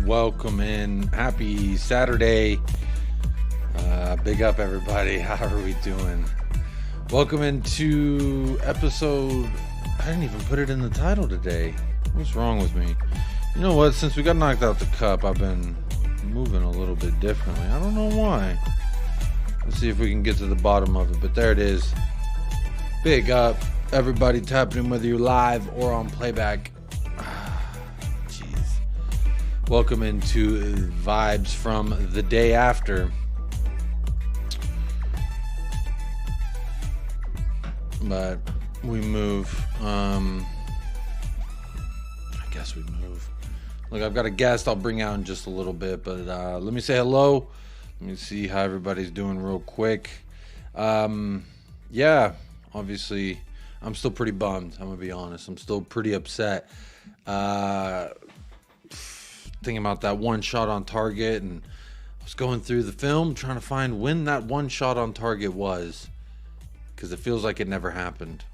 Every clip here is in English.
welcome in. Happy Saturday. Big up, everybody. How are we doing? Welcome into episode... I didn't even put it in the title today. What's wrong with me? You know what? Since we got knocked out the cup, I've been moving a little bit differently. I don't know why. Let's see if we can get to the bottom of it. But there it is. Big up, everybody tapping in, whether you're live or on playback. Jeez. Welcome into vibes from the day after. But we move. I guess we move. Look, I've got a guest I'll bring out in just a little bit, but let me say hello. Let me see how everybody's doing real quick. Yeah, obviously, I'm still pretty bummed. I'm gonna be honest. I'm still pretty upset. Thinking about that one shot on target, and I was going through the film trying to find when that one shot on target was, because it feels like it never happened.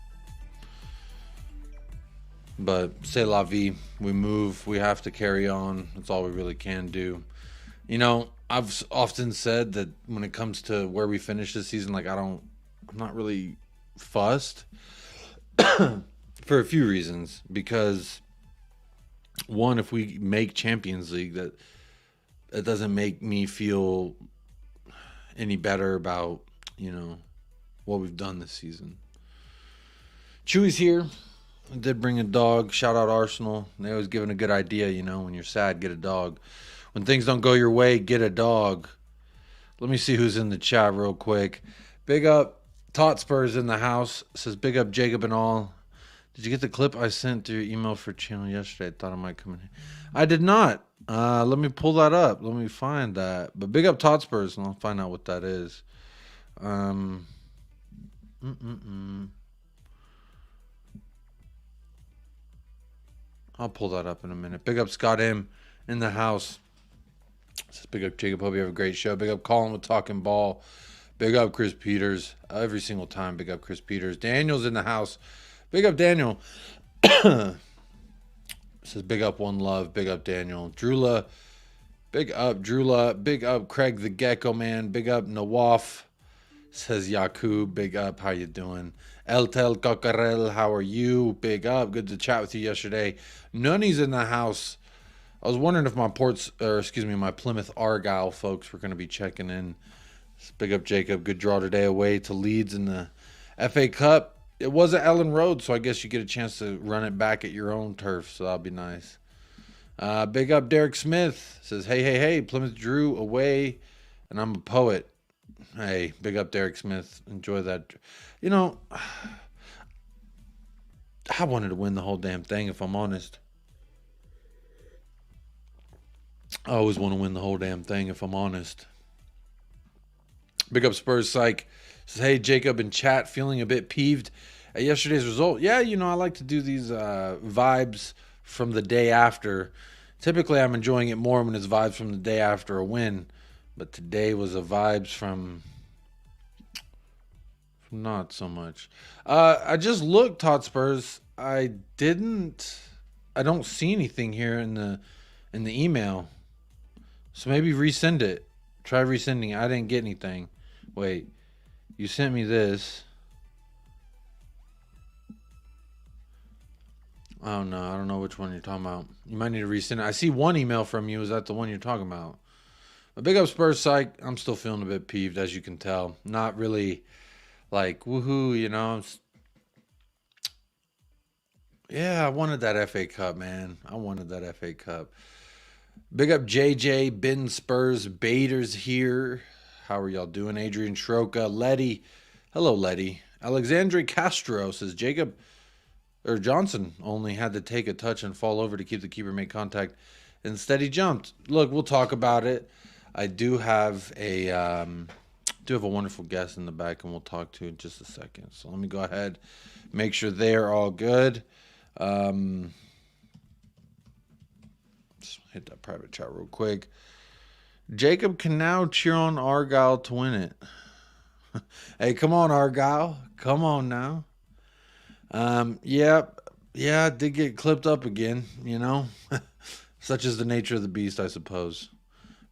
But c'est la vie. We move. We have to carry on. That's all we really can do. You know, I've often said that when it comes to where we finish this season, like I'm not really fussed for a few reasons. Because one, if we make Champions League, that doesn't make me feel any better about, you know, what we've done this season. Chewy's here. I did bring a dog. Shout out Arsenal. They always give a good idea, you know, when you're sad, get a dog. When things don't go your way, get a dog. Let me see who's in the chat real quick. Big up, TOTTENHAM in the house. Says big up, Jacob and all. Did you get the clip I sent through your email for channel yesterday? I thought I might come in here. I did not. Let me pull that up. Let me find that. But big up TOTTENHAM, and I'll find out what that is. I'll pull that up in a minute. Big up Scott M in the house. Says big up Jacob. Hope you have a great show. Big up Colin with Talking Ball. Big up Chris Peters. Every single time, big up Chris Peters. Daniel's in the house. Big up Daniel. Says big up One Love. Big up Daniel. Drula. Big up Drula. Big up Craig the Gecko Man. Big up Nawaf. Says Yakub. Big up. How you doing? Eltel Cocarel. How are you? Big up. Good to chat with you yesterday. Nunny's in the house. I was wondering if my my Plymouth Argyle folks were going to be checking in. Big up Jacob. Good draw today away to Leeds in the FA Cup. It was at Ellen Road, so I guess you get a chance to run it back at your own turf, so that'll be nice. Big up Derek Smith. Says, hey, Plymouth drew away, and I'm a poet. Hey, big up Derek Smith. Enjoy that. You know, I wanted to win the whole damn thing, if I'm honest. I always want to win the whole damn thing, if I'm honest. Big up Spurs Psych. Says, hey, Jacob in chat, feeling a bit peeved at yesterday's result. Yeah, you know, I like to do these vibes from the day after. Typically, I'm enjoying it more when it's vibes from the day after a win. But today was a vibes from not so much. I just looked, Todd Spurs. I don't see anything here in the email. So maybe resend it. Try resending it. I didn't get anything. Wait, you sent me this. Oh no, I don't know which one you're talking about. You might need to resend it. I see one email from you. Is that the one you're talking about? But big up Spurs Psych. I'm still feeling a bit peeved, as you can tell. Not really like woohoo, you know. Yeah, I wanted that FA Cup, man. I wanted that FA Cup. Big up JJ, Ben Spurs, Bader's here. How are y'all doing? Adrian Shroka, Letty. Hello, Letty. Alexandre Castro says Johnson only had to take a touch and fall over to keep the keeper make contact. Instead, he jumped. Look, we'll talk about it. I do have a wonderful guest in the back, and we'll talk to in just a second. So let me go ahead, make sure they're all good. Just hit that private chat real quick. Jacob can now cheer on Argyle to win it. Hey, come on, Argyle. Come on now. Yeah, I did get clipped up again, you know. Such is the nature of the beast, I suppose.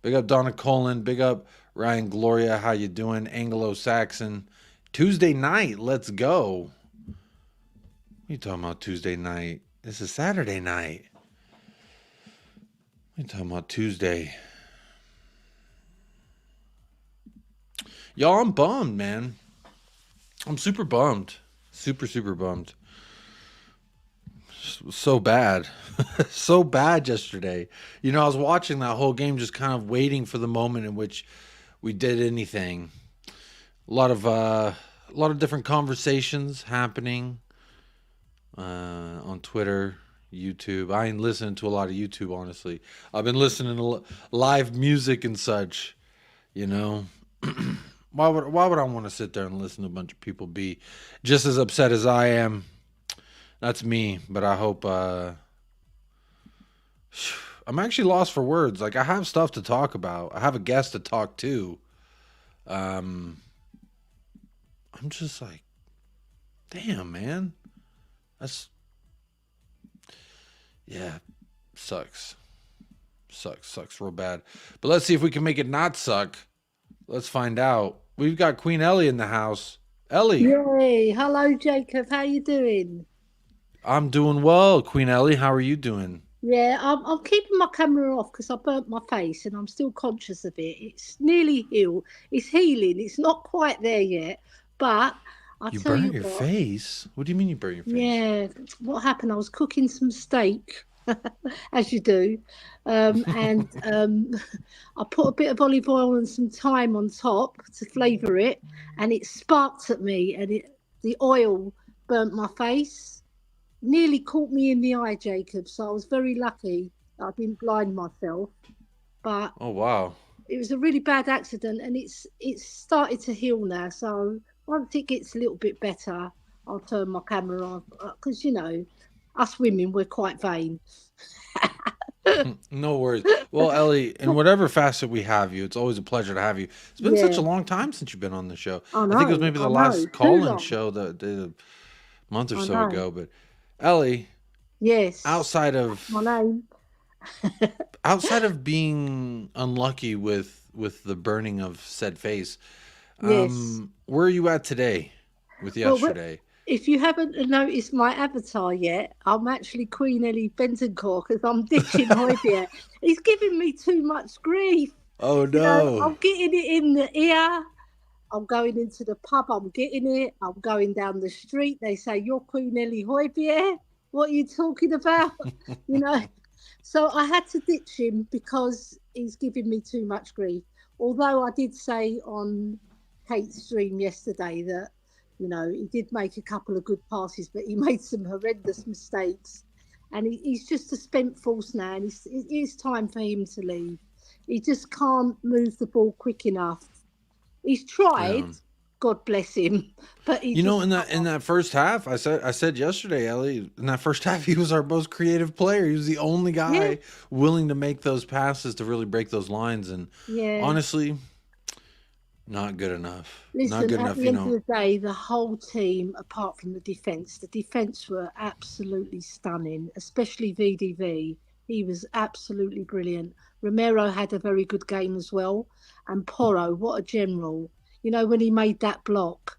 Big up Donna Colin. Big up Ryan Gloria. How you doing? Anglo-Saxon. Tuesday night. Let's go. What are you talking about Tuesday night? This is Saturday night. What are you talking about Tuesday? Y'all, I'm bummed, man. I'm super bummed. Super bummed. So bad. So bad yesterday. You know, I was watching that whole game just kind of waiting for the moment in which we did anything. A lot of different conversations happening on Twitter, YouTube. I ain't listening to a lot of YouTube, honestly. I've been listening to live music and such, you know. Why would I want to sit there and listen to a bunch of people be just as upset as I am? That's me, but I hope I'm actually lost for words. Like, I have stuff to talk about. I have a guest to talk to. I'm just like, damn, man. That's, yeah, sucks real bad. But let's see if we can make it not suck. Let's find out. We've got Queen Ellie in the house. Ellie. Yay. Hello, Jacob. How you doing? I'm doing well. Queen Ellie, how are you doing? Yeah, I'm keeping my camera off because I burnt my face and I'm still conscious of it. It's nearly healed. It's healing. It's not quite there yet. But I'll You tell burnt you your what. face? What do you mean you burnt your face? Yeah, what happened? I was cooking some steak, as you do, and I put a bit of olive oil and some thyme on top to flavour it, and it sparked at me, and the oil burnt my face, nearly caught me in the eye, Jacob. So I was very lucky that I didn't blind myself, but Oh, wow. it was a really bad accident, and it's started to heal now. So once it gets a little bit better, I'll turn my camera on because us women we're quite vain. No worries. Well, Ellie, in whatever facet we have you, it's always a pleasure to have you. It's been such Yeah, a long time since you've been on the show. I I think it was know, maybe I the know. last Too call-in long. show that did a month or I so know. ago. But Ellie, Yes, outside that's of my name. outside of being unlucky with the burning of said face, Yes. where are you at today with Well, yesterday? if you haven't noticed my avatar yet, I'm actually Queen Ellie Bentoncourt because I'm ditching Hoybier. He's giving me too much grief. Oh no. I'm getting it in the ear. I'm going into the pub. I'm getting it. I'm going down the street. They say, "You're Queen Ellie Hoybier. What are you talking about?" You know. So I had to ditch him because he's giving me too much grief. Although I did say on Kate's stream yesterday that, he did make a couple of good passes, but he made some horrendous mistakes. And he's just a spent force now, and it is time for him to leave. He just can't move the ball quick enough. He's tried, Yeah. God bless him, but he You know, just in that can't. first half, I said yesterday, Ellie, in that first half, he was our most creative player. He was the only Yeah, guy willing to make those passes to really break those lines. And yeah. honestly, not good enough. Not Listen, good at enough. the end of the day, the whole team, apart from the defence were absolutely stunning, especially VDV. He was absolutely brilliant. Romero had a very good game as well. And Porro, what a general. When he made that block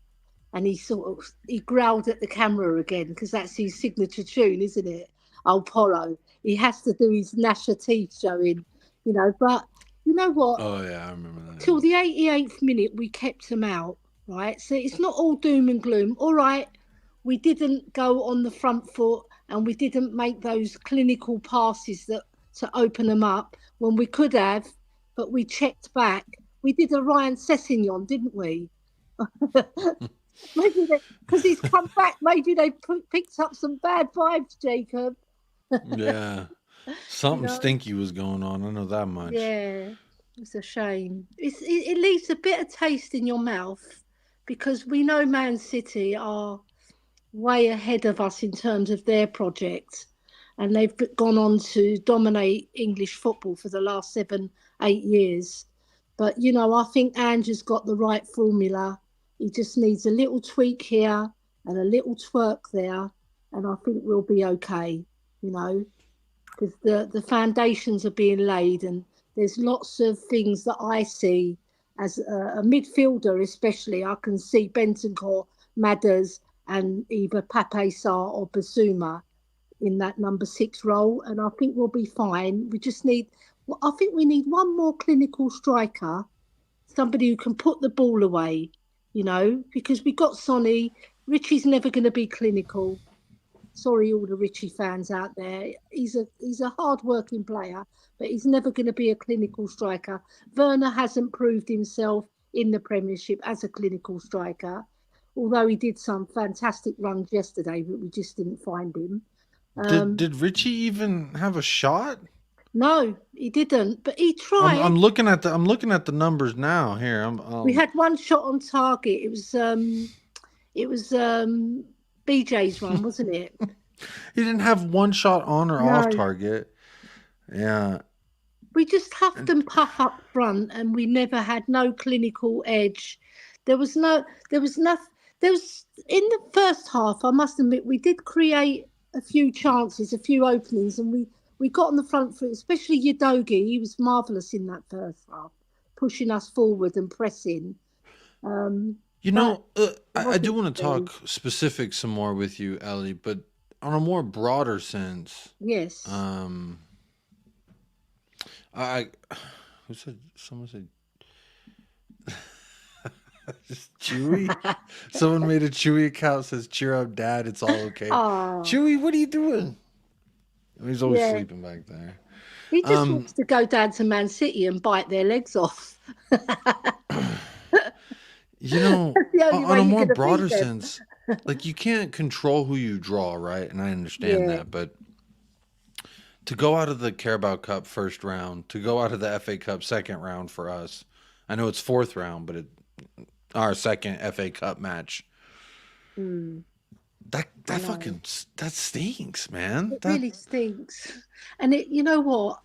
and he growled at the camera again because that's his signature tune, isn't it? Oh, Porro. He has to do his gnash of teeth showing. But you know what? Oh yeah, I remember that. Till the 88th minute, we kept them out, right? So it's not all doom and gloom. All right, we didn't go on the front foot and we didn't make those clinical passes that to open them up when we could have, but we checked back. We did a Ryan Sessegnon, didn't we? Maybe because he's come back, maybe they picked up some bad vibes, Jacob. Yeah, You something know? stinky was going on. I know that much. Yeah, it's a shame. It leaves a bitter taste in your mouth because we know Man City are way ahead of us in terms of their project, and they've gone on to dominate English football for the last 7, 8 years. But I think Andrew's got the right formula. He just needs a little tweak here and a little twerk there, and I think we'll be okay. You know. because the foundations are being laid, and there's lots of things that I see as a midfielder, especially. I can see Bentancur, Madders, and either Pape Sarr or Basuma in that number 6 role, and I think we'll be fine. We just need, I think we need one more clinical striker, somebody who can put the ball away, because we got Sonny. Richie's never going to be clinical. Sorry, all the Richie fans out there. He's a hard-working player, but he's never going to be a clinical striker. Werner hasn't proved himself in the Premiership as a clinical striker, although he did some fantastic runs yesterday, but we just didn't find him. Did Richie even have a shot? No, he didn't, but he tried. I'm looking at the numbers now. Here, we had one shot on target. It was BJ's one, wasn't it? He didn't have one shot on or off target. Yeah. We just huffed and puff up front, and we never had no clinical edge. There was in the first half, I must admit, we did create a few chances, a few openings, and we got on the front foot, especially Udogie. He was marvellous in that first half, pushing us forward and pressing. I do want to talk specifics some more with you, Ellie, but on a more broader sense. Yes. Someone said just Chewy. Someone made a Chewy account, says, "Cheer up, Dad, it's all okay." Chewy, what are you doing? He's always sleeping back there. He just wants to go down to Man City and bite their legs off. On a more broader sense, like, you can't control who you draw, right? And I understand that, but to go out of the Carabao Cup first round, to go out of the FA Cup second round for us, I know it's fourth round, but our second FA Cup match. That stinks, man. It really stinks. And you know what?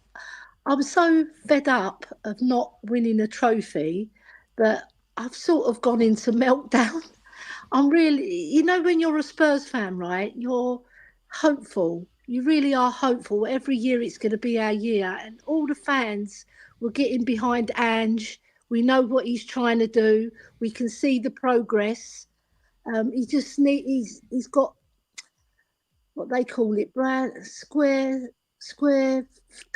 I'm so fed up of not winning a trophy that I've sort of gone into meltdown. I'm really, when you're a Spurs fan, right? You're hopeful. You really are hopeful. Every year it's going to be our year, and all the fans were getting behind Ange. We know what he's trying to do. We can see the progress. He's got what they call it, square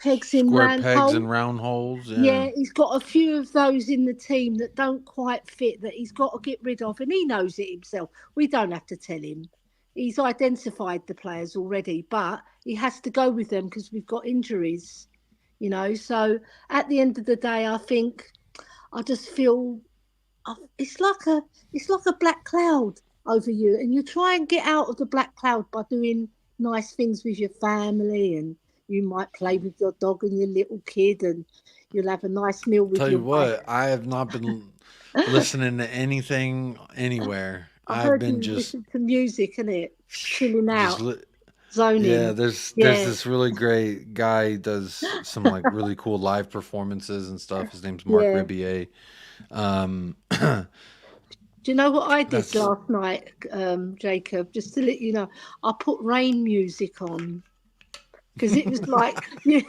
pegs in round holes. Pegs and round holes. Yeah, he's got a few of those in the team that don't quite fit, that he's got to get rid of, and he knows it himself. We don't have to tell him. He's identified the players already, but he has to go with them because we've got injuries, So at the end of the day, I just feel it's like a black cloud over you, and you try and get out of the black cloud by doing nice things with your family, and you might play with your dog and your little kid, and you'll have a nice meal with your wife. I have not been listening to anything anywhere. I've been just listening to music, innit? Chilling out, zoning. Yeah, there's this really great guy who does some like really cool live performances and stuff. His name's Mark Ribier. Do you know what I did last night, Jacob? Just to let you know, I put rain music on because it was like, when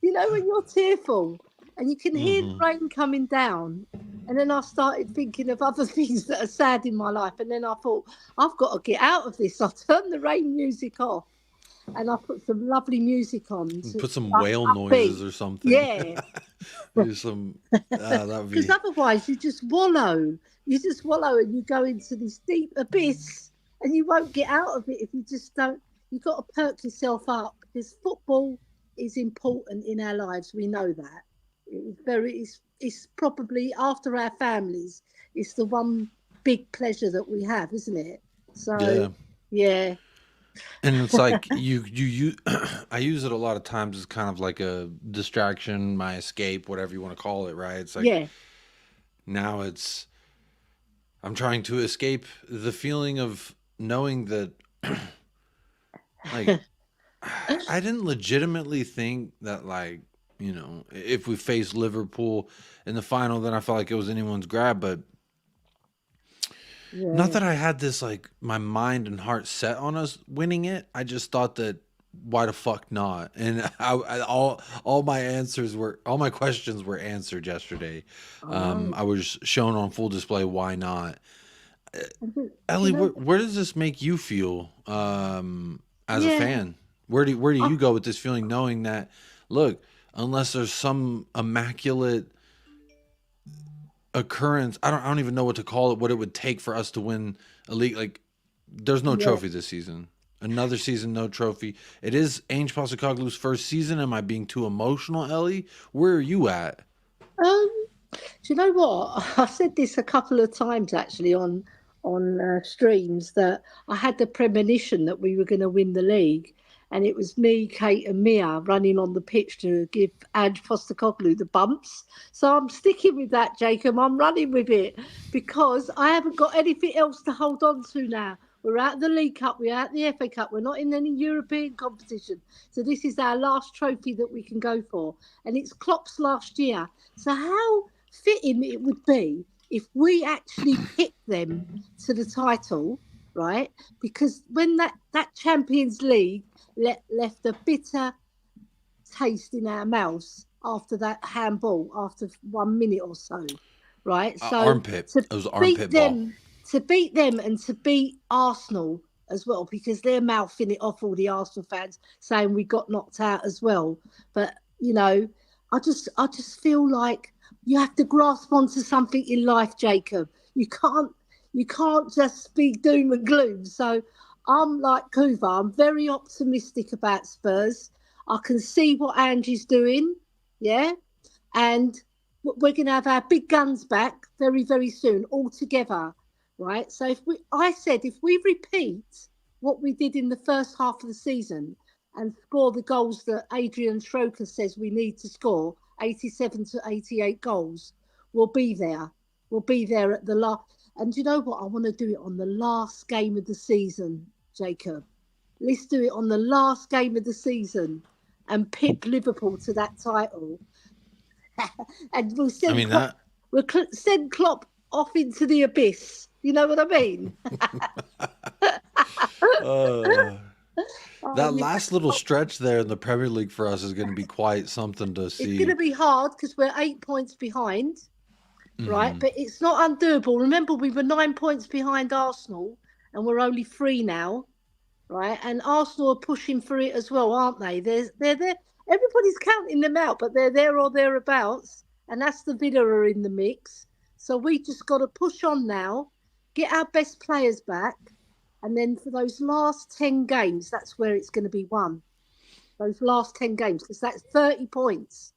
you're tearful and you can hear the rain coming down. And then I started thinking of other things that are sad in my life. And then I thought, I've got to get out of this. I turned the rain music off and I put some lovely music on. Put some whale noises or something. Yeah. Because otherwise you just wallow. You just wallow and you go into this deep abyss and you won't get out of it if you just don't. You've got to perk yourself up, because football is important in our lives. We know that. It's probably, after our families, it's the one big pleasure that we have, isn't it? So, yeah. And it's like you I use it a lot of times as kind of like a distraction, my escape, whatever you want to call it, right? It's like now I'm trying to escape the feeling of knowing that like I didn't legitimately think that, like, if we faced Liverpool in the final, then I felt like it was anyone's grab, but not that I had this, like, my mind and heart set on us winning it. I just thought that why the fuck not? And all my questions were answered yesterday. I know. I was shown on full display why not. And do you Ellie, know where does this make you feel as a Yeah. fan? Where do I, you go with this feeling, knowing that, look, unless there's some immaculate occurrence, I don't even know what to call it, what it would take for us to win a league. Like, there's no yeah. trophy this season. Another season, no trophy. It is Ainge Postecoglou's first season. Am I being too emotional, Ellie? Where are you at? Um, do you know what? I said this a couple of times actually on streams that I had the premonition that we were going to win the league, and it was me, Kate, and Mia running on the pitch to give Ange Postecoglou the bumps. So I'm sticking with that, Jacob. I'm running with it because I haven't got anything else to hold on to now. We're out of the League Cup, we're out of the FA Cup, we're not in any European competition. So this is our last trophy that we can go for. And it's Klopp's last year. So how fitting it would be if we actually picked them to the title, right? Because when that Champions League left a bitter taste in our mouths after that handball, after 1 minute or so, right? So Armpit. to It was beat armpit ball. them, to beat them, and to beat Arsenal as well, because they're mouthing it off, all the Arsenal fans saying we got knocked out as well. But you know, I just feel like you have to grasp onto something in life, Jacob. You can't just be doom and gloom. So I'm like Kuva. I'm very optimistic about Spurs. I can see what Angie's doing, yeah, and we're going to have our big guns back very, very soon, all together, right? So I said, if we repeat what we did in the first half of the season and score the goals that Adrian Schroeder says we need to score, 87 to 88 goals, we'll be there. We'll be there at the last. And you know what? I want to do it on the last game of the season, Jacob. Let's do it on the last game of the season and pip Liverpool to that title. And we'll I send mean Klopp, that. send Klopp off into the abyss. You know what I mean? Uh, Oh, that you last little stretch there in the Premier League for us is going to be quite something to It's going to see. be hard because we're 8 points behind, right? Hmm. But it's not undoable. Remember, we were 9 points behind Arsenal, and we're only three now, right? And Arsenal are pushing for it as well, aren't they? They're there. Everybody's counting them out, but they're there or thereabouts, and that's the Villa are in the mix. So we just got to push on now, get our best players back, and then for those last 10 games, that's where it's going to be won. Those last 10 games, because that's 30 points.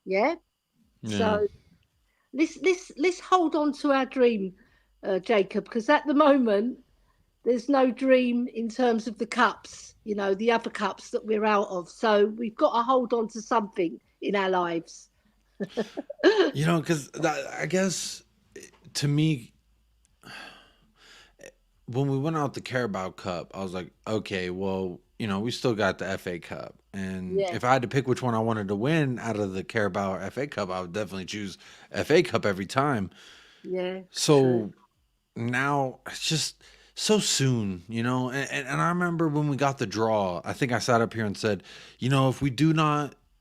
Yeah. Yeah. So let's hold on to our dream, Jacob, because at the moment there's no dream in terms of the cups, the other cups that we're out of. So we've got to hold on to something in our lives. Because I guess to me, when we went out the Carabao Cup, I was like, okay, well, we still got the FA Cup. And Yeah, if I had to pick which one I wanted to win out of the Carabao or FA Cup, I would definitely choose FA Cup every time. yeah, true. So now it's just so soon, and I remember when we got the draw, I think I sat up here and said,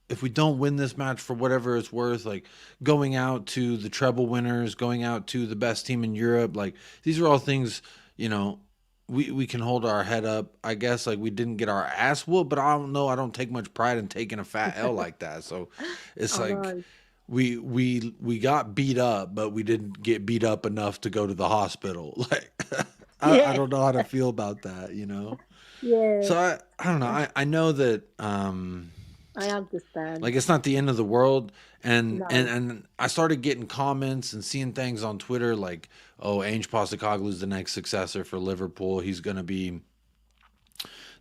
if we don't win this match for whatever it's worth, like going out to the treble winners, going out to the best team in Europe, like these are all things, you know, we can hold our head up. I guess like we didn't get our ass whooped, but I don't know. I don't take much pride in taking a fat L like that. So it's I like know. we got beat up, but we didn't get beat up enough to go to the hospital. Like I Yeah, don't know how to feel about that. yeah. So I don't know. I know that I understand. like it's not the end of the world, and and No. and I started getting comments and seeing things on Twitter like, oh, Ange Postecoglou is the next successor for Liverpool. He's gonna be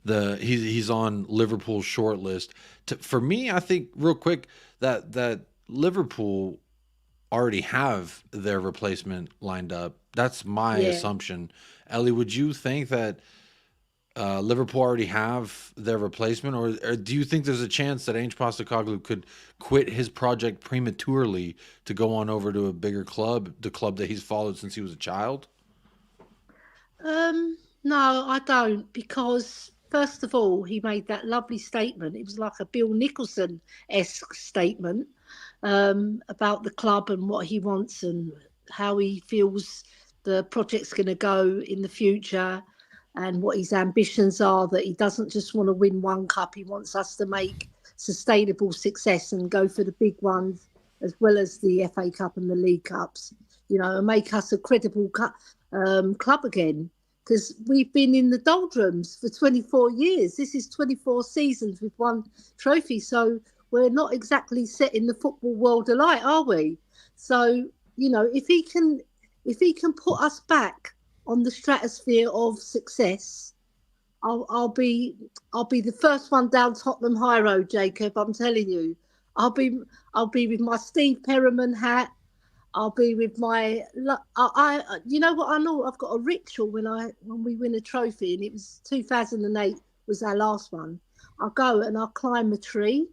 he's on Liverpool's short list. For me, I think real quick that Liverpool already have their replacement lined up. That's my Yeah. assumption. Ellie, would you think that Liverpool already have their replacement, or do you think there's a chance that Ange Postecoglou could quit his project prematurely to go on over to a bigger club, the club that he's followed since he was a child? No, I don't because first of all, he made that lovely statement. It was like a Bill Nicholson-esque statement about the club and what he wants and how he feels the project's going to go in the future and what his ambitions are, that he doesn't just want to win one cup. He wants us to make sustainable success and go for the big ones as well as the FA Cup and the League Cups, you know, and make us a credible club again. Because we've been in the doldrums for 24 years. This is 24 seasons with one trophy. So we're not exactly setting the football world alight, are we? So, you know, if he can put us back on the stratosphere of success, I'll be the first one down Tottenham High Road, Jacob. I'm telling you, I'll be with my Steve Perriman hat. I'll be with my. You know what? I know I've got a ritual when we win a trophy, and it was 2008 was our last one. I'll go and I'll climb a tree.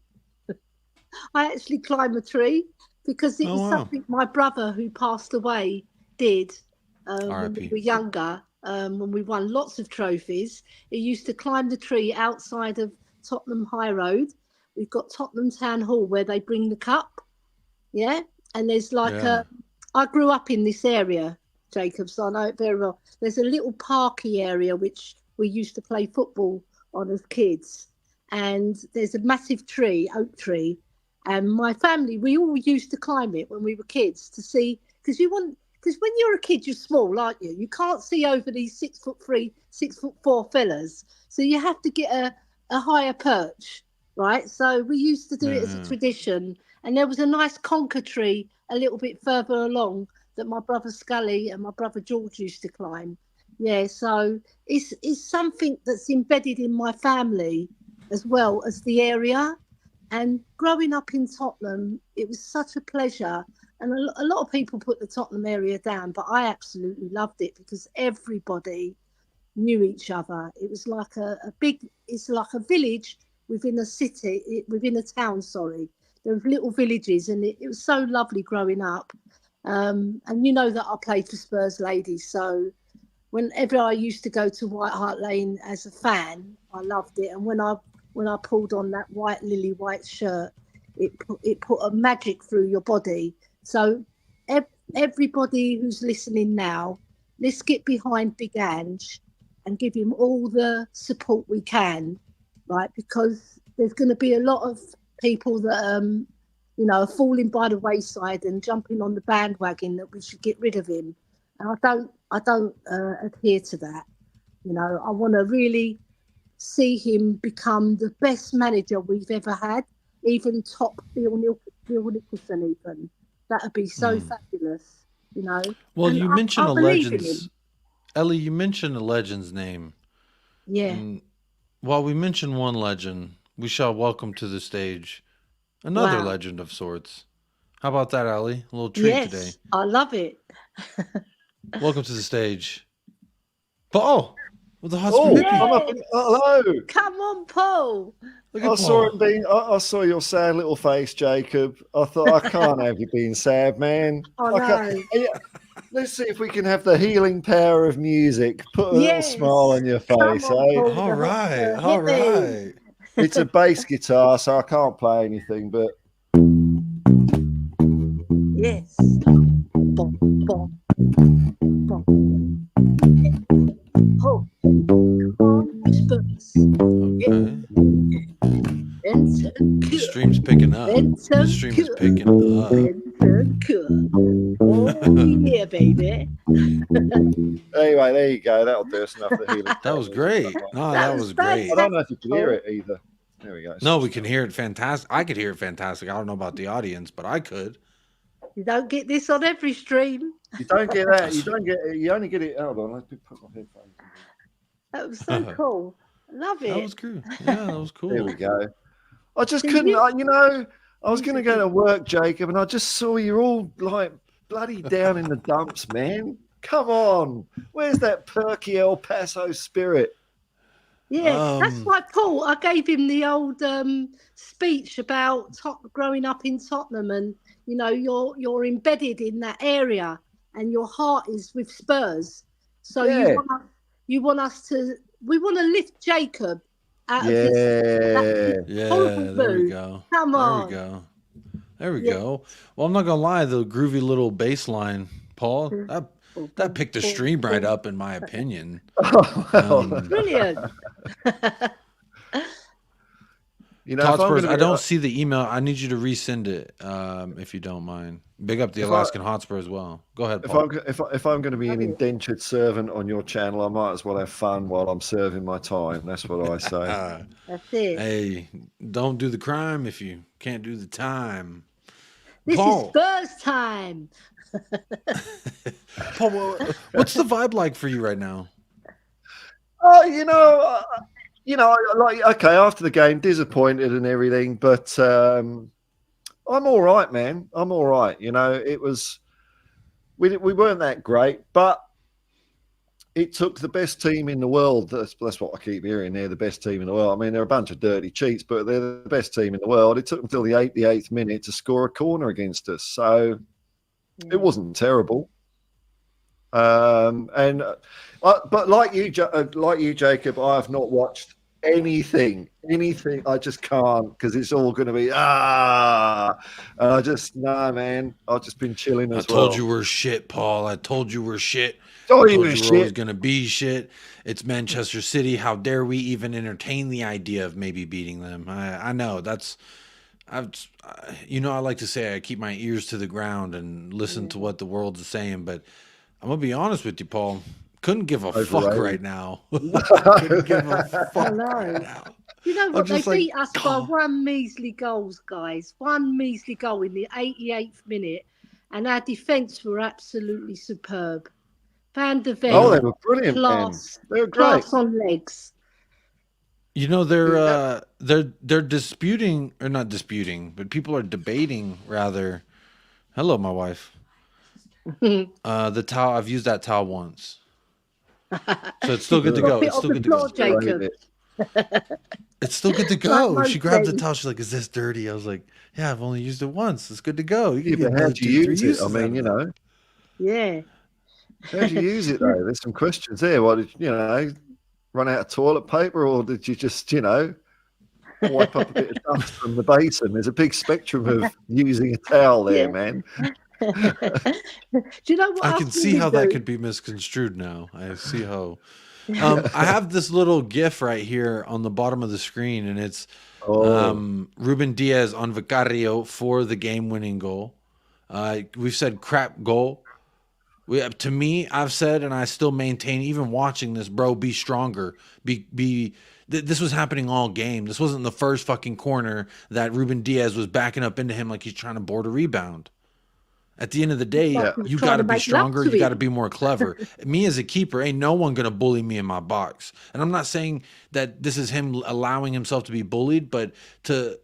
I actually climb a tree because it was something my brother, who passed away, did when we were younger. When we won lots of trophies, he used to climb the tree outside of Tottenham High Road. We've got Tottenham Town Hall where they bring the cup. Yeah. And there's like I grew up in this area, Jacob, so I know it very well. There's a little parky area which we used to play football on as kids. And there's a massive tree, oak tree. And my family, we all used to climb it when we were kids to see, because when you're a kid, you're small, aren't you? You can't see over these 6'3", 6'4" fellas. So you have to get a higher perch, right? So we used to do it as a tradition. And there was a nice conker tree a little bit further along that my brother Scully and my brother George used to climb. Yeah, so it's something that's embedded in my family as well as the area. And growing up in Tottenham, it was such a pleasure. And a lot of people put the Tottenham area down, but I absolutely loved it because everybody knew each other. It was like it's like a village within a city, within a town, sorry. There were little villages, and it was so lovely growing up. And you know that I played for Spurs ladies, so whenever I used to go to White Hart Lane as a fan, I loved it. And when I pulled on that white shirt, it put a magic through your body. So everybody who's listening now, let's get behind Big Ange and give him all the support we can, right? Because there's going to be a lot of people that are falling by the wayside and jumping on the bandwagon that we should get rid of him. And I don't adhere to that. You know, I want to really see him become the best manager we've ever had, even top Bill Nicholson even. That would be so fabulous, you know. Well, and you mentioned I a believe in legend's him. Ellie, you mentioned a legend's name. Yeah. And while we mention one legend, we shall welcome to the stage another legend of sorts. How about that, Ellie? A little treat today. I love it. Welcome to the stage, Paul with the Hotspur. Hello. Come on, Paul. Look at I saw Paul. him being. I saw your sad little face, Jacob. I thought I can't have you being sad, man. I know. Let's see if we can have the healing power of music. Put a little smile on your face, on, All right. It's a bass guitar, so I can't play anything, but yes. Bom, bom, bom. Oh, Spurs. Okay. The stream's picking up. The stream is picking up. Oh, yeah, baby. Anyway, there you go. That'll do us enough for healing. That was great. No, that was great. I don't know if you can hear it either. There we go. No, we can hear it fantastic. I could hear it fantastic. I don't know about the audience, but I could. You don't get this on every stream. You don't get that. You don't get it. You only get it. Hold on. Let me put my headphones in. That was so cool. Love it. That was cool. Yeah, that was cool. There we go. I just couldn't. I was going to go to work, Jacob, and I just saw you all like bloody down in the dumps, man. Come on. Where's that perky El Paso spirit? Yeah, that's why Paul, I gave him the old speech about growing up in Tottenham, and you know you're embedded in that area, and your heart is with Spurs. So you want us to we want to lift Jacob out of Yeah. this horrible There we mood. go. Come on. There we go. Well, I'm not gonna lie, the groovy little bass line, Paul, that picked the stream right up, in my opinion. Brilliant. You know, Hotspurs, I don't see the email. I need you to resend it, if you don't mind. Big up the Alaskan Hotspur as well. Go ahead, Paul. If I'm going to be an indentured servant on your channel, I might as well have fun while I'm serving my time. That's what I say. That's it. Hey, don't do the crime if you can't do the time. This Paul. is Spurs time. Paul, what's the vibe like for you right now? Oh, like, okay, after the game, disappointed and everything, but I'm all right, man. I'm all right. You know, it was we weren't that great, but it took the best team in the world. That's what I keep hearing. They're the best team in the world. I mean, they're a bunch of dirty cheats, but they're the best team in the world. It took them until the 88th minute to score a corner against us, so it wasn't terrible. But like you, Jacob, I have not watched anything. I just can't, because it's all going to be and I just man. I've just been chilling. I told you we're shit, Paul. I told you we're shit. I told you we're shit. always going to be shit. It's Manchester City. How dare we even entertain the idea of maybe beating them? I know that's. I like to say I keep my ears to the ground and listen to what the world is saying, but I'm gonna be honest with you, Paul. Couldn't give a fuck right now. Couldn't give a fuck right now. You know what? They beat us by one measly goal, guys. One measly goal in the 88th minute, and our defence were absolutely superb. Van der Ven, they were brilliant. Class, they were great. Class on legs. You know, they're disputing, or not disputing, but people are debating rather. Hello, my wife. The towel, I've used that towel once. So it's still good to go. It's still good to go. Jacob. It's still good to go. She grabbed the towel. She's like, "Is this dirty?" I was like, "Yeah, I've only used it once. It's good to go." You can get how'd you use it? I mean, you know. Yeah. How'd you use it though? There's some questions there. What did run out of toilet paper, or did you just wipe up a bit of dust from the basin? There's a big spectrum of using a towel there, man. Do you know what I can see how that could be misconstrued now. I see how. I have this little GIF right here on the bottom of the screen, and it's Ruben Diaz on Vicario for the game-winning goal. We've said crap goal. To me, I've said, and I still maintain, even watching this, bro, be stronger. This was happening all game. This wasn't the first fucking corner that Ruben Diaz was backing up into him like he's trying to board a rebound. At the end of the day, you got to be stronger. You got to be more clever. Me as a keeper, ain't no one going to bully me in my box. And I'm not saying that this is him allowing himself to be bullied, but to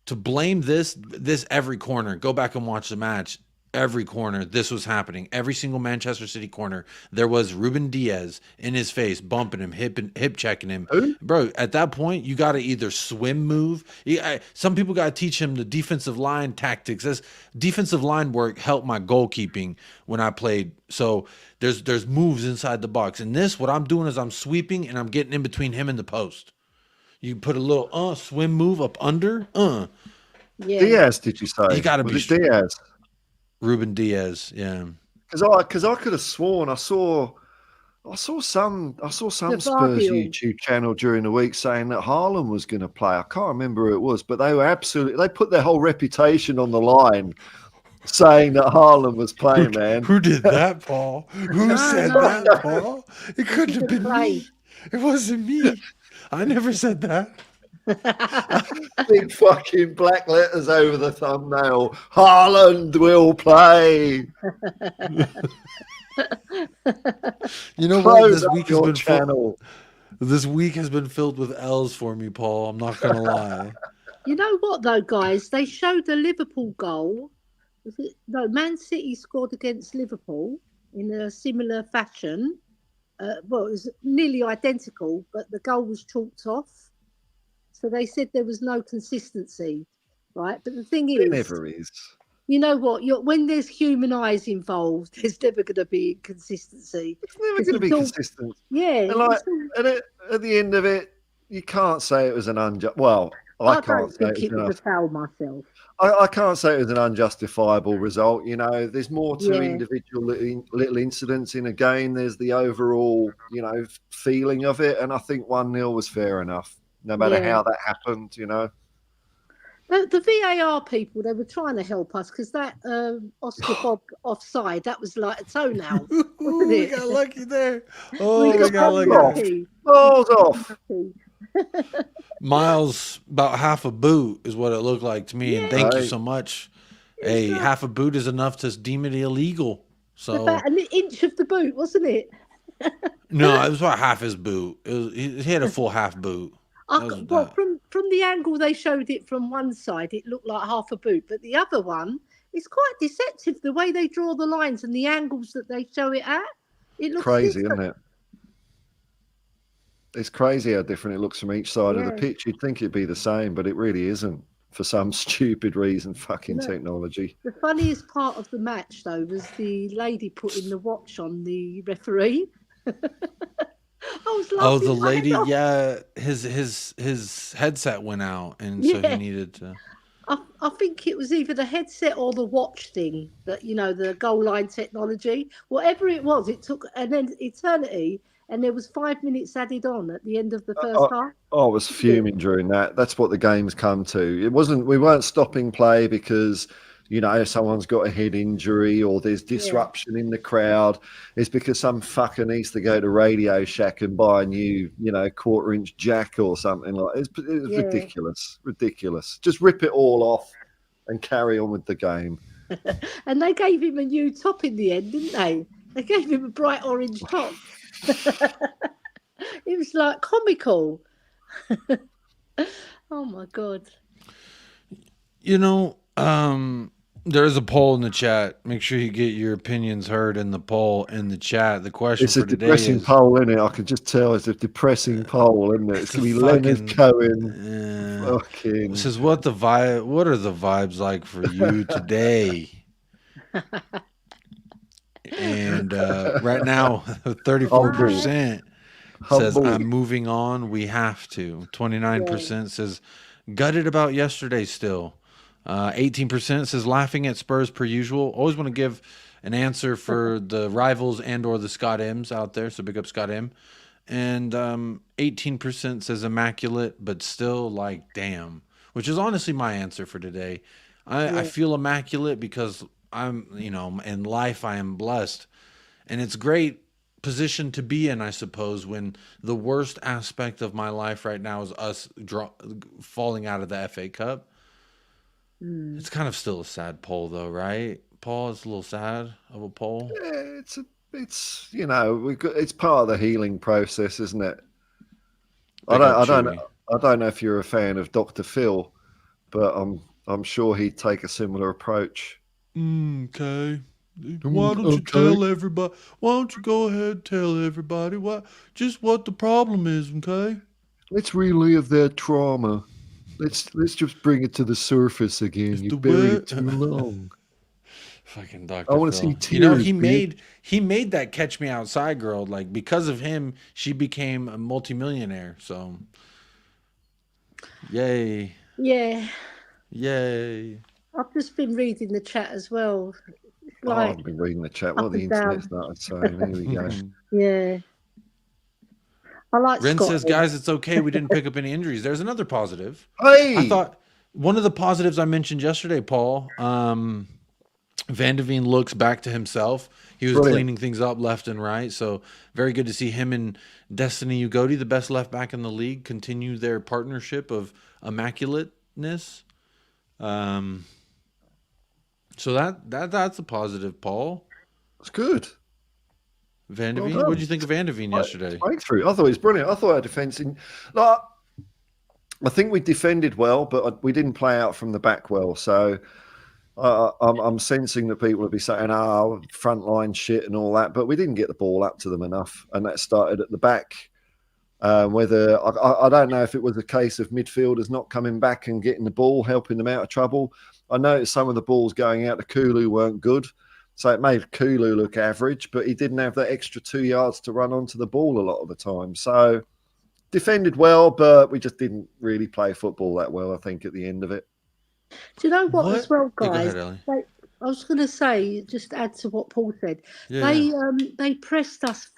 blame this every corner, go back and watch the match. Every corner, this was happening. Every single Manchester City corner, there was Ruben Diaz in his face, bumping him, hip checking him. Bro, at that point, you got to either swim move. Some people got to teach him the defensive line tactics. As defensive line work helped my goalkeeping when I played. So there's moves inside the box. And this, what I'm doing is I'm sweeping and I'm getting in between him and the post. You put a little swim move up under. Yeah. Diaz, did you say? You got to be Diaz. Ruben Diaz, yeah. Because I could have sworn I saw some Spurs YouTube channel during the week saying that Haaland was going to play. I can't remember who it was, but they put their whole reputation on the line, saying that Haaland was playing. Man, who did that, Paul? Who said that, Paul? It couldn't have been me. It wasn't me. I never said that. Big fucking black letters over the thumbnail. Haaland will play. You know what? This week has been filled with L's for me, Paul. I'm not gonna lie. You know what though, guys? They showed the Liverpool goal. Man City scored against Liverpool in a similar fashion. Well, it was nearly identical, but the goal was chalked off. So they said there was no consistency, right? But the thing is, there never is. you know what? When there's human eyes involved, there's never going to be inconsistency. It's never going to be consistent. Yeah. And like, at the end of it, you can't say it was an unjust. Well, I can't say it was a foul myself. I can't say it was an unjustifiable result. You know, there's more to individual little incidents in a game. There's the overall, you know, feeling of it. And I think 1-0 was fair enough, no matter how that happened, you know. The VAR people, they were trying to help us because that Oscar Bob offside, that was like a toenail. We got lucky there. Oh, we got lucky. Balls off. Miles, about half a boot is what it looked like to me. And thank you so much. Hey, half a boot is enough to deem it illegal. So about an inch of the boot, wasn't it? No, it was about half his boot. He had a full half boot. Well, from the angle they showed it from one side, it looked like half a boot, but the other one is quite deceptive. The way they draw the lines and the angles that they show it at, it looks crazy, isn't it? It's crazy how different it looks from each side of the pitch. You'd think it'd be the same, but it really isn't. For some stupid reason, fucking technology. The funniest part of the match, though, was the lady putting the watch on the referee. I was laughing. The lady, his headset went out, and so he needed to. I think it was either the headset or the watch thing that, you know, the goal line technology, whatever it was. It took an eternity, and there was 5 minutes added on at the end of the first half. I was fuming during that. That's what the game's come to. It wasn't. We weren't stopping play because, you know, someone's got a head injury or there's disruption in the crowd. It's because some fucker needs to go to Radio Shack and buy a new, you know, 1/4-inch jack or something like that. It's ridiculous. Ridiculous. Just rip it all off and carry on with the game. And they gave him a new top in the end, didn't they? They gave him a bright orange top. It was like comical. Oh, my God. You know, there's a poll in the chat. Make sure you get your opinions heard in the poll in the chat. The question for today is... It's a depressing poll, isn't it? I can just tell it's a depressing poll, isn't it? It's going to be Leonard Cohen. Fucking... This is what what are the vibes like for you today? And right now, 34% says, I'm moving on. We have to. 29% says, gutted about yesterday still. 18% says laughing at Spurs per usual. Always want to give an answer for the rivals and or the Scott M's out there. So big up Scott M. And 18% says immaculate, but still like damn, which is honestly my answer for today. I feel immaculate because I'm, you know, in life I am blessed, and it's great position to be in, I suppose, when the worst aspect of my life right now is us falling out of the FA Cup. It's kind of still a sad poll, though, right? Paul, it's a little sad of a poll. Yeah, it's you know, it's part of the healing process, isn't it? I don't know if you're a fan of Dr. Phil, but I'm sure he'd take a similar approach. Okay. Why don't you tell everybody? Why don't you go ahead and tell everybody what the problem is? Okay. Let's relive that trauma. Let's just bring it to the surface again. You buried it too long. Fucking Dr. I want to Phil. see tears. You know, he made that Catch Me Outside girl. Like, because of him, she became a multimillionaire. So, yay. Yeah. Yay. I've just been reading the chat as well. I've been reading the chat. What the internet started saying. Here we go. Yeah. I like Ren Scott. says, guys, it's okay. We didn't pick up any injuries. There's another positive. Hey! I thought one of the positives I mentioned yesterday, Paul, Van de Veen looks back to himself. He was cleaning things up left and right. So very good to see him and Destiny Ugodi, the best left back in the league, continue their partnership of immaculateness. So that's a positive, Paul. It's good. Van de Veen, what did you think of Van de Veen yesterday? Breakthrough. I thought it was brilliant. I thought our defence I think we defended well, but we didn't play out from the back well. So I'm sensing that people will be saying, front line shit and all that, but we didn't get the ball up to them enough, and that started at the back. Whether I don't know if it was a case of midfielders not coming back and getting the ball, helping them out of trouble, I noticed some of the balls going out to Kulu weren't good. So it made Kulu look average, but he didn't have that extra 2 yards to run onto the ball a lot of the time. So defended well, but we just didn't really play football that well, I think, at the end of it. Do you know what as well, Yeah, go guys? ahead, Ellie. I was going to say, just add to what Paul said. Yeah. They pressed us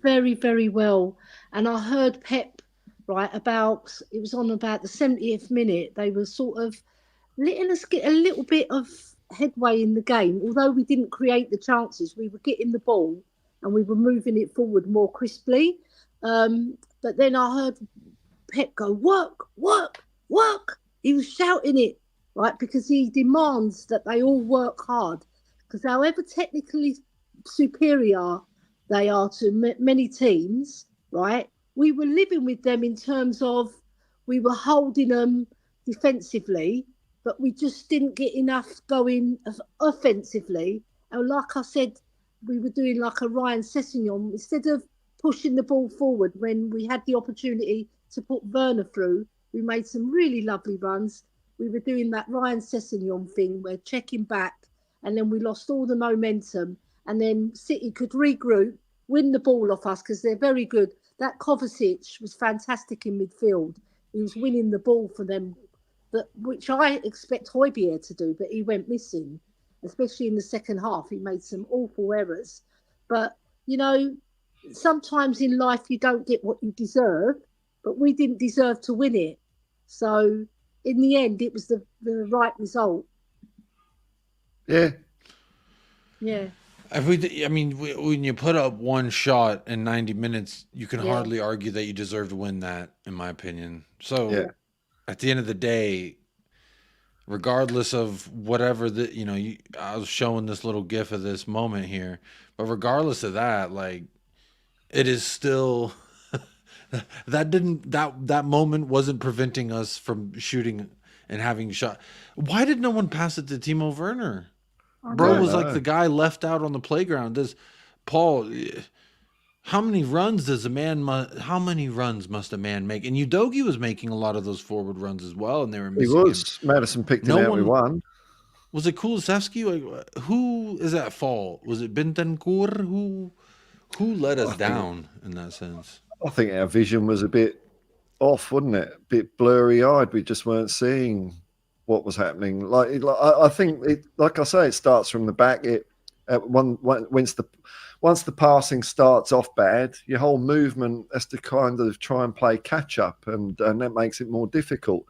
very, very well, and I heard Pep about it was on about the 70th minute. They were sort of letting us get a little bit of headway in the game, although we didn't create the chances. We were getting the ball and we were moving it forward more crisply. But then I heard Pep go, work, work, work. He was shouting it, right, because he demands that they all work hard. Because however technically superior they are to many teams, right, we were living with them in terms of we were holding them defensively, but we just didn't get enough going offensively. And like I said, we were doing like a Ryan Sessegnon. Instead of pushing the ball forward when we had the opportunity to put Werner through, we made some really lovely runs. We were doing that Ryan Sessegnon thing, we're checking back, and then we lost all the momentum. And then City could regroup, win the ball off us because they're very good. That Kovacic was fantastic in midfield. He was winning the ball for them, which I expect Højbjerg to do, but he went missing, especially in the second half. He made some awful errors. But, you know, sometimes in life you don't get what you deserve, but we didn't deserve to win it. So in the end, it was the right result. Yeah. Yeah. When you put up one shot in 90 minutes, you can hardly argue that you deserve to win that, in my opinion. So at the end of the day, regardless of whatever I was showing this little gif of this moment here, but regardless of that, like, it is still that moment wasn't preventing us from shooting and having shot. Why did no one pass it to Timo Werner? Bro was like the guy left out on the playground. Paul, how many runs must a man make? And Udogie was making a lot of those forward runs as well, and they were missing him. Madison picked him out. We won. Was it Kulusevski? Like, who is at fault? Was it Bentancur? Who let us down in that sense? I think our vision was a bit off, wasn't it? A bit blurry-eyed. We just weren't seeing what was happening. I think, like I say, it starts from the back. Once the passing starts off bad, your whole movement has to kind of try and play catch up, and that makes it more difficult.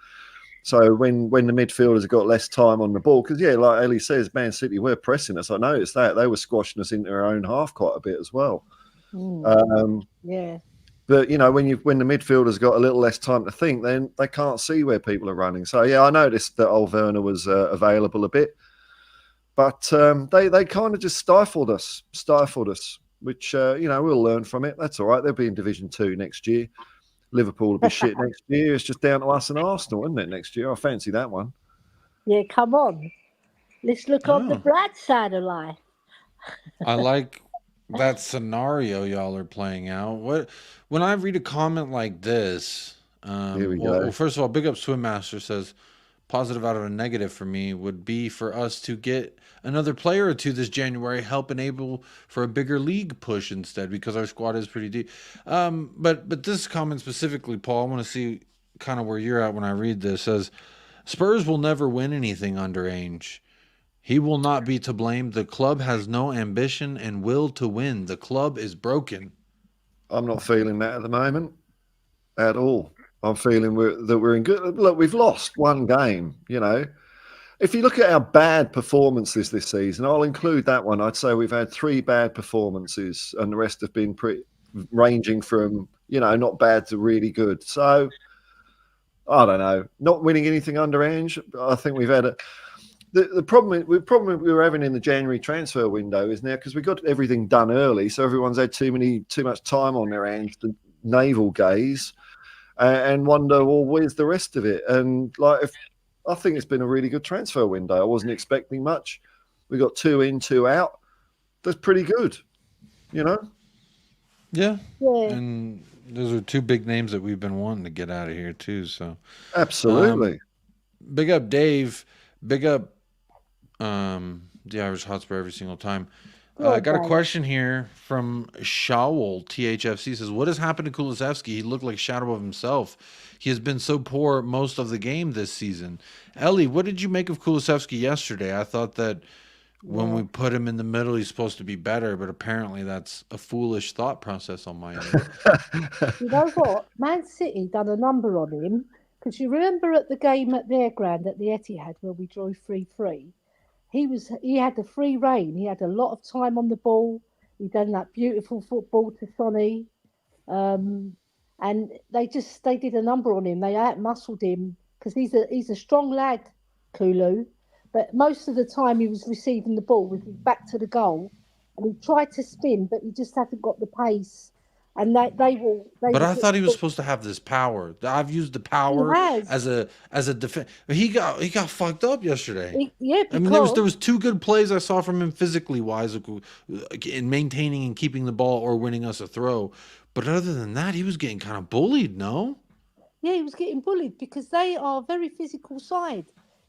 So when the midfielders have got less time on the ball, because like Ellie says, Man City were pressing us. I noticed that they were squashing us into our own half quite a bit as well. Yeah. But when the midfielders got a little less time to think, then they can't see where people are running. So I noticed that Werner was available a bit, but they kind of just stifled us, which we'll learn from it. That's all right. They'll be in Division 2 next year. Liverpool will be shit next year. It's just down to us and Arsenal, isn't it? Next year, I fancy that one. Yeah, come on. Let's look on the bright side of life. I like that scenario y'all are playing out. When I read a comment like this, Here we go. Well, first of all, Big Up Swim Master says, positive out of a negative for me would be for us to get another player or two this January, help enable for a bigger league push instead, because our squad is pretty deep. But this comment specifically, Paul, I want to see kind of where you're at when I read this. It says, Spurs will never win anything under Ainge. He will not be to blame. The club has no ambition and will to win. The club is broken. I'm not feeling that at the moment at all. I'm feeling that we're in good. Look, we've lost one game, If you look at our bad performances this season, I'll include that one. I'd say we've had 3 bad performances, and the rest have been ranging from, not bad to really good. So, I don't know. Not winning anything under Ange. I think we've had the problem we were having in the January transfer window is now, because we got everything done early, so everyone's had too much time on their hands to navel gaze and wonder, well, where's the rest of it? And I think it's been a really good transfer window. I wasn't expecting much. We got 2 in, 2 out. That's pretty good, Yeah. And those are 2 big names that we've been wanting to get out of here too. So absolutely. Big Up Dave. Big up the Irish Hotspur every single time. Well Got a done. question here from Shaul THFC. Says, what has happened to Kulusevski? He looked like a shadow of himself. He has been so poor most of the game this season. Ellie, what did you make of Kulusevski yesterday? I thought that when we put him in the middle, he's supposed to be better, but apparently that's a foolish thought process on my end. You know what? Man City done a number on him because you remember at the game at their ground at the Etihad where we drew 3-3. He had the free reign. He had a lot of time on the ball. He done that beautiful football to Sonny, and they did a number on him. They outmuscled him because he's a strong lad, Kulu. But most of the time he was receiving the ball with his back to the goal, and he tried to spin, but he just hasn't got the pace. And they will. But I thought he was supposed to have this power. I've used the power as a defense. He got fucked up yesterday. Because I mean, there was two good plays I saw from him physically wise in maintaining and keeping the ball or winning us a throw. But other than that, he was getting kind of bullied. No. Yeah, he was getting bullied because they are a very physical side.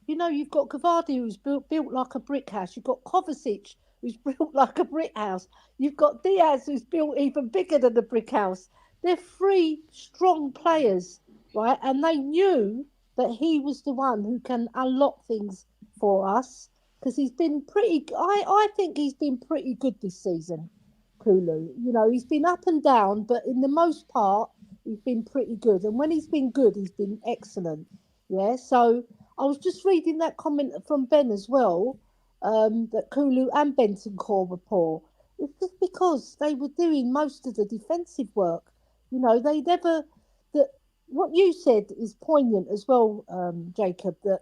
You know, you've got Gavardi who's built like a brick house. You've got Kovacic who's built like a brick house. You've got Diaz who's built even bigger than the brick house. They're three strong players, right? And they knew that he was the one who can unlock things for us because he's been pretty. I think he's been pretty good this season, Kulu. You know, he's been up and down, but in the most part, he's been pretty good. And when he's been good, he's been excellent. Yeah, so I was just reading that comment from Ben as well, that Kulu and Bentancur were poor. It's just because they were doing most of the defensive work. You know, they never. That what you said is poignant as well, Jacob. That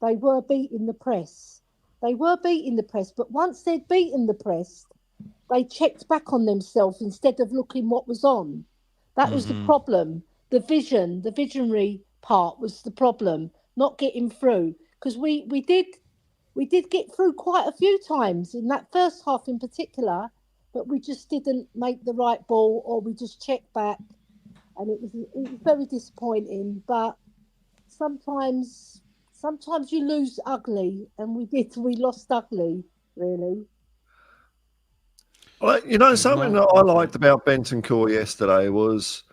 they were beating the press. They were beating the press, but once they'd beaten the press, they checked back on themselves instead of looking what was on. That was the problem. The visionary part was the problem, not getting through. Because we did get through quite a few times in that first half in particular, but we just didn't make the right ball or we just checked back, and it was very disappointing. But sometimes you lose ugly, and we lost ugly, really. Well, you know, something that I liked about Bentancur yesterday was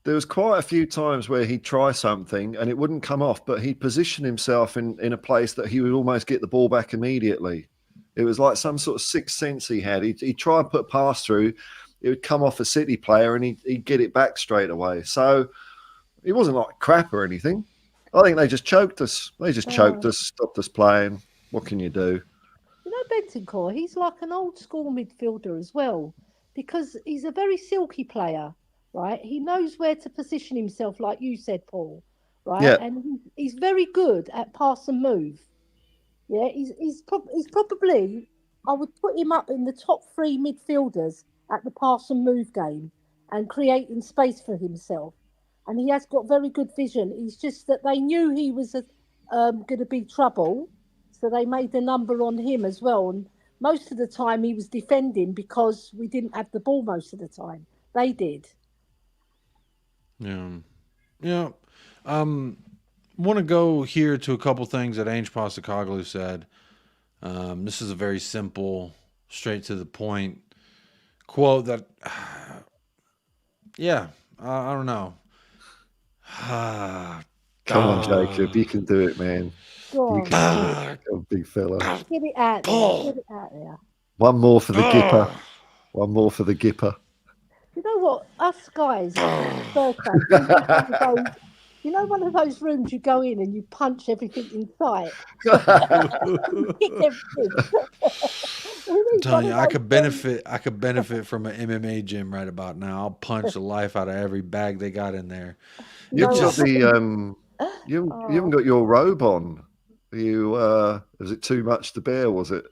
there was quite a few times where he'd try something and it wouldn't come off, but he'd position himself in a place that he would almost get the ball back immediately. It was like some sort of sixth sense he had. He'd try and put a pass through, it would come off a City player and he'd get it back straight away. So it wasn't like crap or anything. I think they just choked us. They just choked us, stopped us playing. What can you do? You know, Bentancur, he's like an old school midfielder as well, because he's a very silky player, right? He knows where to position himself, like you said, Paul, right? Yeah. And he's very good at pass and move. Yeah, he's probably, I would put him up in the top three midfielders at the pass and move game and creating space for himself. And he has got very good vision. It's just that they knew he was going to be trouble. So they made the number on him as well. And most of the time he was defending because we didn't have the ball most of the time. They did. Yeah. Yeah. Want to go here to a couple things that Ange Postecoglou said. This is a very simple, straight to the point quote that, I don't know. Come on, Jacob. You can do it, man. Go You on. can do it. You're a big fella. Get it out there. Get it out there. One more for the Gipper. One more for the Gipper. You know what? Us guys, birthday, you know one of those rooms you go in and you punch everything in sight? Kick everything. I'm telling you, I could benefit from an MMA gym right about now. I'll punch the life out of every bag they got in there. You've got you haven't got your robe on. Was it too much to bear, was it?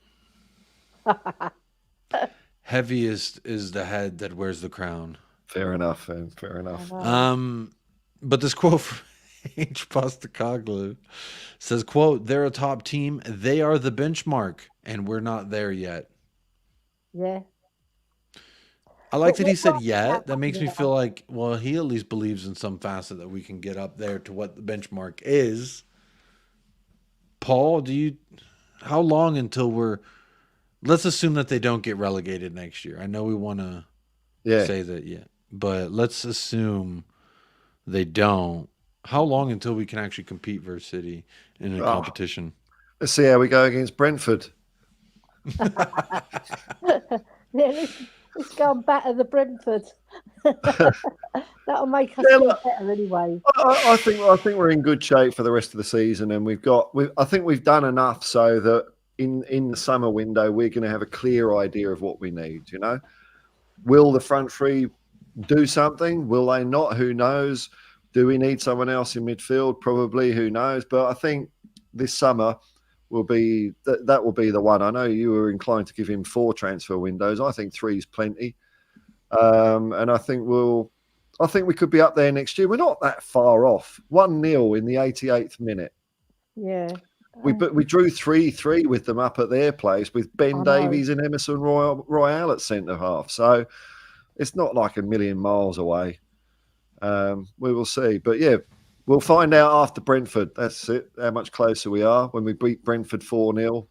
Heaviest is the head that wears the crown. Fair enough, man. Fair enough. But this quote from H. Postecoglou says, quote, they're a top team. They are the benchmark, and we're not there yet. Yeah. I like that he said yet. That makes me feel like, well, he at least believes in some facet that we can get up there to what the benchmark is. Paul, how long until let's assume that they don't get relegated next year. I know we want to say that yet, but let's assume they don't. How long until we can actually compete versus City in a competition? Let's see how we go against Brentford. Let's go and batter the Brentford. That'll make us feel better anyway. I think we're in good shape for the rest of the season, and I think we've done enough so that in the summer window we're going to have a clear idea of what we need. You know, will the front three do something? Will they not? Who knows? Do we need someone else in midfield? Probably. Who knows? But I think this summer will be that will be the one. I know you were inclined to give him 4 transfer windows. I think 3 is plenty, and I think we could be up there next year. We're not that far off. 1-0 in the 88th minute. Yeah. We drew 3-3 with them up at their place with Ben Davies and Emerson Royale at centre half. So it's not like a million miles away. We will see. But yeah, we'll find out after Brentford. That's it. How much closer we are when we beat Brentford 4-0.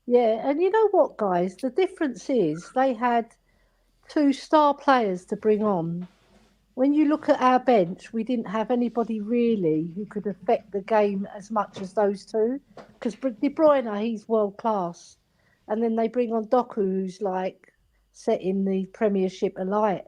Yeah, and you know what, guys? The difference is they had 2 star players to bring on. When you look at our bench, we didn't have anybody really who could affect the game as much as those 2. Because De Bruyne, he's world class. And then they bring on Doku, who's like setting the Premiership alight.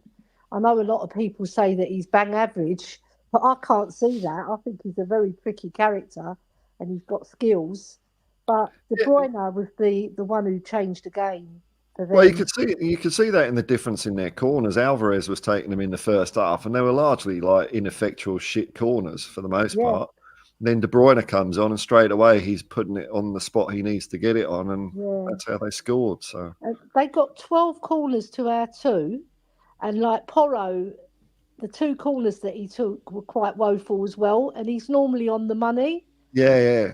I know a lot of people say that he's bang average, but I can't see that. I think he's a very tricky character and he's got skills. But De Bruyne was the one who changed the game. Well, you could see that in the difference in their corners. Alvarez was taking them in the first half, and they were largely like ineffectual shit corners for the most part. And then De Bruyne comes on, and straight away he's putting it on the spot he needs to get it on, and that's how they scored. So they got 12 corners to our 2, and like Porro, the 2 corners that he took were quite woeful as well, and he's normally on the money. Yeah.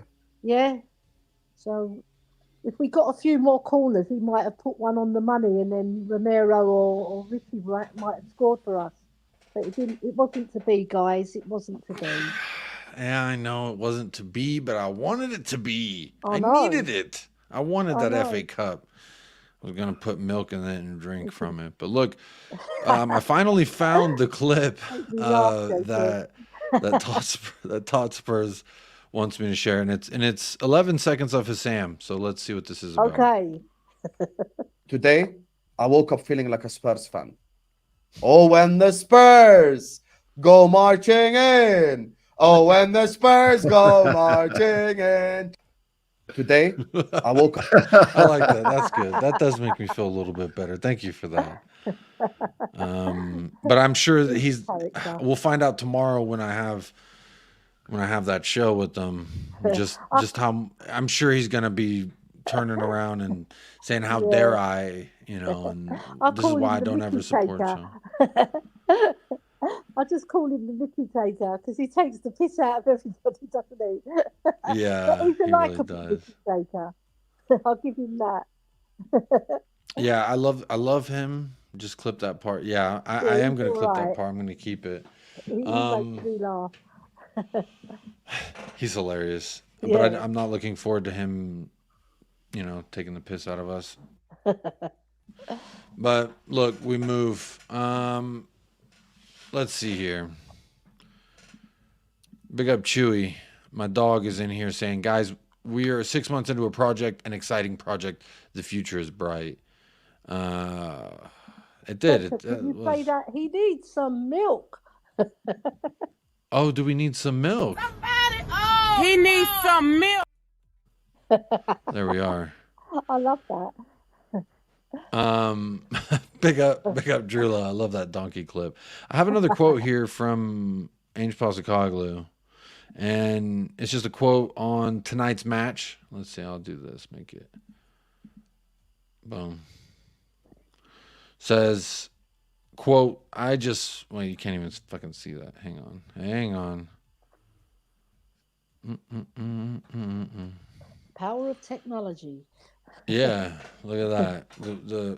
So if we got a few more corners, he might have put one on the money, and then Romero or Ricky might have scored for us. But it wasn't to be, guys. It wasn't to be. Yeah, I know it wasn't to be, but I wanted it to be. I know. needed it. I wanted that FA Cup. I was going to put milk in it and drink from it. But look, I finally found the clip that Totspurs wants me to share, and it's 11 seconds of his Sam. So let's see what this is about. Okay. Today, I woke up feeling like a Spurs fan. Oh, when the Spurs go marching in. Oh, when the Spurs go marching in. Today, I woke up. I like that. That's good. That does make me feel a little bit better. Thank you for that. But I'm sure that we'll find out tomorrow when I have that show with them, just how I'm sure he's going to be turning around and saying, how dare I, and this is why I don't ever support you. I just call him the Mickey taker because he takes the piss out of everybody, doesn't he? Yeah, he's a likable really does. Mickey taker. I'll give him that. Yeah, I love him. Just clip that part. Yeah, I am going to clip that part. I'm going to keep it. He makes me laugh. He's hilarious, but I'm not looking forward to him, taking the piss out of us. But look, we move. Let's see here. Big up Chewy. My dog is in here saying, guys, we are 6 months into a project, an exciting project. The future is bright. It did. You say that he needs some milk. Oh, do we need some milk? He needs some milk. There we are. I love that. Big up Drula. I love that donkey clip. I have another quote here from Ange Postecoglou, and it's just a quote on tonight's match. Let's see. I'll do this. Make it. Boom. Says, quote, well, you can't even fucking see that. Hang on. Power of technology. Yeah, look at that.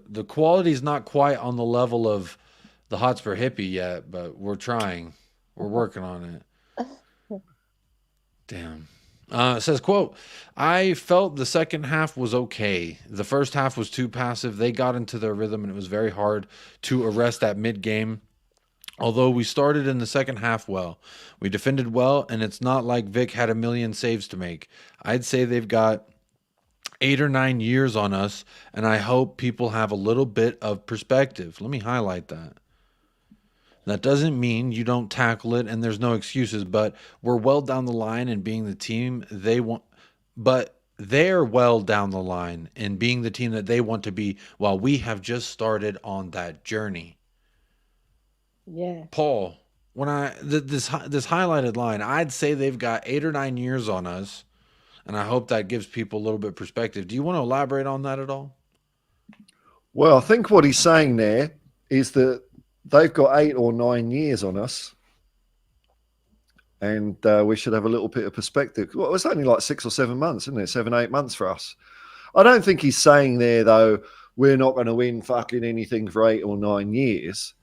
The quality's not quite on the level of the Hotspur hippie yet, but we're trying. We're working on it. Damn. It says, quote, I felt the second half was okay. The first half was too passive. They got into their rhythm, and it was very hard to arrest at mid-game. Although we started in the second half well. We defended well, and it's not like Vic had a million saves to make. I'd say they've got 8 or 9 years on us, and I hope people have a little bit of perspective. Let me highlight that. That doesn't mean you don't tackle it and there's no excuses, but we're well down the line in being the team they want. But they're well down the line in being the team that they want to be, while we have just started on that journey. Yeah. Paul, when this highlighted line, I'd say they've got 8 or 9 years on us, and I hope that gives people a little bit of perspective. Do you want to elaborate on that at all? Well, I think what he's saying there is that they've got 8 or 9 years on us, and we should have a little bit of perspective. Well, it's only like 6 or 7 months, isn't it? 7, 8 months for us. I don't think he's saying there, though, we're not going to win fucking anything for 8 or 9 years.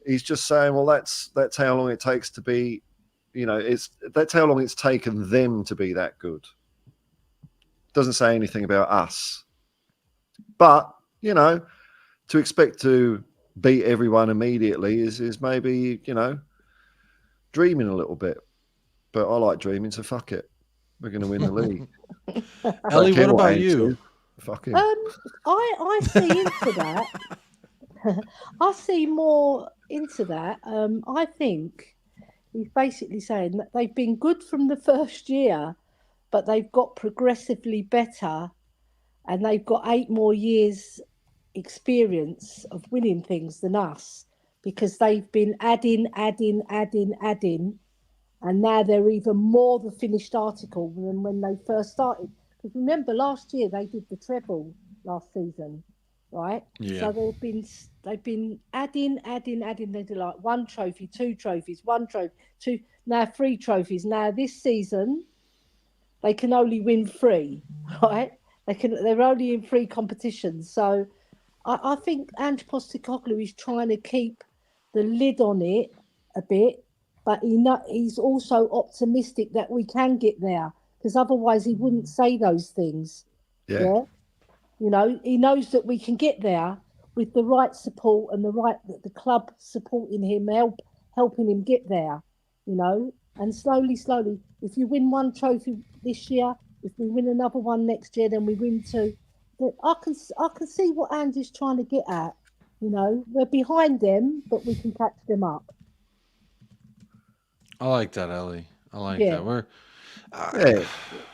He's just saying, well, that's how long it takes to be, that's how long it's taken them to be that good. Doesn't say anything about us. But, to expect to beat everyone immediately is maybe, dreaming a little bit. But I like dreaming, so fuck it. We're going to win the league. Ellie, what about you? Fuck him. I see into that. I see more into that. I think he's basically saying that they've been good from the first year, but they've got progressively better, and they've got 8 more years experience of winning things than us, because they've been adding, and now they're even more the finished article than when they first started. Because remember, last year they did the treble last season, right? Yeah. So they've been adding. They did like 1 trophy, 2 trophies, 1 trophy, 2, now 3 trophies. Now this season they can only win 3, right? They're only in 3 competitions. So I think Ange Postecoglou is trying to keep the lid on it a bit, but he's also optimistic that we can get there, because otherwise he wouldn't say those things. Yeah. He knows that we can get there with the right support and the club supporting him, helping him get there, and slowly, if you win 1 trophy this year, if we win another one next year, then we win 2. I can see what Andy's trying to get at. We're behind them, but we can catch them up. I like that, Ellie. I like that. We're yeah,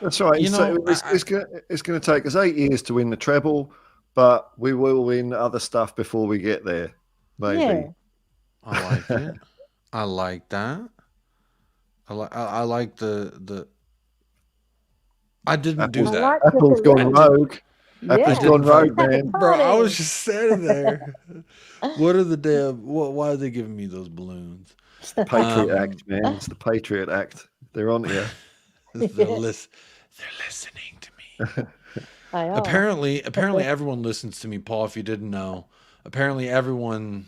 that's right. It's going to take us 8 years to win the treble, but we will win other stuff before we get there. Maybe. Yeah. I like it. I like that. I like the. I didn't do that. Apple's gone rogue. Apple's gone rogue, man. Bro, I was just standing there. What are the damn? Why are they giving me those balloons? It's the Patriot Act, man. It's the Patriot Act. They're on here. They're listening to me. Apparently, everyone listens to me, Paul. If you didn't know, apparently everyone.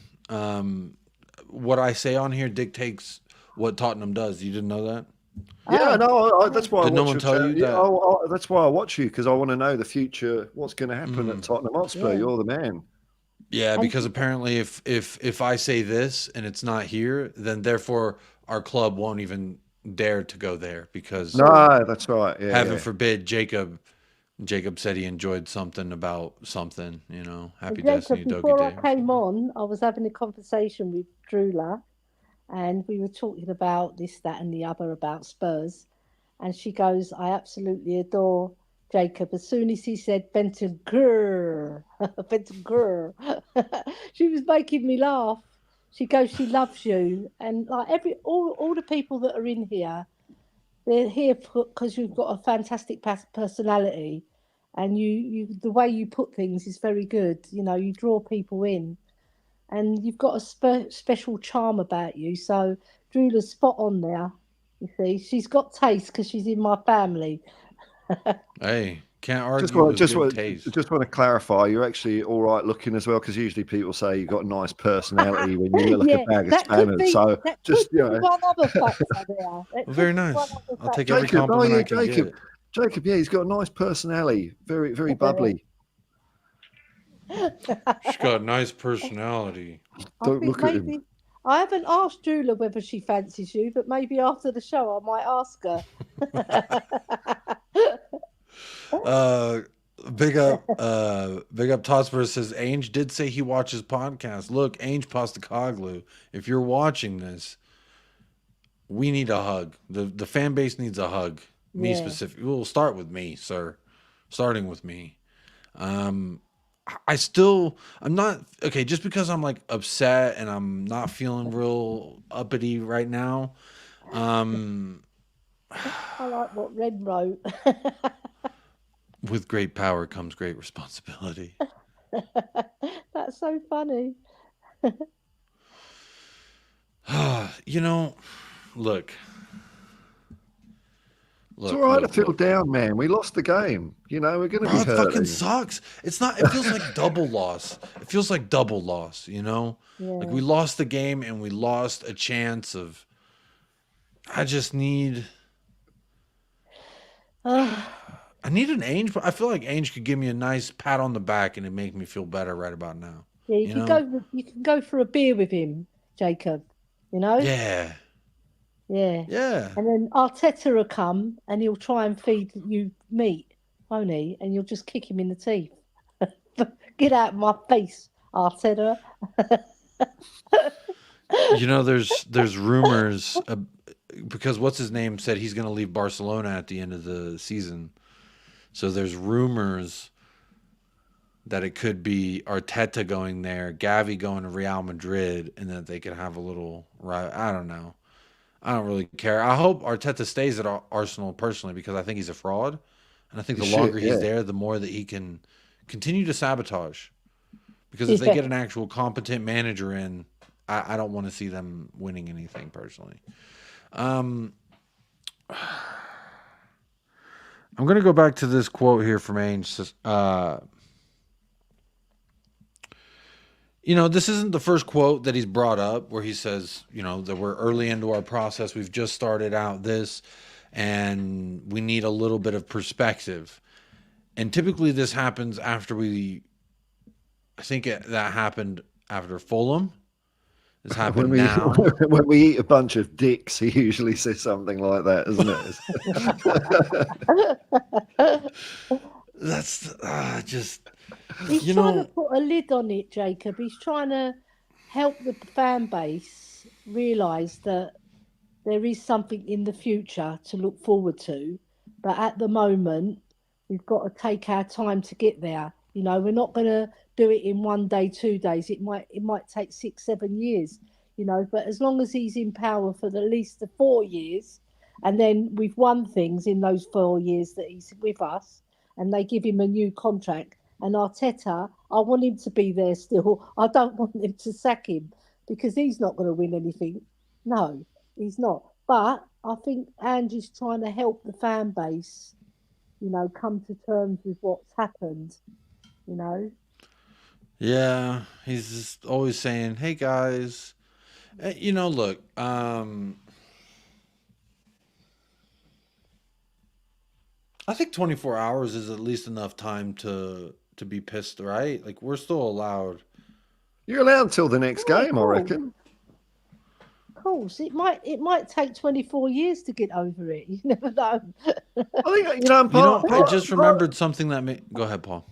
What I say on here dictates what Tottenham does. You didn't know that? Yeah, no. That's why. Did no one tell you that? That's why I watch you, because I want to know the future. What's going to happen at Tottenham Hotspur? You're the man. Yeah, because apparently, if I say this and it's not here, then therefore our club won't even dare to go there, because no, that's right. Yeah, heaven forbid, Jacob said he enjoyed something about something. Happy Destiny, Doggy before Day. I came on, I was having a conversation with Drula, and we were talking about this, that, and the other about Spurs, and she goes, "I absolutely adore Jacob." As soon as he said Bentancur, she was making me laugh. She goes, she loves you, and like all the people that are in here, they're here because you've got a fantastic personality, and you the way you put things is very good. You draw people in, and you've got a special charm about you. So Drula's spot on there. You see, she's got taste because she's in my family. Hey, Can't argue with good taste. Just want to clarify, you're actually all right looking as well, because usually people say you've got a nice personality when you look like a bag of spanners. So just, you know. One other factor there. Well, very nice. I'll take every compliment I can get. Jacob, yeah, he's got a nice personality. Very, very bubbly. She's got a nice personality. Don't look at him. I haven't asked Jula whether she fancies you, but maybe after the show I might ask her. Big up Hotspur says Ainge did say he watches podcasts. Look, Ainge Postacoglu, if you're watching this, we need a hug. The fan base needs a hug. Me specifically. We'll start with me, sir. Starting with me. I'm not okay, just because I'm like upset and I'm not feeling real uppity right now. I like what Red wrote. With great power comes great responsibility. That's so funny. You know, look. It's all right to feel down, man. We lost the game. You know, we're going to be hurting. It fucking sucks. It's not. It feels like double loss. It feels like double loss. You know, like we lost the game and we lost a chance of. I just need. I need an Ainge, but I feel like Ainge could give me a nice pat on the back and it'd make me feel better right about now. Yeah, you can go for a beer with him, Jacob. You know. Yeah. Yeah. Yeah. And then Arteta will come and he'll try and feed you meat, won't he? And you'll just kick him in the teeth. Get out of my face, Arteta. You know, there's rumors because what's his name said he's going to leave Barcelona at the end of the season. So there's rumors that it could be Arteta going there, Gavi going to Real Madrid, and that they could have a little I don't know. I don't really care. I hope Arteta stays at Arsenal personally, because I think he's a fraud. And I think the longer he's there, the more that he can continue to sabotage. Because if they get an actual competent manager in, I don't want to see them winning anything personally. I'm going to go back to this quote here from Ainge. You know, this isn't the first quote that he's brought up where he says, you know, that we're early into our process. We've just started out this, and we need a little bit of perspective. And typically this happens after I think that happened after Fulham. This happened now. When we eat a bunch of dicks, he usually says something like that, isn't it? That's just... He's trying to put a lid on it, Jacob. He's trying to help the fan base realise that there is something in the future to look forward to. But at the moment, we've got to take our time to get there. You know, we're not going to do it in 1 day, 2 days. It might take 6, 7 years, you know. But as long as he's in power for at least the 4 years, and then we've won things in those 4 years that he's with us, and they give him a new contract. And Arteta, I want him to be there still. I don't want them to sack him, because he's not going to win anything. No, he's not. But I think Ange's trying to help the fan base, you know, come to terms with what's happened, you know. Yeah, he's just always saying, hey, guys. You know, look, I think 24 hours is at least enough time to be pissed, right? Like, we're still allowed. You're allowed until the next game, I reckon. Of course, it might take 24 years to get over it. You never know. I think, you know, I just remembered something that go ahead, Paul.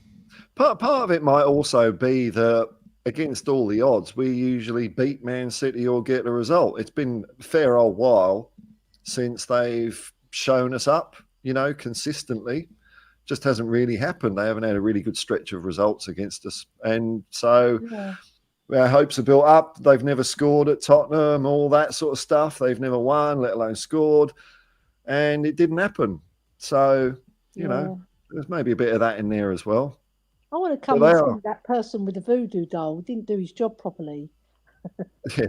Part of it might also be that against all the odds, we usually beat Man City or get a result. It's been a fair old while since they've shown us up, you know, consistently. Just hasn't really happened. They haven't had a really good stretch of results against us. And so our hopes are built up. They've never scored at Tottenham, all that sort of stuff. They've never won, let alone scored. And it didn't happen. So, you know, there's maybe a bit of that in there as well. I want to come and see that person with the voodoo doll didn't do his job properly. Yeah.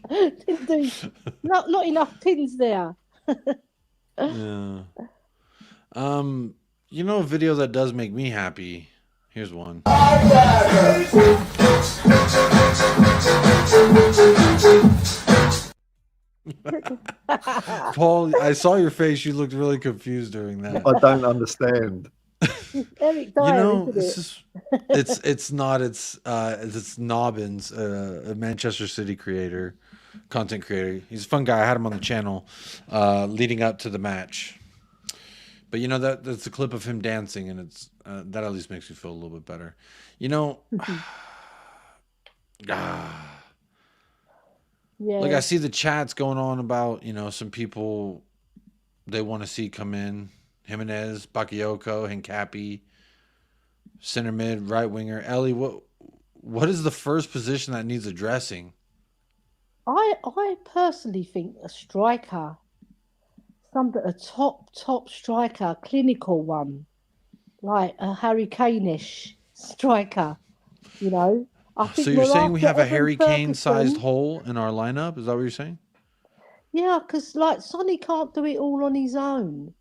Didn't do, not enough pins there. Yeah. You know a video that does make me happy? Here's one. Paul, I saw your face. You looked really confused during that. I don't understand. Eric You Dyer, know, isn't it? it's not. It's Nobbins, a Manchester City creator, content creator. He's a fun guy. I had him on the channel leading up to the match. But you know that's a clip of him dancing, and it's that at least makes me feel a little bit better. You know, Yeah. like I see the chats going on about some people they want to see come in: Jimenez, Bakayoko, Hincapi, center mid, right winger, Ellie. What is the first position that needs addressing? I personally think a striker, a top striker, clinical one, like a Harry Kane-ish striker. You know, I think So you're saying we have a Evan Harry Kane-sized Ferguson- hole in our lineup? Is that what you're saying? Yeah, because like Sonny can't do it all on his own.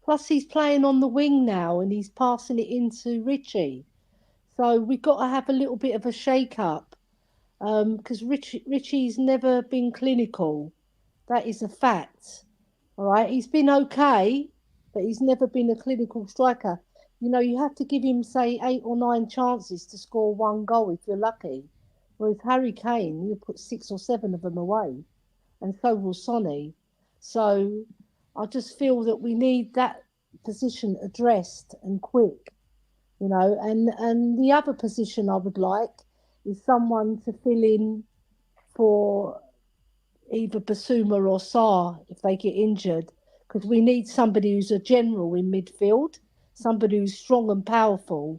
Plus, he's playing on the wing now, and he's passing it into Richie. So we've got to have a little bit of a shake-up, because Richie's never been clinical. That is a fact. All right, he's been okay, but he's never been a clinical striker. You know, you have to give him, say, 8 or 9 chances to score 1 goal if you're lucky. Whereas Harry Kane, you put 6 or 7 of them away, and so will Sonny. So I just feel that we need that position addressed and quick, you know. And the other position I would like is someone to fill in for either Basuma or Sarr if they get injured, because we need somebody who's a general in midfield, somebody who's strong and powerful,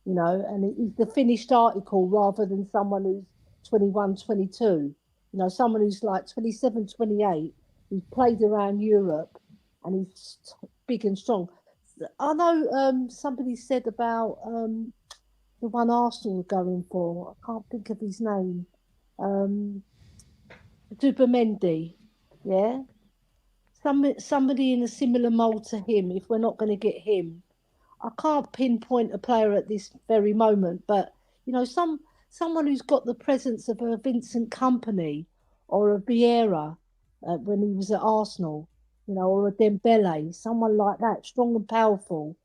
you know, and he's the finished article rather than someone who's 21, 22, you know, someone who's like 27, 28, who's played around Europe and he's big and strong. I know somebody said about the one Arsenal are going for. I can't think of his name. Dubamendi, yeah. Somebody in a similar mould to him. If we're not going to get him, I can't pinpoint a player at this very moment. But you know, someone who's got the presence of a Vincent Kompany or a Vieira when he was at Arsenal, you know, or a Dembele, someone like that, strong and powerful.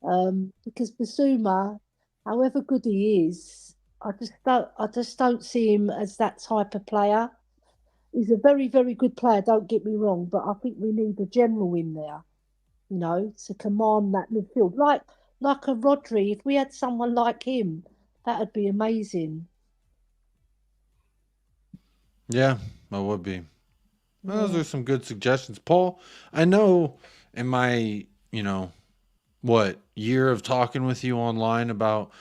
Because Basuma, however good he is, I just don't see him as that type of player. He's a very, very good player, don't get me wrong, but I think we need a general in there, you know, to command that midfield. Like a Rodri, if we had someone like him, that would be amazing. Yeah, that would be. Well, those are some good suggestions. Paul, I know in my, year of talking with you online about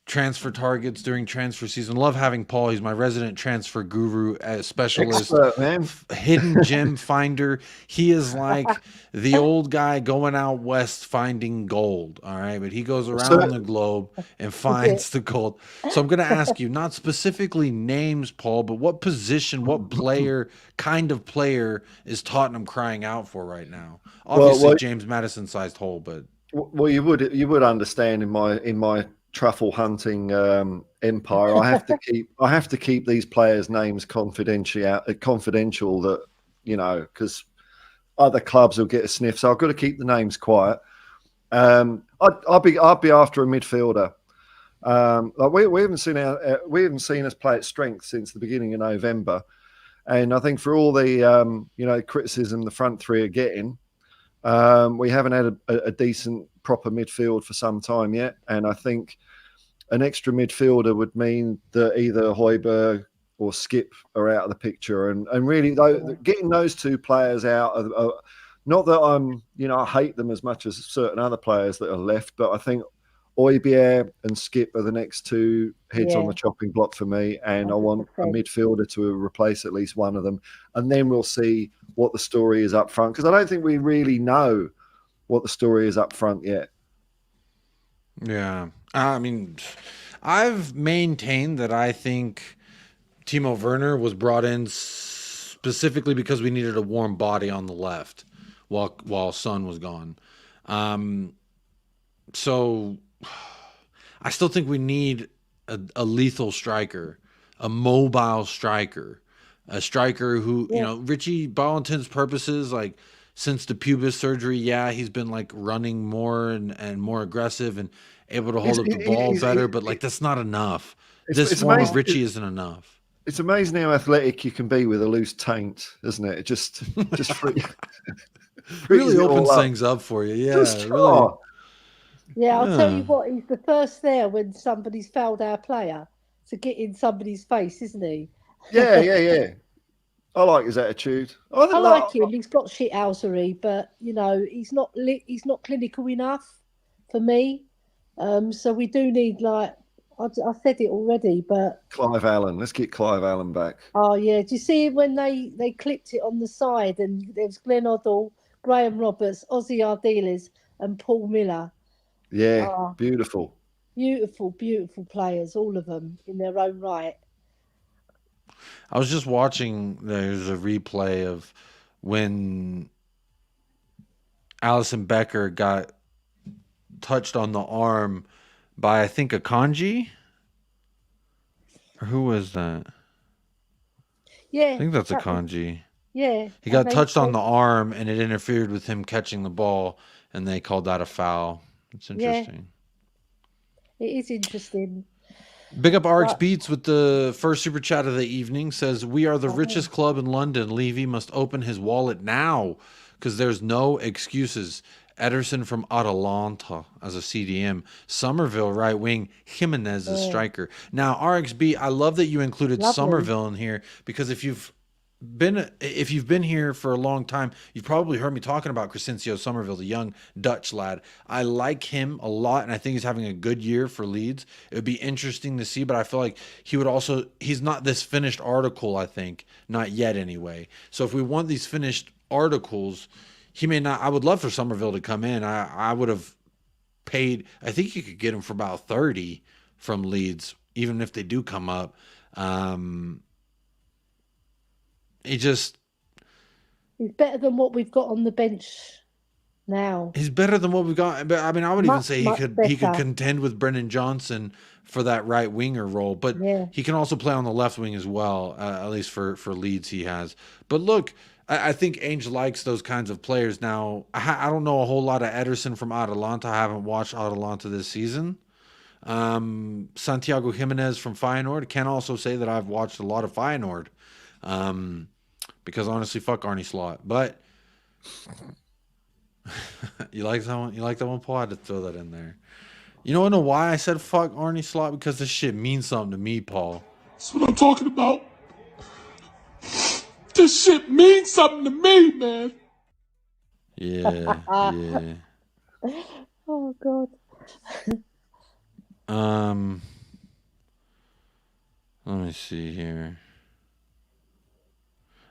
transfer targets during transfer season. Love having Paul. He's my resident transfer guru, specialist, Expert, man. hidden gem finder. He is like the old guy going out west finding gold. All right, but he goes around the globe and finds the gold. So I'm going to ask you, not specifically names, Paul, but what position, what player, kind of player is Tottenham crying out for right now? Obviously, James Maddison sized hole, but well, you would understand in my truffle hunting empire. I have to keep these players' names confidential. That because other clubs will get a sniff. So I've got to keep the names quiet. I'd be after a midfielder. Like we haven't seen us play at strength since the beginning of November, and I think for all the criticism the front three are getting, we haven't had a decent proper midfield for some time yet, and I think an extra midfielder would mean that either Højbjerg or Skip are out of the picture, and really getting those two players out not that I hate them as much as certain other players that are left, but I think Højbjerg and Skip are the next two heads on the chopping block for me, and 100%. I want a midfielder to replace at least one of them, and then we'll see what the story is up front, because I don't think we really know what the story is up front yet. Yeah. I mean, I've maintained that I think Timo Werner was brought in specifically because we needed a warm body on the left while Son was gone. So I still think we need a lethal striker, a mobile striker, a striker who, you know, Richie, by all intents and purposes, like since the pubis surgery, yeah, he's been like running more and more aggressive and able to hold up the ball better, but like that's not enough. This form of Richie isn't enough. It's amazing how athletic you can be with a loose taint, isn't it? It just really opens things up for you. Yeah, really. Yeah, I'll tell you what, he's the first there when somebody's fouled our player to get in somebody's face, isn't he? Yeah. I like his attitude. I like him. He's got shithousery, but you know, he's not clinical enough for me. So we do need, like, I said it already, but Clive Allen. Let's get Clive Allen back. Oh yeah, do you see when they clipped it on the side and there was Glenn Oddle, Graham Roberts, Ozzy Ardiles, and Paul Miller. Yeah, beautiful. Beautiful players, all of them in their own right. I was just watching, there's a replay of when Allison Becker got touched on the arm by, I think, Akanji? Or who was that? Yeah. I think that's Akanji. Yeah. He got touched on the arm and it interfered with him catching the ball and they called that a foul. It's interesting. Yeah. It is interesting. Big up RX Beats with the first super chat of the evening. Says, we are the richest club in London. Levy must open his wallet now because there's no excuses. Ederson from Atalanta as a CDM. Somerville right wing. Jimenez as striker. Now, RXB, I love that you included Somerville in here because if you've been here for a long time, you've probably heard me talking about Crescencio Somerville, the young Dutch lad. I like him a lot, and I think he's having a good year for Leeds. It would be interesting to see, but I feel like he's not this finished article, I think. Not yet, anyway. So if we want these finished articles, he may not. I would love for Somerville to come in. I would have paid, I think you could get him for about 30 from Leeds, even if they do come up. He's better than what we've got on the bench now. He's better than what we've got. But I mean, I would even say he could contend with Brennan Johnson for that right winger role. But he can also play on the left wing as well. At least for Leeds, he has. But look, I think Ainge likes those kinds of players. Now, I don't know a whole lot of Ederson from Atalanta. I haven't watched Atalanta this season. Santiago Jimenez from Feyenoord. Can also say that I've watched a lot of Feyenoord. Because honestly, fuck Arnie Slot. But you like that one? You like that one, Paul? I had to throw that in there. You know why I said fuck Arnie Slot? Because this shit means something to me, Paul. That's what I'm talking about. This shit means something to me, man. Yeah. Oh God. Let me see here.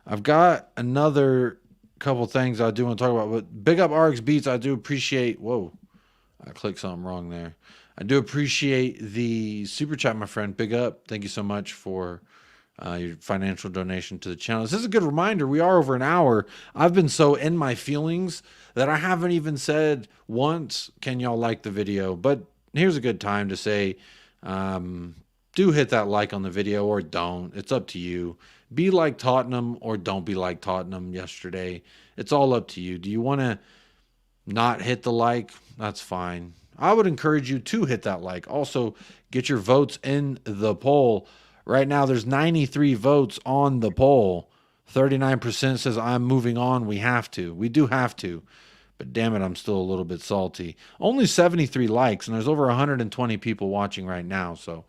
I've got another couple things I do want to talk about, but big up RX Beats. I do appreciate. Whoa, I clicked something wrong there. I do appreciate the super chat, my friend. Big up. Thank you so much for your financial donation to the channel. This is a good reminder. We are over an hour. I've been so in my feelings that I haven't even said once, can y'all like the video? But here's a good time to say, do hit that like on the video or don't. It's up to you. Be like Tottenham or don't be like Tottenham yesterday. It's all up to you. Do you want to not hit the like? That's fine. I would encourage you to hit that like. Also, get your votes in the poll. Right now, there's 93 votes on the poll. 39% says I'm moving on. We have to. We do have to. But damn it, I'm still a little bit salty. Only 73 likes, and there's over 120 people watching right now. So,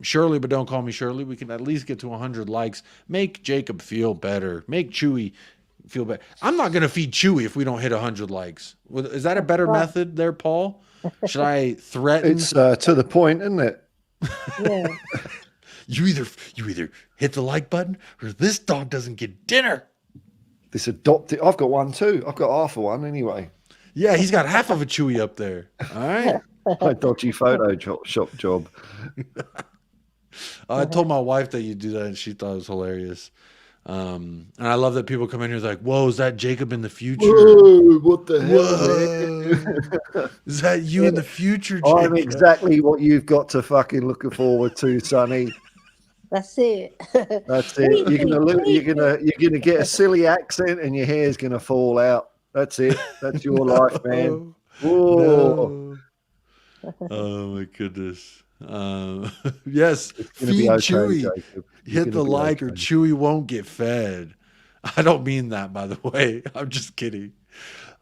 Shirley, but don't call me Shirley. We can at least get to 100 likes. Make Jacob feel better. Make Chewy feel better. I'm not going to feed Chewy if we don't hit 100 likes. Is that a better method there, Paul? Should I threaten? It's to the point, isn't it? Yeah. You either hit the like button or this dog doesn't get dinner. This adopted. I've got one too. I've got half of one anyway. Yeah, he's got half of a Chewy up there. All right. My dodgy photo shop job. I told my wife that you do that, and she thought it was hilarious. And I love that people come in here like, "Whoa, is that Jacob in the future? Whoa, what the hell, man? Is that you in the future, Jacob?" I'm exactly what you've got to fucking looking forward to, Sonny. That's it. That's it. You're gonna get a silly accent, and your hair's gonna fall out. That's it. That's your life, man. Whoa. No. Oh my goodness. Yes, feed okay, Chewy. Jacob. Hit the like, or Chewy won't get fed. I don't mean that, by the way. I'm just kidding.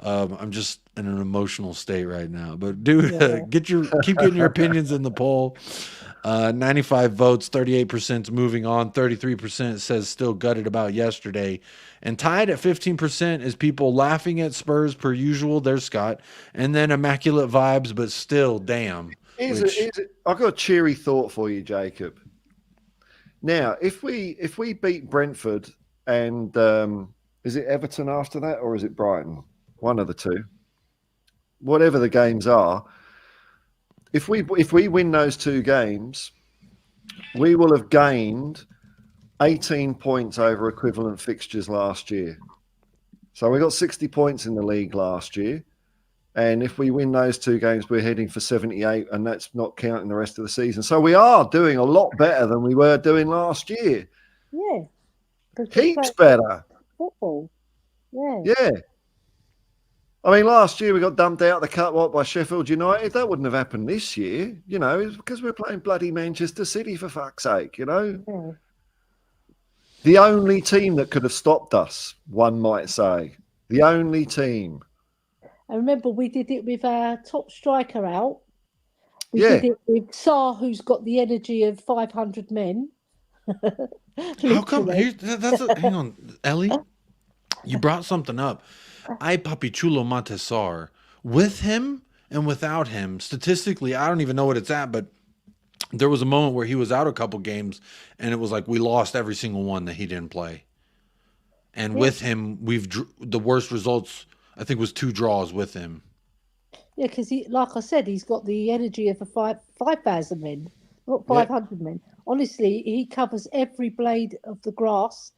I'm just in an emotional state right now. But dude, keep getting your opinions in the poll. 95 votes, 38% moving on, 33% says still gutted about yesterday, and tied at 15% is people laughing at Spurs per usual. There's Scott, and then immaculate vibes, but still, damn. I've got a cheery thought for you, Jacob. Now, if we beat Brentford and is it Everton after that, or is it Brighton? One of the two. Whatever the games are, if we win those two games, we will have gained 18 points over equivalent fixtures last year. So we got 60 points in the league last year. And if we win those two games, we're heading for 78, and that's not counting the rest of the season. So we are doing a lot better than we were doing last year. Yeah. Heaps better. Football. Yeah. Yeah. I mean, last year we got dumped out of the cup by Sheffield United. That wouldn't have happened this year, it's because we're playing bloody Manchester City, for fuck's sake, Yeah. The only team that could have stopped us, one might say. The only team. I remember we did it with our top striker out. We Yeah. did it with Sarr, who's got the energy of 500 men. How come? Hang on, Ellie. You brought something up. I Papi Chulo Montesar. With him and without him, statistically, I don't even know what it's at, but there was a moment where he was out a couple games, and it was like we lost every single one that he didn't play. And with him, the worst results, I think, was 2 draws with him. Yeah, because like I said, he's got the energy of a 5,000 men, not 500 men. Honestly, he covers every blade of the grass,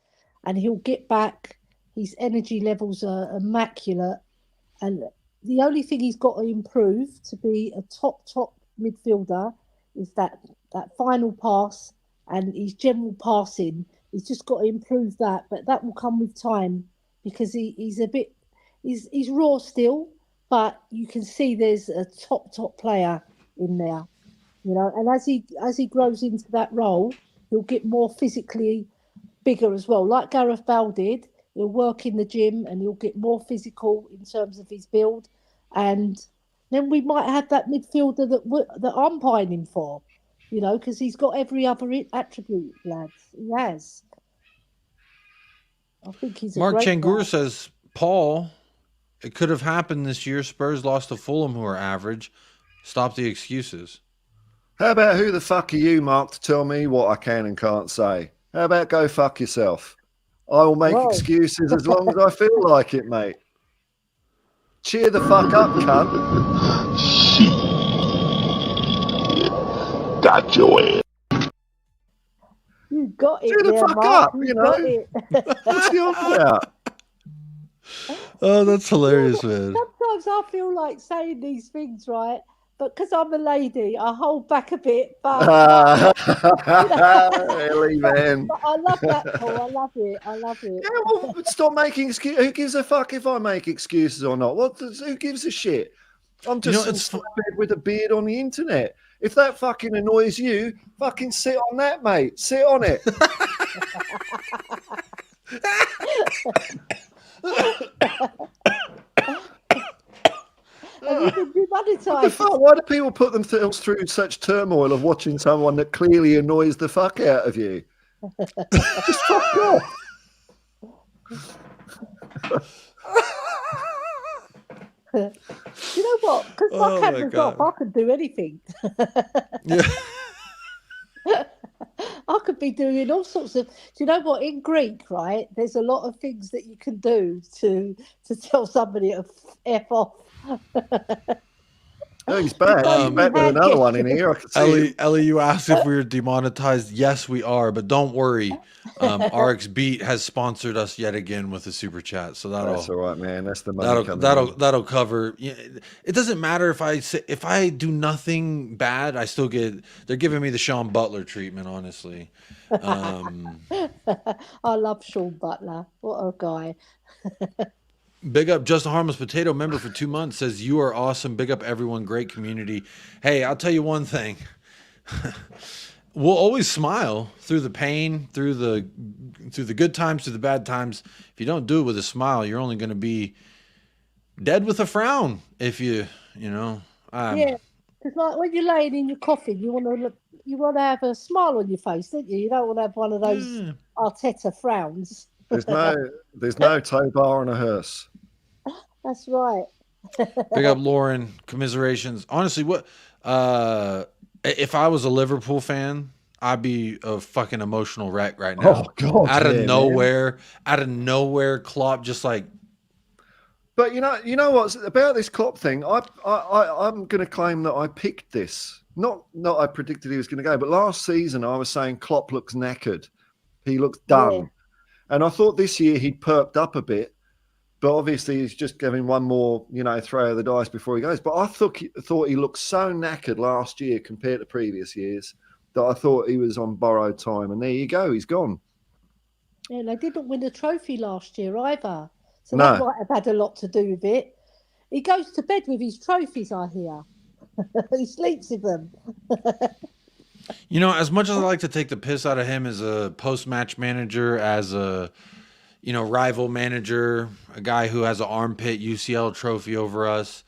and he'll get back. His energy levels are immaculate, and the only thing he's got to improve to be a top midfielder is that final pass and his general passing. He's just got to improve that, but that will come with time, because he's raw still, but you can see there's a top player in there, and as he grows into that role, he'll get more physically bigger as well, like Gareth Bale did. He'll work in the gym and he'll get more physical in terms of his build, and then we might have that midfielder that I'm pining for, because he's got every other attribute, lads. He has. I think he's Mark Changur guy. says, Paul, it could have happened this year. Spurs lost to Fulham, who are average. Stop the excuses. How about who the fuck are you, Mark, to tell me what I can and can't say? How about go fuck yourself? I will make excuses as long as I feel like it, mate. Cheer the fuck up, cunt. Got your ass. You got it. Cheer the fuck Mark. up, What's your about? Oh, that's hilarious, man. Sometimes I feel like saying these things, right? But because I'm a lady, I hold back a bit. But Ellie, man. But I love that, Paul. I love it. Yeah, well, stop making excuses. Who gives a fuck if I make excuses or not? Who gives a shit? I'm just some bed with a beard on the internet. If that fucking annoys you, fucking sit on that, mate. Sit on it. What the fuck? Why do people put themselves through such turmoil of watching someone that clearly annoys the fuck out of you? Just fuck off. You know what? Because my camera's off, I can do anything. Yeah. I could be doing all sorts of. Do you know what? In Greek, right? There's a lot of things that you can do to tell somebody to f off. Oh, he's back. He's back with another one in here. I can see Ellie, you asked if we were demonetized. Yes, we are, but don't worry. RX Beat has sponsored us yet again with a super chat, so that's all right, man. That's the money coming in. that'll cover. It doesn't matter if I do nothing bad, I still get. They're giving me the Sean Butler treatment, honestly. I love Sean Butler. What a guy. Big up Just a Harmless Potato member for 2 months, says you are awesome. Big up everyone, great community. Hey, I'll tell you one thing. We'll always smile through the pain, through the good times, through the bad times. If you don't do it with a smile, you're only going to be dead with a frown. If you know. Yeah, because like when you're laying in your coffin, you want to have a smile on your face, don't you? You don't want to have one of those Arteta frowns. There's no tow bar on a hearse. That's right. Big up Lauren, commiserations. Honestly, what if I was a Liverpool fan, I'd be a fucking emotional wreck right now. Oh God! Out of nowhere, Klopp just like. But you know what's about this Klopp thing? I'm going to claim that I picked this. Not I predicted he was going to go, but last season I was saying Klopp looks knackered. He looks done. Yeah. And I thought this year he'd perked up a bit, but obviously he's just giving one more, throw of the dice before he goes. But I thought he looked so knackered last year compared to previous years that I thought he was on borrowed time. And there you go, he's gone. Yeah, they didn't win a trophy last year either. So that might have had a lot to do with it. He goes to bed with his trophies, I hear. He sleeps with them. As much as I like to take the piss out of him as a post-match manager, as a, rival manager, a guy who has an armpit UCL trophy over us,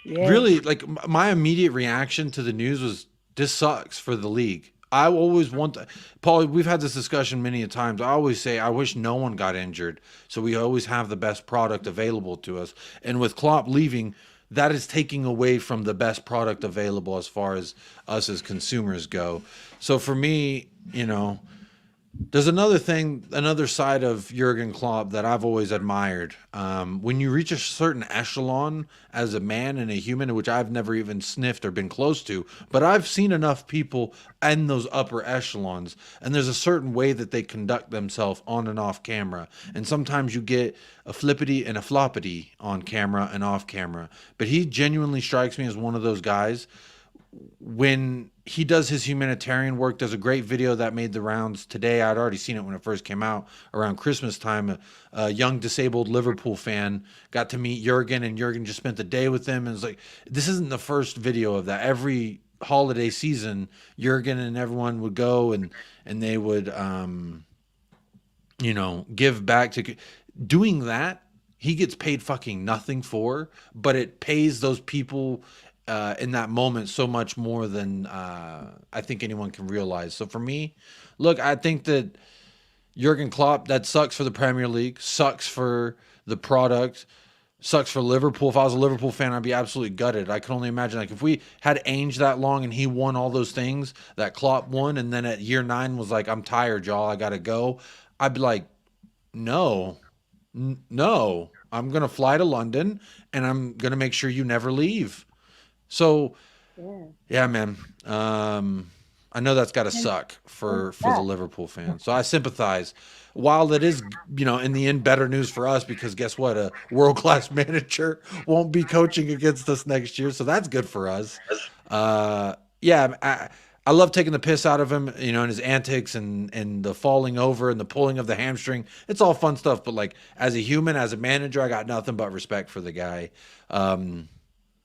really, like, my immediate reaction to the news was, this sucks for the league. I always want to, Paul, we've had this discussion many a times. I always say, I wish no one got injured, so we always have the best product available to us. And with Klopp leaving, that is taking away from the best product available as far as us as consumers go. So for me, there's another side of Jurgen Klopp that I've always admired. When you reach a certain echelon as a man and a human, which I've never even sniffed or been close to, but I've seen enough people in those upper echelons, and there's a certain way that they conduct themselves on and off camera. And sometimes you get a flippity and a floppity on camera and off camera. But he genuinely strikes me as one of those guys. When he does his humanitarian work, there's a great video that made the rounds today. I'd already seen it when it first came out around Christmas time. A young disabled Liverpool fan got to meet Jurgen, and Jurgen just spent the day with him. And it's like, this isn't the first video of that. Every holiday season, Jurgen and everyone would go and they would, give back to doing that. He gets paid fucking nothing for, but it pays those people in that moment so much more than I think anyone can realize. So for me, look, I think that Jurgen Klopp, that sucks for the Premier League, sucks for the product, sucks for Liverpool. If I was a Liverpool fan, I'd be absolutely gutted. I can only imagine, like, if we had Ainge that long and he won all those things that Klopp won, and then at year 9 was like, I'm tired, y'all, I gotta go, I'd be like, no, I'm gonna fly to London and I'm gonna make sure you never leave. So, yeah, man. I know that's got to suck for the Liverpool fan. So I sympathize. While it is, in the end, better news for us, because guess what? A world-class manager won't be coaching against us next year. So that's good for us. I love taking the piss out of him, and his antics and the falling over and the pulling of the hamstring. It's all fun stuff. But, like, as a human, as a manager, I got nothing but respect for the guy.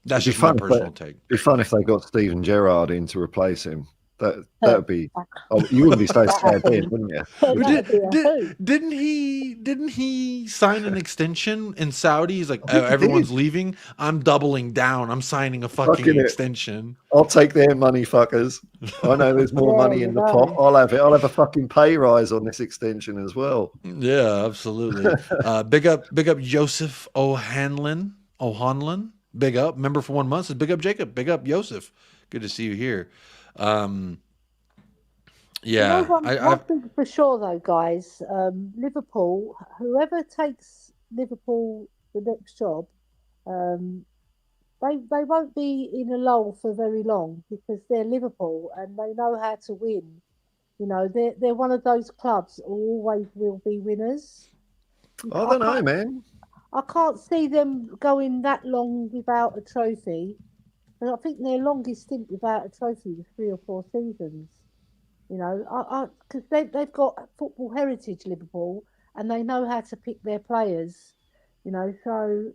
That's just my personal take. It'd be fun if they got Steven Gerrard in to replace him. That would be. Oh, you wouldn't be so sad then, wouldn't you? Didn't he sign an extension in Saudi? He's like, everyone's leaving. I'm doubling down. I'm signing a fucking extension. I'll take their money, fuckers. I know there's more money in the pot. I'll have it. I'll have a fucking pay rise on this extension as well. Yeah, absolutely. Big up Joseph O'Hanlon. Big up. Member for 1 month. Says big up Jacob. Big up Joseph. Good to see you here. One thing for sure, though, guys, Liverpool, whoever takes Liverpool the next job, they won't be in a lull for very long because they're Liverpool and they know how to win. You know, they're one of those clubs who always will be winners. I don't know, man. I can't see them going that long without a trophy. And I think their longest stint without a trophy was 3 or 4 seasons. You know, because they've got football heritage, Liverpool, and they know how to pick their players. You know, so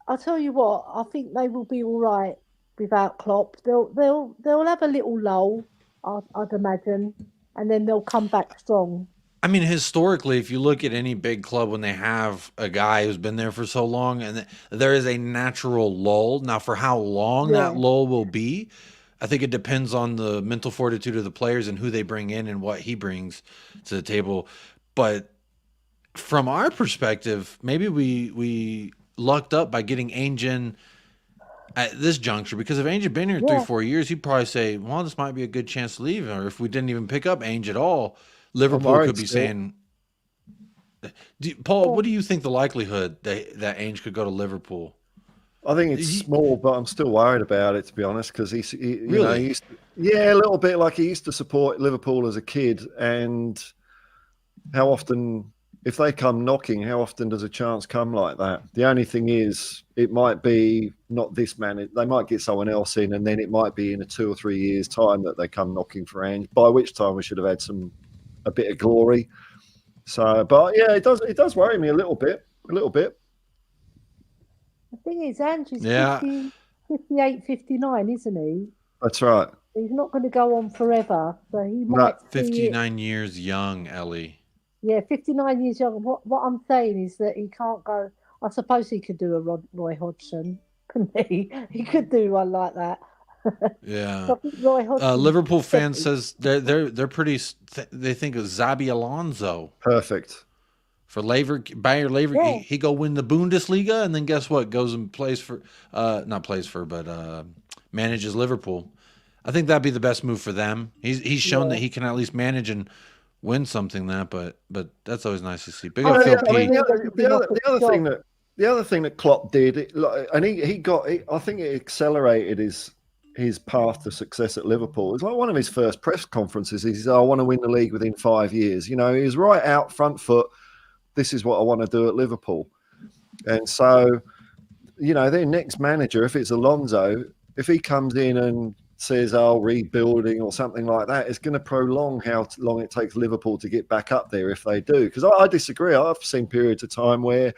I'll tell you what, I think they will be all right without Klopp. They'll have a little lull, I'd imagine, and then they'll come back strong. I mean, historically, if you look at any big club when they have a guy who's been there for so long, and there is a natural lull. Now, for how long that lull will be, I think it depends on the mental fortitude of the players and who they bring in and what he brings to the table. But from our perspective, maybe we lucked up by getting Ainge in at this juncture, because if Ainge had been here 3-4 years, he'd probably say, well, this might be a good chance to leave. Or if we didn't even pick up Ainge at all, Liverpool could be saying, Paul, what do you think the likelihood that Ainge could go to Liverpool? I think it's small, but I'm still worried about it, to be honest, because he really? Used to, a little bit, like he used to support Liverpool as a kid. And how often, if they come knocking, how often does a chance come like that? The only thing is, it might be not this man. They might get someone else in, and then it might be in a 2 or 3 years' time that they come knocking for Ainge, by which time we should have had a bit of glory. So, but yeah, it does worry me a little bit. The thing is, Andrew's 58, 59, isn't he? That's right. He's not going to go on forever, so he might. 59 years young, Ellie. Yeah, 59 years young. What I'm saying is that he can't go. I suppose he could do a Roy Hodgson, couldn't he? He could do one like that. Yeah. Roy Hodgson, Liverpool fans says they're pretty. They think of Xabi Alonso. Perfect. For Bayer Leverkusen, he go win the Bundesliga, and then guess what? Goes and plays for, manages Liverpool. I think that'd be the best move for them. He's shown that he can at least manage and win something but that's always nice to see. Big up Phil P. The other thing that Klopp did, and I think it accelerated his path to success at Liverpool. It's like one of his first press conferences. He said, I want to win the league within 5 years. You know, he was right out front foot. This is what I want to do at Liverpool. And so, you know, their next manager, if it's Alonso, if he comes in and says, rebuilding or something like that, it's going to prolong how long it takes Liverpool to get back up there if they do. Because I disagree. I've seen periods of time where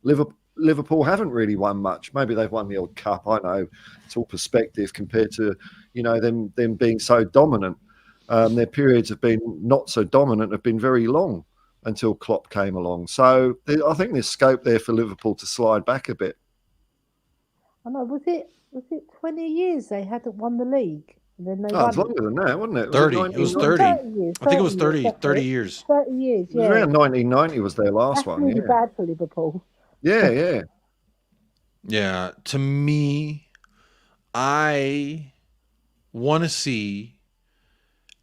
Liverpool haven't really won much. Maybe they've won the odd cup. I know it's all perspective compared to, you know, them being so dominant. Their periods have been not so dominant, have been very long until Klopp came along. So I think there's scope there for Liverpool to slide back a bit. I know. Was it 20 years they hadn't won the league? And then they won. It's longer than that, wasn't it? 30. It was 30. I think it was 30 years. 30 years, yeah. It was around 1990 was their last one. That's really bad for Liverpool. Yeah. Yeah. To me, I want to see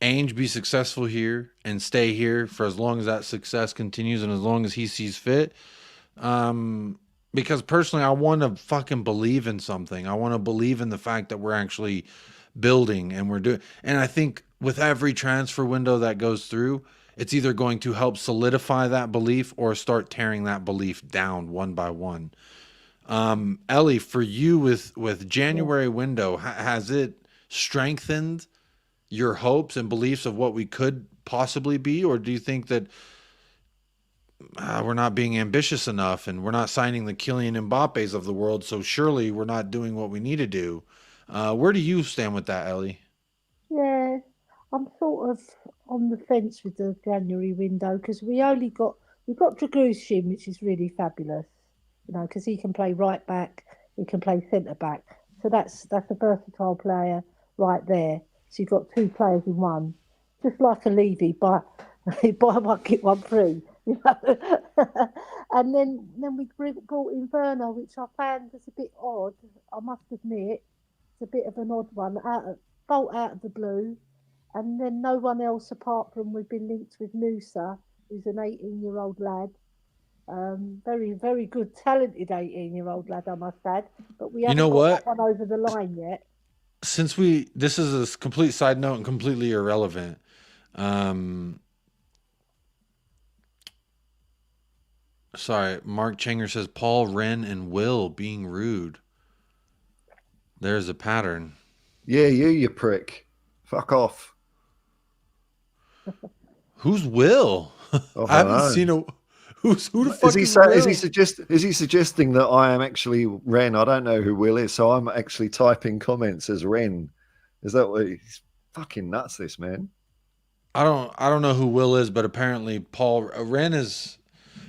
Ainge be successful here and stay here for as long as that success continues and as long as he sees fit. Because personally, I want to fucking believe in something. I want to believe in the fact that we're actually building and we're doing. And I think with every transfer window that goes through, it's either going to help solidify that belief or start tearing that belief down one by one. Ellie, for you with January window, has it strengthened your hopes and beliefs of what we could possibly be, or do you think that we're not being ambitious enough and we're not signing the Kylian Mbappes of the world, so surely we're not doing what we need to do? Where do you stand with that, Ellie? Yeah, I'm sort of on the fence with the January window because we've got Dragushin, which is really fabulous, you know, because he can play right back, he can play centre back, so that's a versatile player right there. So you've got two players in one, just like a Levy, buy one get one free, you know. And then we brought in Werner, which I found was a bit odd. I must admit, it's a bit of an odd one, bolt out of the blue. And then no one else apart from we've been linked with Musa, who's an 18-year-old lad. Very, very good, talented 18-year-old lad, I must add. But we haven't know got what? that one over the line yet. Since this is a complete side note and completely irrelevant. Sorry, Mark Changer says Paul, Ren, and Will being rude. There's a pattern. Yeah, you prick. Fuck off. Who's Will? Oh, I haven't no. seen a. Who the fuck is Will? Is he suggesting that I am actually Ren? I don't know who Will is, so I'm actually typing comments as Ren. Is that what he's fucking nuts? This man. I don't know who Will is, but apparently Paul Ren is.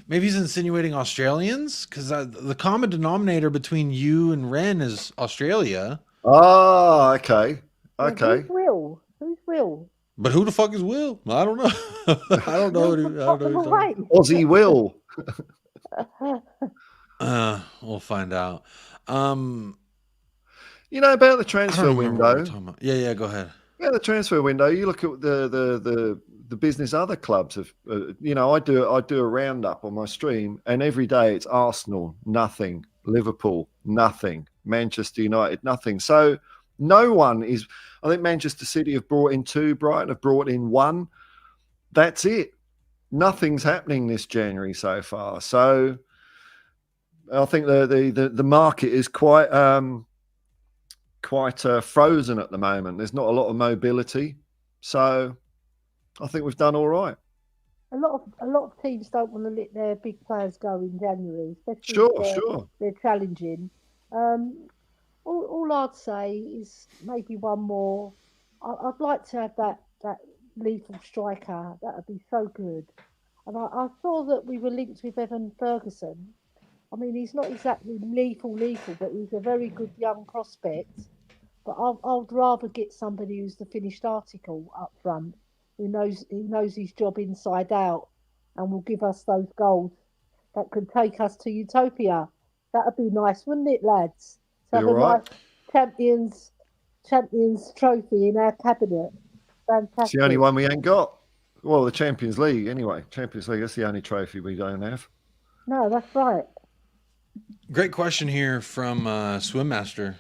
Maybe he's insinuating Australians, because the common denominator between you and Ren is Australia. Oh, okay. Who's Will? Who's Will? But who the fuck is Will? I don't know. I don't know. Aussie Will. We'll find out. You know about the transfer window? Yeah, go ahead. Yeah, the transfer window. You look at the business other clubs have. I do a roundup on my stream, and every day it's Arsenal, nothing. Liverpool, nothing. Manchester United, nothing. So no one is. I think Manchester City have brought in 2. Brighton have brought in 1. That's it. Nothing's happening this January so far. So I think the market is quite frozen at the moment. There's not a lot of mobility, so I think we've done all right. A lot of teams don't want to let their big players go in January, especially Sure. They're challenging. All I'd say is maybe one more. I'd like to have that lethal striker. That would be so good. And I saw that we were linked with Evan Ferguson. I mean, he's not exactly lethal, but he's a very good young prospect. But I'd rather get somebody who's the finished article up front, who knows his job inside out, and will give us those goals that could take us to utopia. That'd be nice, wouldn't it, lads? To have a nice Champions trophy in our cabinet. Fantastic. It's the only one we ain't got. Well, the Champions League, anyway. Champions League, that's the only trophy we don't have. No, that's right. Great question here from Swim Master.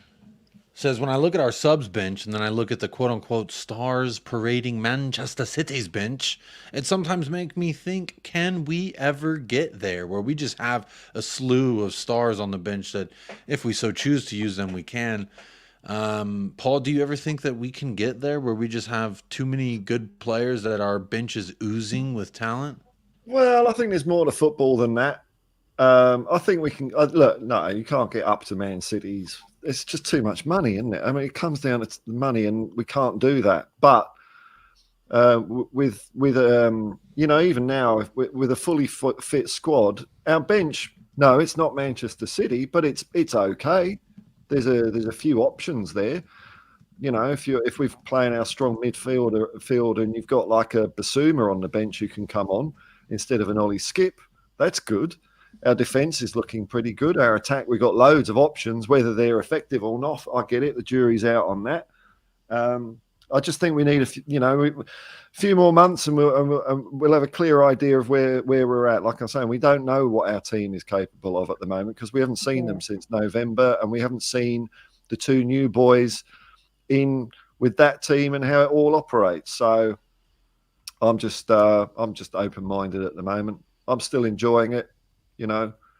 Says, when I look at our subs bench and then I look at the quote-unquote stars parading Manchester City's bench, it sometimes makes me think, can we ever get there where we just have a slew of stars on the bench that if we so choose to use them, we can? Paul, do you ever think that we can get there where we just have too many good players that our bench is oozing with talent? Well, I think there's more to football than that. I think we can look. No, you can't get up to Man City's. It's just too much money, isn't it? I mean, it comes down to money, and we can't do that. But with even now, with a fully fit squad, our bench. No, it's not Manchester City, but it's okay. There's a few options there. You know, if we're playing our strong midfield and you've got like a Basuma on the bench who can come on instead of an Ollie Skip, that's good. Our defence is looking pretty good. Our attack, we've got loads of options. Whether they're effective or not, I get it. The jury's out on that. I just think we need a few more months, and we'll have a clear idea of where we're at. Like I'm saying, we don't know what our team is capable of at the moment because we haven't seen them since November, and we haven't seen the 2 new boys in with that team and how it all operates. So I'm just open-minded at the moment. I'm still enjoying it.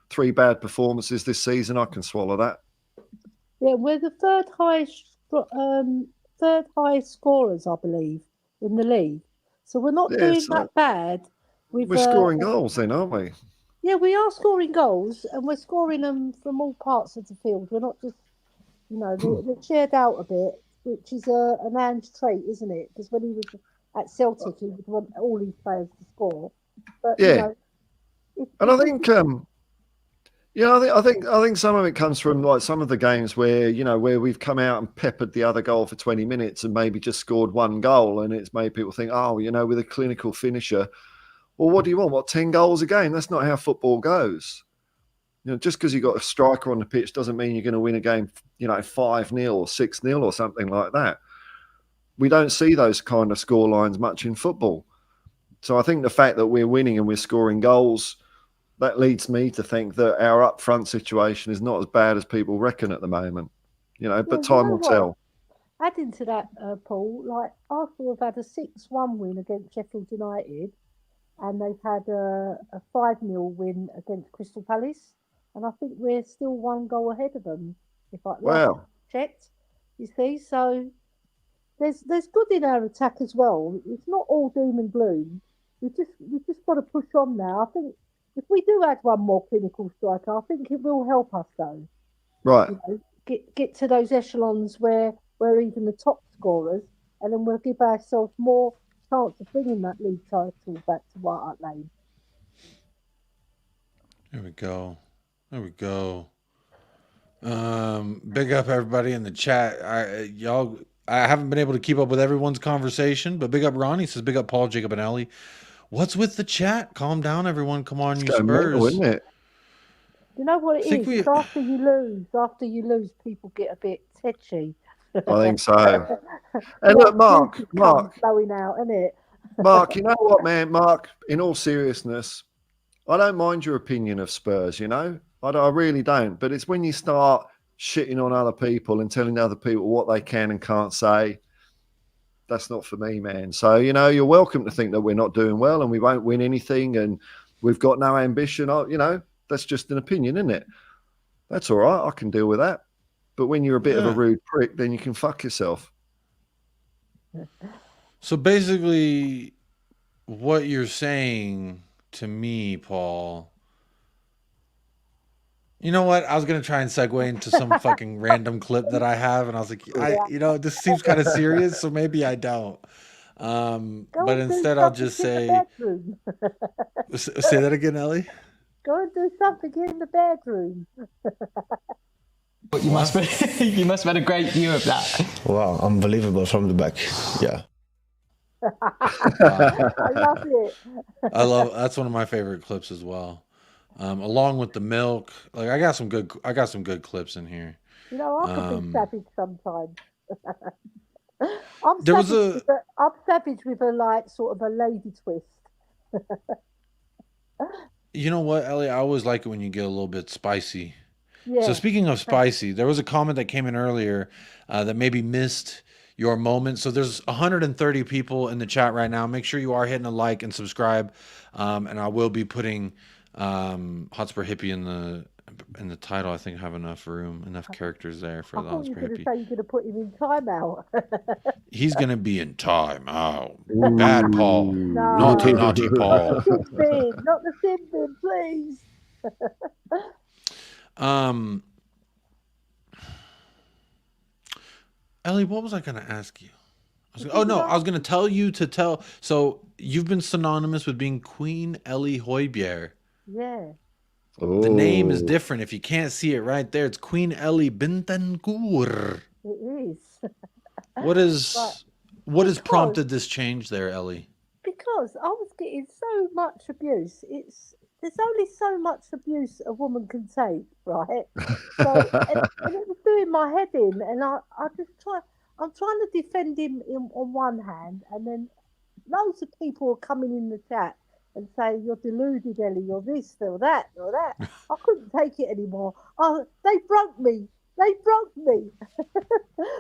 3 bad performances this season, I can swallow that. Yeah, we're the third highest scorers, I believe, in the league. So we're not doing that bad. We're scoring goals then, aren't we? Yeah, we are scoring goals, and we're scoring them from all parts of the field. We're not just, they're shared out a bit, which is an Ange trait, isn't it? Because when he was at Celtic, he would want all his players to score. But, and I think, I think some of it comes from like some of the games where where we've come out and peppered the other goal for 20 minutes and maybe just scored 1 goal, and it's made people think, with a clinical finisher, well, what do you want? What, 10 goals a game? That's not how football goes. Just because you've got a striker on the pitch doesn't mean you're going to win a game, 5-0 or 6-0 or something like that. We don't see those kind of score lines much in football. So I think the fact that we're winning and we're scoring goals that leads me to think that our up front situation is not as bad as people reckon at the moment. You know, but time will tell. Adding to that, Paul, like Arsenal have had a 6-1 win against Sheffield United, and they've had a 5-0 win against Crystal Palace, and I think we're still 1 goal ahead of them. If I checked, you see, so there's good in our attack as well. It's not all doom and gloom. We just got to push on now. I think if we do add one more clinical striker, I think it will help us though. Right. You know, get to those echelons where we're even the top scorers, and then we'll give ourselves more chance of bringing that league title back to White Hart Lane. There we go. Big up everybody in the chat. I haven't been able to keep up with everyone's conversation, but big up Ronnie says, big up Paul, Jacob, and Ellie. What's with the chat? Calm down, everyone. Come on, you Spurs. Mental, isn't it? You know what it is? After you lose, people get a bit tetchy. I think so. And look, Mark, blowing out, isn't it? Mark, you know what, man? Mark, in all seriousness, I don't mind your opinion of Spurs, you know? I really don't. But it's when you start shitting on other people and telling other people what they can and can't say, that's not for me, man. So, you know, you're welcome to think that we're not doing well and we won't win anything and we've got no ambition. You know, that's just an opinion, isn't it? That's all right. I can deal with that. But when you're a bit of a rude prick, then you can fuck yourself. So basically, what you're saying to me, Paul, you know what? I was going to try and segue into some fucking random clip that I have. And I was like, you know, this seems kind of serious, so maybe I don't. But instead, I'll just say... Say that again, Ellie? Go and do something in the bedroom. You must have had a great view of that. Wow, unbelievable from the back. Yeah. I love it. That's one of my favorite clips as well. Along with the milk, like I got some good clips in here. You know, I can be savage sometimes. I'm savage with a like sort of a lady twist. You know what, Ellie? I always like it when you get a little bit spicy. Yeah. So speaking of spicy, there was a comment that came in earlier that maybe missed your moment. So there's 130 people in the chat right now. Make sure you are hitting a like and subscribe. And I will be putting Hotspur Hippie in the title. I think I have enough characters there for the Hotspur Hippie. You're going to put him in timeout. He's going to be in timeout. Bad Paul. No. Naughty Paul. Not the sin bin, please. Ellie, what was I going to ask you? I was going to tell you to tell. So you've been synonymous with being Queen Ellie Højbjerg. Yeah. Oh. The name is different. If you can't see it right there, it's Queen Ellie Bentancur. It is. What has prompted this change there, Ellie? Because I was getting so much abuse. There's only so much abuse a woman can take, right? So, and it was doing my head in, and I'm trying to defend him on one hand, and then loads of people are coming in the chat and saying, you're deluded, Ellie, you're this, or that, or that. I couldn't take it anymore. They broke me.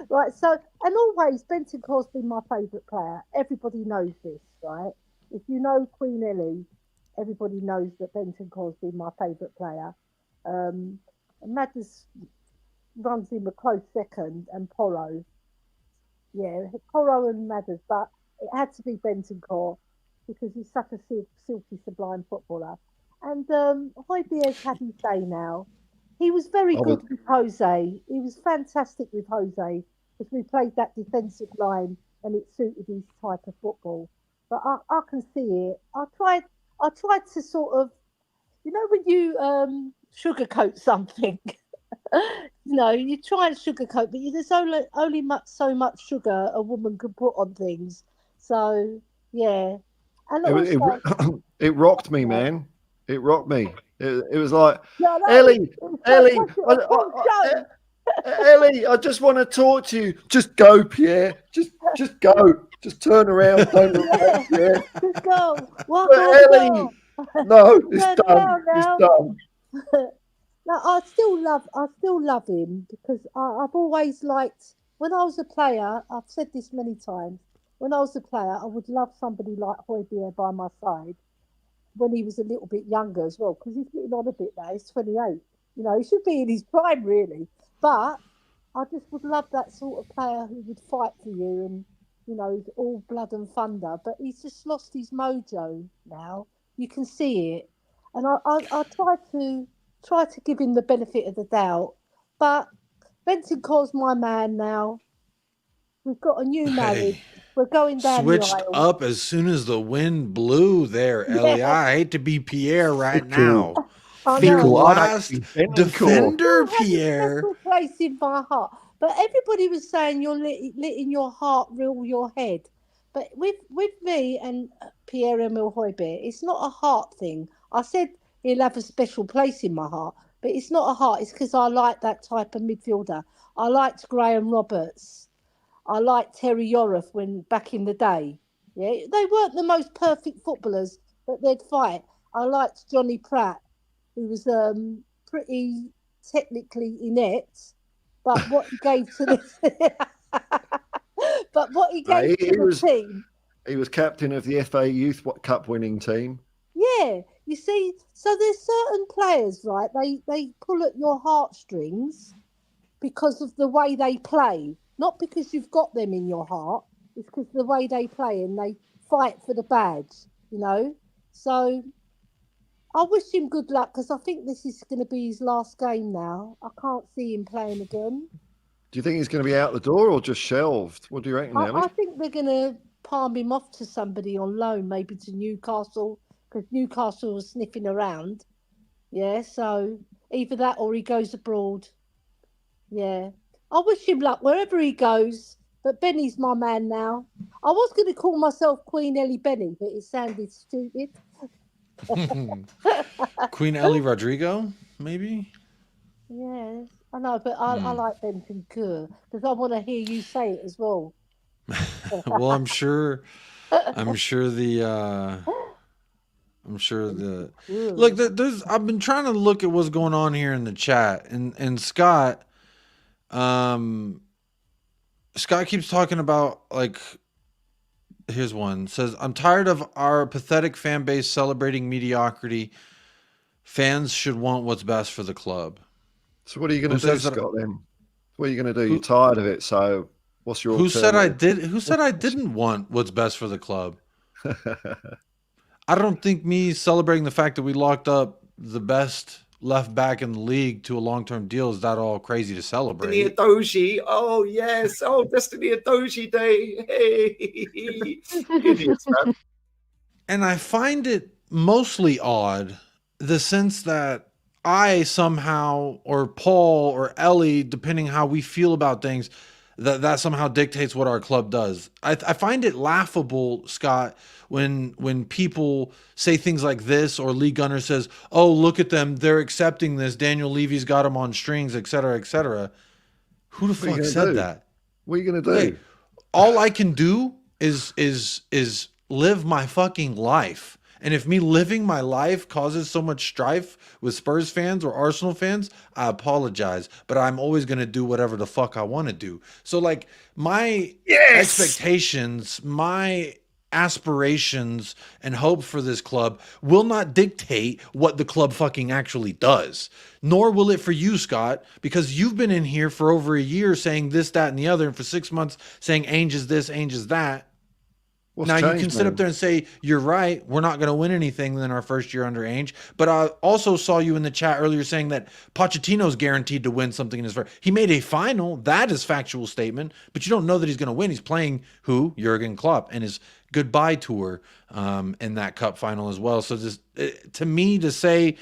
Right, so, and always, Bentancur's been my favourite player. Everybody knows this, right? If you know Queen Ellie, everybody knows that Bentancur's been my favourite player. And Madders runs him a close second, and Porro. Yeah, Porro and Madders, but it had to be Bentancur because he's such a silky, sublime footballer. And Højbjerg's had his day now. He was very good with Jose. He was fantastic with Jose because we played that defensive line and it suited his type of football. But I can see it. I tried to sort of, you know, when you sugarcoat something, you try and sugarcoat, but there's only so much sugar a woman can put on things. So, yeah. And it rocked me, man. It rocked me. It was like, Ellie, Ellie, I just want to talk to you. Just go, Pierre. Just go. Just turn around. Don't look back, Pierre. Just go. Ellie, No, it's No, done. no. It's done. No, I still love him because I've always liked. When I was a player, I've said this many times. When I was a player, I would love somebody like Højbjerg by my side when he was a little bit younger as well, because he's getting on a bit now. He's 28. You know, he should be in his prime really. But I just would love that sort of player who would fight for you and, you know, all blood and thunder. But he's just lost his mojo now. You can see it, and I try to give him the benefit of the doubt. But Bentancur's my man now. We've got a new marriage. We're going down Switched the aisle. up as soon as the wind blew there, Ellie. Yeah. I hate to be Pierre right Fickle. now. I Your know. I'd last actually Bentancur. defender, Has a Pierre. special place in my heart. But everybody was saying you're letting your heart rule your head. But with me and Pierre-Emile Højbjerg, it's not a heart thing. I said he'll have a special place in my heart, but it's not a heart. It's because I like that type of midfielder. I liked Graham Roberts. I liked Terry Yorath when back in the day. Yeah, they weren't the most perfect footballers, but they'd fight. I liked Johnny Pratt, who was pretty technically inept, but what he gave to the but what he gave to the team. He was captain of the FA Youth Cup winning team. Yeah, you see, so there's certain players, right? They pull at your heartstrings because of the way they play, not because you've got them in your heart. It's because of the way they play and they fight for the badge, you know. So I wish him good luck because I think this is going to be his last game now. I can't see him playing again. Do you think he's going to be out the door or just shelved? What do you reckon, Ellie? I think they're going to palm him off to somebody on loan, maybe to Newcastle, because Newcastle was sniffing around. Yeah, so either that or he goes abroad. Yeah. I wish him luck wherever he goes, but Benny's my man now. I was going to call myself Queen Ellie Benny, but it sounded stupid. Queen Ellie Rodrigo, maybe? Yes, I know, but I like Bentancur because I want to hear you say it as well. Well, I'm sure look, there's I've been trying to look at what's going on here in the chat, and Scott keeps talking about, like, here's one, says, I'm tired of our pathetic fan base celebrating mediocrity. Fans should want what's best for the club. So what are you going to do, Scott, then? What are you going to do? You're tired of it, so what's your Who said I didn't want what's best for the club? I don't think me celebrating the fact that we locked up the best left back in the league to a long-term deal is that all crazy to celebrate. Destiny Adoji. Oh, yes. Oh, Destiny Adoji Day. Hey. Idiots, man. And I find it mostly odd, the sense that I somehow, or Paul or Ellie, depending how we feel about things, that somehow dictates what our club does. I find it laughable, Scott, when people say things like this, or Lee Gunner says, oh, look at them, they're accepting this, Daniel Levy's got them on strings, etc., etc. Who the fuck said that? What are you going to do? Hey, all I can do is live my fucking life. And if me living my life causes so much strife with Spurs fans or Arsenal fans, I apologize. But I'm always going to do whatever the fuck I want to do. So, like, my expectations, my aspirations and hope for this club will not dictate what the club fucking actually does. Nor will it for you, Scott, because you've been in here for over a year saying this, that, and the other, and for 6 months saying Ainge is this, Ainge is that. What's now, changed, you can sit up there and say, you're right, we're not going to win anything in our first year under Ainge. But I also saw you in the chat earlier saying that Pochettino's guaranteed to win something in his first. He made a final. That is factual statement. But you don't know that he's going to win. He's playing who? Jurgen Klopp and his goodbye tour in that cup final as well. So this, to me, to say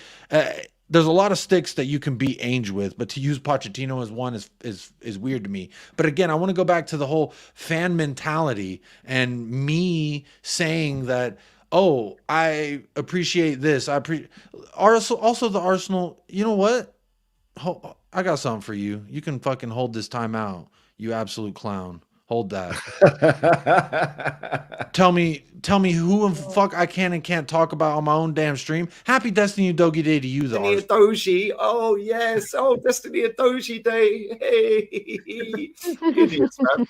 there's a lot of sticks that you can beat Ainge with, but to use Pochettino as one is weird to me. But again, I want to go back to the whole fan mentality and me saying that, oh, I appreciate this. Also the Arsenal. You know what? I got something for you. You can fucking hold this time out, you absolute clown. Hold that. Tell me who the fuck I can and can't talk about on my own damn stream. Happy Destiny Udogi Day to you, though. Destiny Udogi. Oh, yes. Oh, Destiny Udogi Day. Hey. Idiots, man.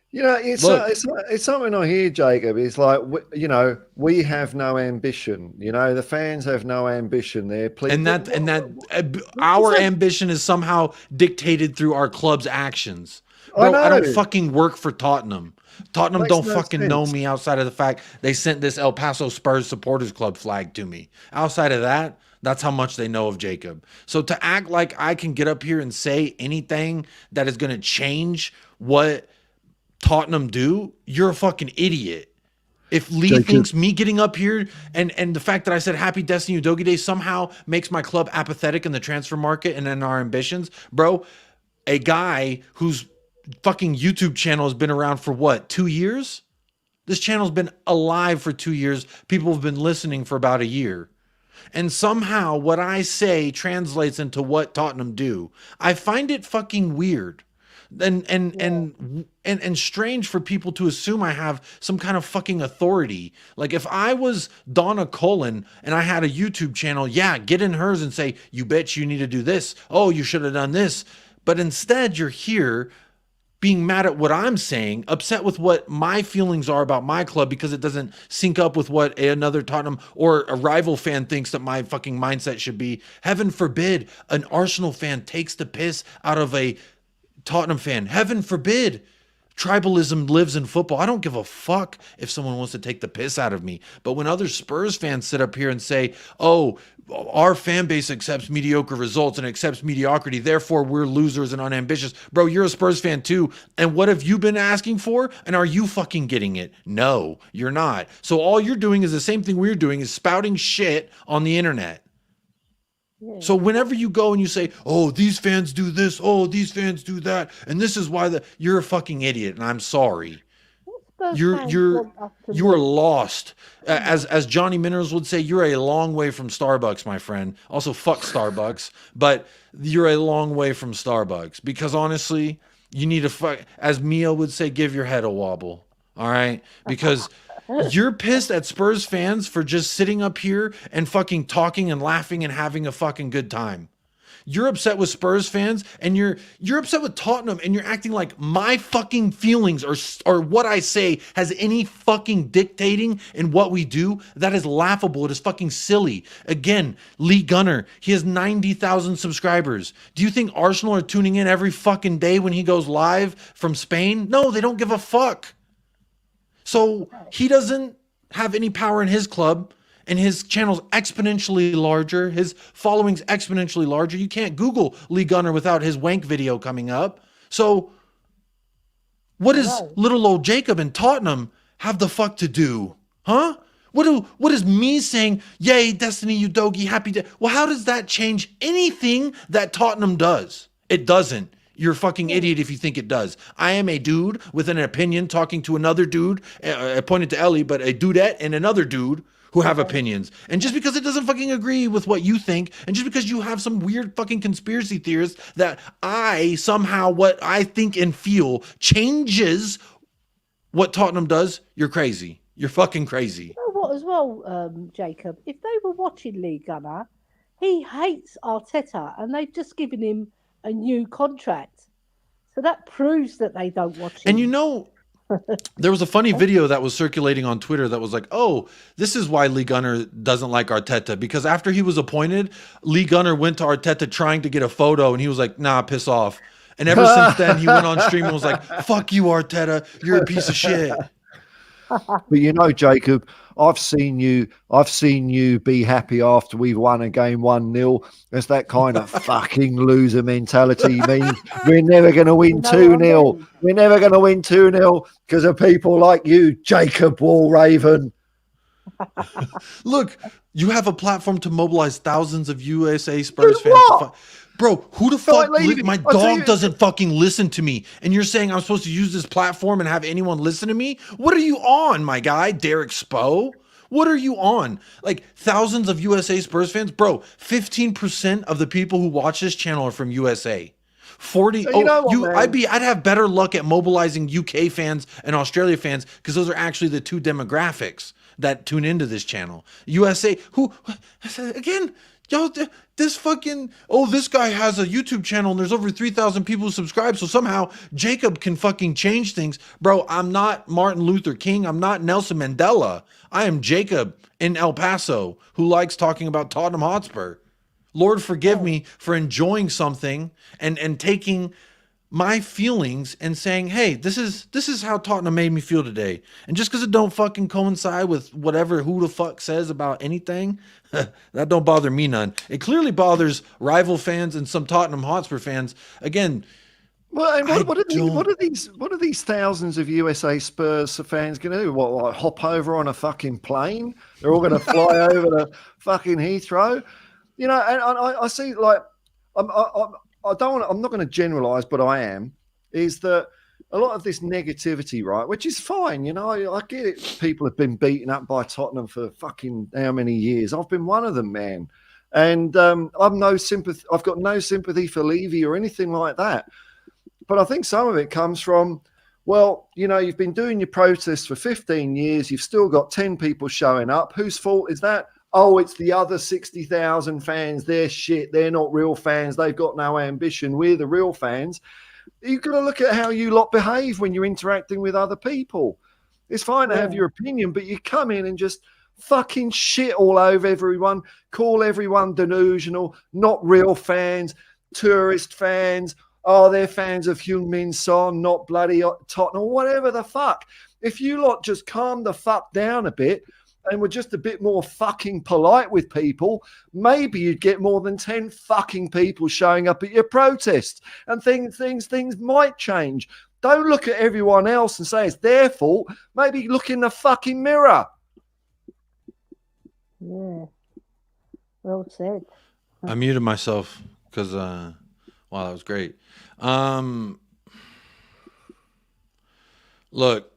You know, it's something I hear, Jacob. It's like, you know, we have no ambition. You know, the fans have no ambition there. Please, our ambition is somehow dictated through our club's actions. Bro, I don't fucking work for Tottenham. Tottenham don't fucking know me outside of the fact they sent this El Paso Spurs Supporters Club flag to me. Outside of that, that's how much they know of Jacob. So to act like I can get up here and say anything that is going to change what Tottenham do, you're a fucking idiot. If Lee thinks me getting up here and the fact that I said Happy Destiny Udogi Day somehow makes my club apathetic in the transfer market and in our ambitions, bro, a guy whose fucking YouTube channel has been around for what, 2 years? This channel's been alive for 2 years. People have been listening for about a year. And somehow what I say translates into what Tottenham do. I find it fucking weird. And strange for people to assume I have some kind of fucking authority. Like if I was Donna Cullen and I had a YouTube channel, yeah, get in hers and say, you bitch, you need to do this. Oh, you should have done this. But instead you're here being mad at what I'm saying, upset with what my feelings are about my club because it doesn't sync up with what another Tottenham or a rival fan thinks that my fucking mindset should be. Heaven forbid an Arsenal fan takes the piss out of a Tottenham fan. Heaven forbid tribalism lives in football. I don't give a fuck if someone wants to take the piss out of me. But when other Spurs fans sit up here and say, oh, our fan base accepts mediocre results and accepts mediocrity, therefore we're losers and unambitious. Bro, you're a Spurs fan too. And what have you been asking for? And are you fucking getting it? No, you're not. So all you're doing is the same thing we're doing, is spouting shit on the internet. So whenever you go and you say, oh, these fans do this, oh, these fans do that, and this is why you're a fucking idiot, and I'm sorry. You are lost. As Johnny Minerals would say, you're a long way from Starbucks, my friend. Also, fuck Starbucks, but you're a long way from Starbucks because honestly, you need to as Mia would say, give your head a wobble. All right, because you're pissed at Spurs fans for just sitting up here and fucking talking and laughing and having a fucking good time. You're upset with Spurs fans and you're upset with Tottenham and you're acting like my fucking feelings or what I say has any fucking dictating in what we do. That is laughable. It is fucking silly. Again, Lee Gunner, he has 90,000 subscribers. Do you think Arsenal are tuning in every fucking day when he goes live from Spain? No, they don't give a fuck. So he doesn't have any power in his club and his channel's exponentially larger. His following's exponentially larger. You can't Google Lee Gunner without his wank video coming up. So what does little old Jacob and Tottenham have the fuck to do? Huh? What is me saying, yay, Destiny Udogi, happy day? Well, how does that change anything that Tottenham does? It doesn't. You're a fucking idiot if you think it does. I am a dude with an opinion talking to another dude. I pointed to Ellie, but a dudette and another dude who have opinions. And just because it doesn't fucking agree with what you think, and just because you have some weird fucking conspiracy theorists that I somehow what I think and feel changes what Tottenham does, you're crazy. You're fucking crazy. You know what as well, Jacob? If they were watching Lee Gunner, he hates Arteta and they've just given him a new contract. So that proves that they don't watch it. And you know, there was a funny video that was circulating on Twitter that was like, oh, this is why Lee Gunner doesn't like Arteta. Because after he was appointed, Lee Gunner went to Arteta trying to get a photo and he was like, nah, piss off. And ever since then, he went on stream and was like, fuck you, Arteta. You're a piece of shit. But you know, Jacob, I've seen you be happy after we've won a game 1-0. It's that kind of fucking loser mentality. Means we're never going to win 2-0. We're never going to win 2-0 because of people like you, Jacob Wallraven. Look, you have a platform to mobilize thousands of USA Spurs fans. Bro, who the fuck? My dog doesn't fucking listen to me. And you're saying I'm supposed to use this platform and have anyone listen to me? What are you on, my guy? Derek Spo? What are you on? Like thousands of USA Spurs fans? Bro, 15% of the people who watch this channel are from USA. 40. You know what, man? I'd have better luck at mobilizing UK fans and Australia fans because those are actually the two demographics that tune into this channel. USA, who again, y'all, this fucking, this guy has a YouTube channel and there's over 3,000 people who subscribe, so somehow Jacob can fucking change things. Bro, I'm not Martin Luther King. I'm not Nelson Mandela. I am Jacob in El Paso who likes talking about Tottenham Hotspur. Lord, forgive me for enjoying something and taking my feelings and saying, hey, this is how Tottenham made me feel today. And just because it don't fucking coincide with whatever who the fuck says about anything, that don't bother me none. It clearly bothers rival fans and some Tottenham Hotspur fans. Again, well, and what are these thousands of USA Spurs fans going to do? What, like hop over on a fucking plane? They're all going to fly over to fucking Heathrow. You know, and I see, like, I'm not going to generalize, but I am, is that a lot of this negativity, right, which is fine, you know, I get it. People have been beaten up by Tottenham for fucking how many years? I've been one of them, man. And I've got no sympathy for Levy or anything like that. But I think some of it comes from, well, you know, you've been doing your protests for 15 years. You've still got 10 people showing up. Whose fault is that? Oh, it's the other 60,000 fans. They're shit. They're not real fans. They've got no ambition. We're the real fans. You've got to look at how you lot behave when you're interacting with other people. It's fine to have your opinion, but you come in and just fucking shit all over everyone, call everyone delusional, not real fans, tourist fans. Oh, they're fans of Heung-min Son, not bloody Tottenham, whatever the fuck. If you lot just calm the fuck down a bit, and we're just a bit more fucking polite with people, maybe you'd get more than 10 fucking people showing up at your protest, and things might change. Don't look at everyone else and say it's their fault. Maybe look in the fucking mirror. Yeah. Well said. I muted myself because, wow, that was great. Look,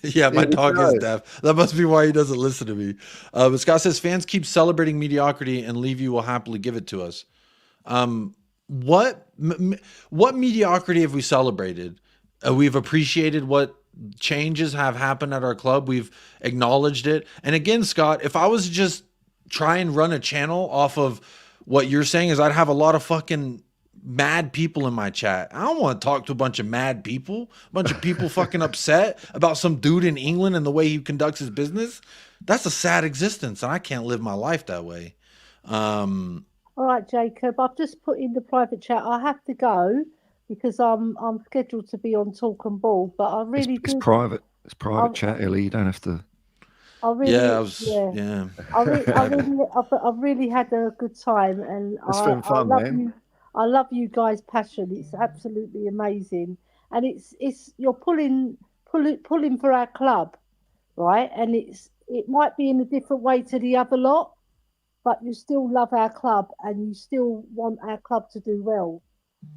yeah, my dog is deaf. That must be why he doesn't listen to me. But Scott says fans keep celebrating mediocrity, and Levy will happily give it to us. What mediocrity have we celebrated? We've appreciated what changes have happened at our club. We've acknowledged it. And again, Scott, if I was to just try and run a channel off of what you're saying, is I'd have a lot of fucking mad people in my chat. I don't want to talk to a bunch of mad people, a bunch of people fucking upset about some dude in England and the way he conducts his business. That's a sad existence, and I can't live my life that way. All right, Jacob, I've just put in the private chat. I have to go because I'm scheduled to be on Talk and Ball, but I really it's private. It's private chat, Ellie. You don't have to. I really had a good time, and It's been fun, man. I love you guys' passion. It's absolutely amazing, and it's you're pulling for our club, right? And it might be in a different way to the other lot, but you still love our club and you still want our club to do well.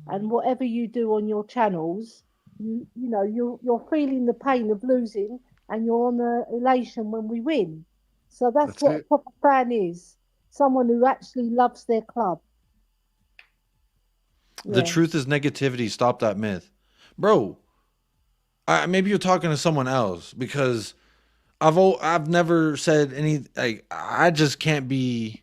And whatever you do on your channels, you know you're feeling the pain of losing, and you're on the elation when we win. So that's what a proper fan is: someone who actually loves their club. The truth is negativity. Stop that myth, bro. Maybe you're talking to someone else, because I've never said any. Like, I just can't be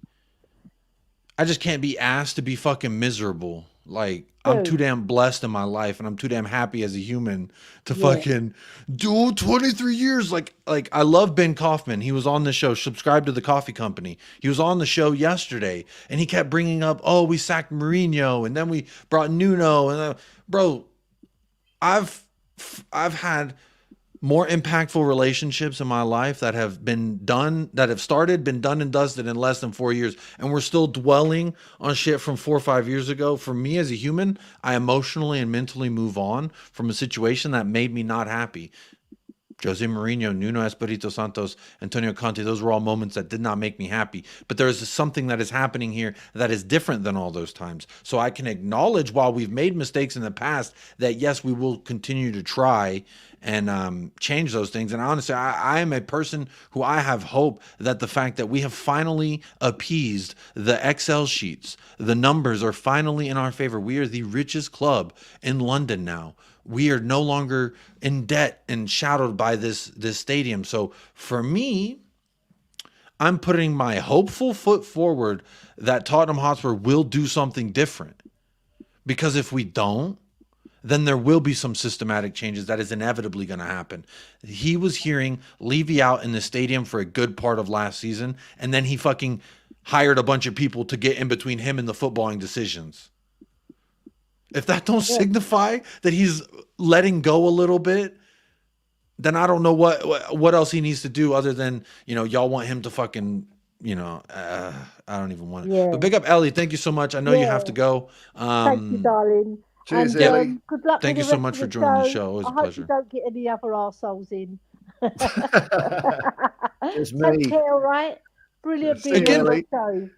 asked to be fucking miserable. Like, I'm too damn blessed in my life, and I'm too damn happy as a human to fucking do 23 years. Like I love Ben Kaufman. He was on the show. Subscribe to the Coffee Company. He was on the show yesterday, and he kept bringing up, oh, we sacked Mourinho, and then we brought Nuno, and bro, I've had more impactful relationships in my life that have been done, that have started, been done and dusted in less than 4 years. And we're still dwelling on shit from 4 or 5 years ago. For me as a human, I emotionally and mentally move on from a situation that made me not happy. Jose Mourinho, Nuno Espirito Santos, Antonio Conte, those were all moments that did not make me happy. But there is something that is happening here that is different than all those times. So I can acknowledge, while we've made mistakes in the past, that yes, we will continue to try and change those things. And honestly, I am a person who I have hope that the fact that we have finally appeased the Excel sheets, the numbers are finally in our favor. We are the richest club in London now. We are no longer in debt and shadowed by this stadium. So for me, I'm putting my hopeful foot forward that Tottenham Hotspur will do something different. Because if we don't, then there will be some systematic changes that is inevitably going to happen. He was hearing Levy out in the stadium for a good part of last season, and then he fucking hired a bunch of people to get in between him and the footballing decisions. If that don't signify that he's letting go a little bit, then I don't know what else he needs to do other than, y'all want him to fucking, I don't even want it. Yeah. But big up, Ellie. Thank you so much. I know you have to go. Thank you, darling. Cheers, and, Ellie. Good luck. Thank you so much for joining the show. It was a pleasure. I hope you don't get any other arseholes in. It's me. Take care, all right? Brilliant being on the show.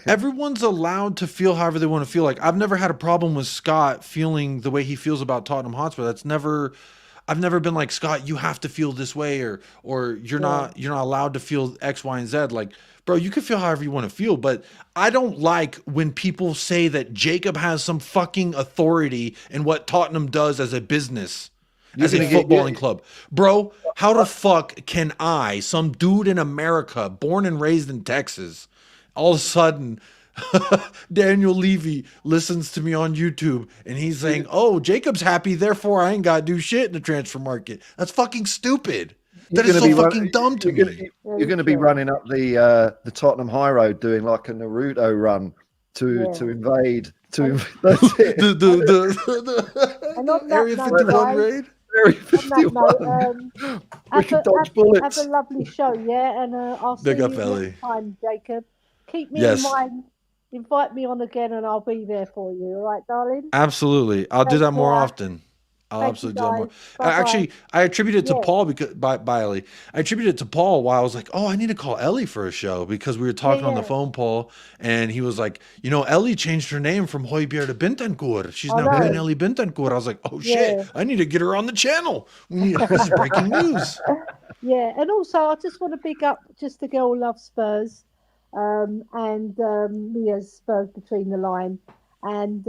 Everyone's allowed to feel however they want to feel. Like, I've never had a problem with Scott feeling the way he feels about Tottenham Hotspur. I've never been like, Scott, you have to feel this way, or you're not allowed to feel X, Y, and Z. Like, bro, you can feel however you want to feel, but I don't like when people say that Jacob has some fucking authority in what Tottenham does as a business. As a footballing club. Bro, how the fuck can I, some dude in America, born and raised in Texas, all of a sudden, Daniel Levy listens to me on YouTube and he's saying, oh, Jacob's happy, therefore I ain't got to do shit in the transfer market. That's fucking stupid. That is so fucking dumb to me. You're going to be running up the Tottenham High Road doing like a Naruto run to invade. That's it. the Area 51 raid? Area 51. We can dodge bullets. Have a lovely show, yeah? And I'll see you next time, Jacob. Keep me in mind. Invite me on again and I'll be there for you. All right, darling? Absolutely. I'll do that more often. I'll absolutely do that more. Actually, I attribute it to Paul because by Ellie. I attribute it to Paul while I was like, oh, I need to call Ellie for a show because we were talking on the phone, Paul, and he was like, Ellie changed her name from Højbjerg to Bentancur. She's now Queen Ellie Bentancur. I was like, oh shit, I need to get her on the channel. This is breaking news. Yeah, and also I just want to big up just the girl loves Spurs, and Mia's Spurs between the line, and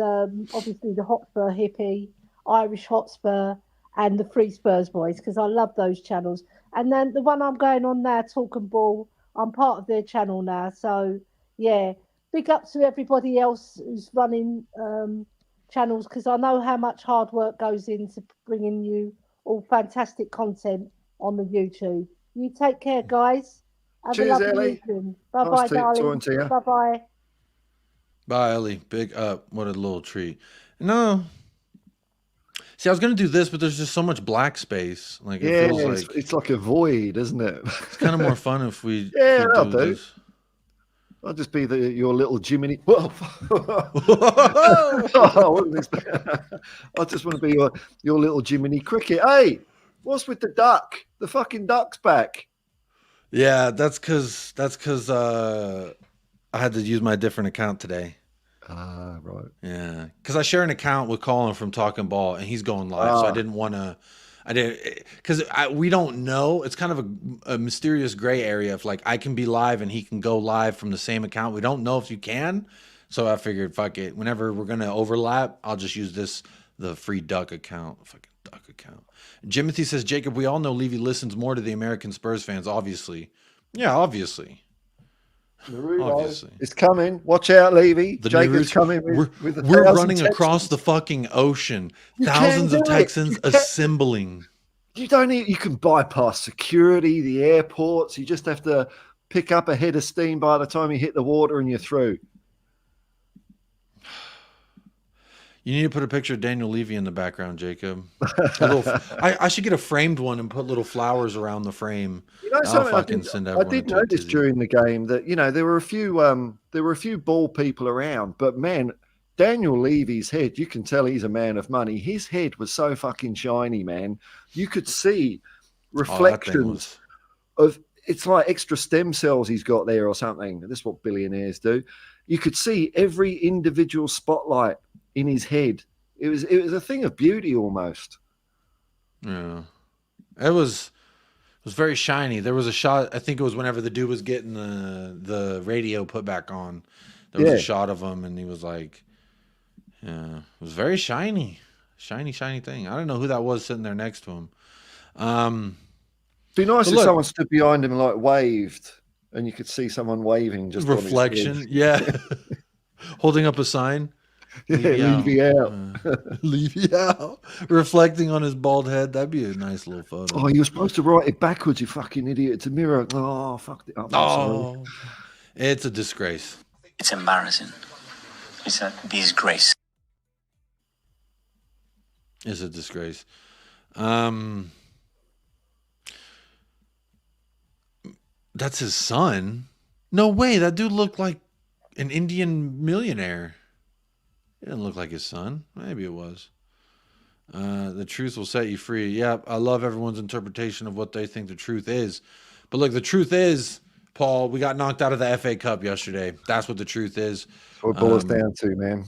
obviously the Hotspur hippie. Irish Hotspur and the Free Spurs Boys, because I love those channels. And then the one I'm going on now, Talking Ball, I'm part of their channel now. So, yeah, big up to everybody else who's running channels, because I know how much hard work goes into bringing you all fantastic content on the YouTube. You take care, guys. Have Cheers, a lovely Ellie. evening. Bye-bye, darling. Bye-bye. Bye, Ellie. Big up. What a little treat. No. See, I was going to do this, but there's just so much black space. Like, it feels like it's like a void, isn't it? It's kind of more fun if we I'll do this. I'll just be your little Jiminy. Whoa. I just want to be your little Jiminy Cricket. Hey, what's with the duck? The fucking duck's back. Yeah, that's because I had to use my different account today. Right. Yeah, because I share an account with Colin from Talking Ball, and he's going live, so I didn't want to. Because we don't know. It's kind of a mysterious gray area. If like I can be live and he can go live from the same account, we don't know if you can. So I figured, fuck it. Whenever we're gonna overlap, I'll just use the free duck account. Fucking duck account. Jimothy says, Jacob, we all know Levy listens more to the American Spurs fans. Obviously, yeah, obviously. Obviously. It's coming. Watch out, Levy. Jacob's coming we're running across the fucking ocean. Thousands of Texans assembling. You don't need, you can bypass security, the airports. You just have to pick up a head of steam by the time you hit the water and you're through. You need to put a picture of Daniel Levy in the background, Jacob. I should get a framed one and put little flowers around the frame. You know something? I did notice during the game that there were a few ball people around, but man, Daniel Levy's head, you can tell he's a man of money. His head was so fucking shiny, man. You could see reflections of, it's like extra stem cells he's got there or something. That's what billionaires do. You could see every individual spotlight in his head. It was a thing of beauty almost. Yeah. It was very shiny. There was a shot, I think it was whenever the dude was getting the radio put back on. There was a shot of him and he was like, yeah, it was very shiny. Shiny thing. I don't know who that was sitting there next to him. Be nice if someone stood behind him and like waved, and you could see someone waving just reflection. Yeah, holding up a sign. Leave me out. Leave you out. Reflecting on his bald head. That'd be a nice little photo. Oh, you were supposed to write it backwards, you fucking idiot. It's a mirror. Oh, fucked it up. Oh, it's a disgrace. It's embarrassing. It's a disgrace. It's a disgrace. That's his son? No way. That dude looked like an Indian millionaire. It didn't look like his son. Maybe it was. The truth will set you free. Yeah, I love everyone's interpretation of what they think the truth is. But look, the truth is, Paul, we got knocked out of the FA Cup yesterday. That's what the truth is. That's what it boils down to, man.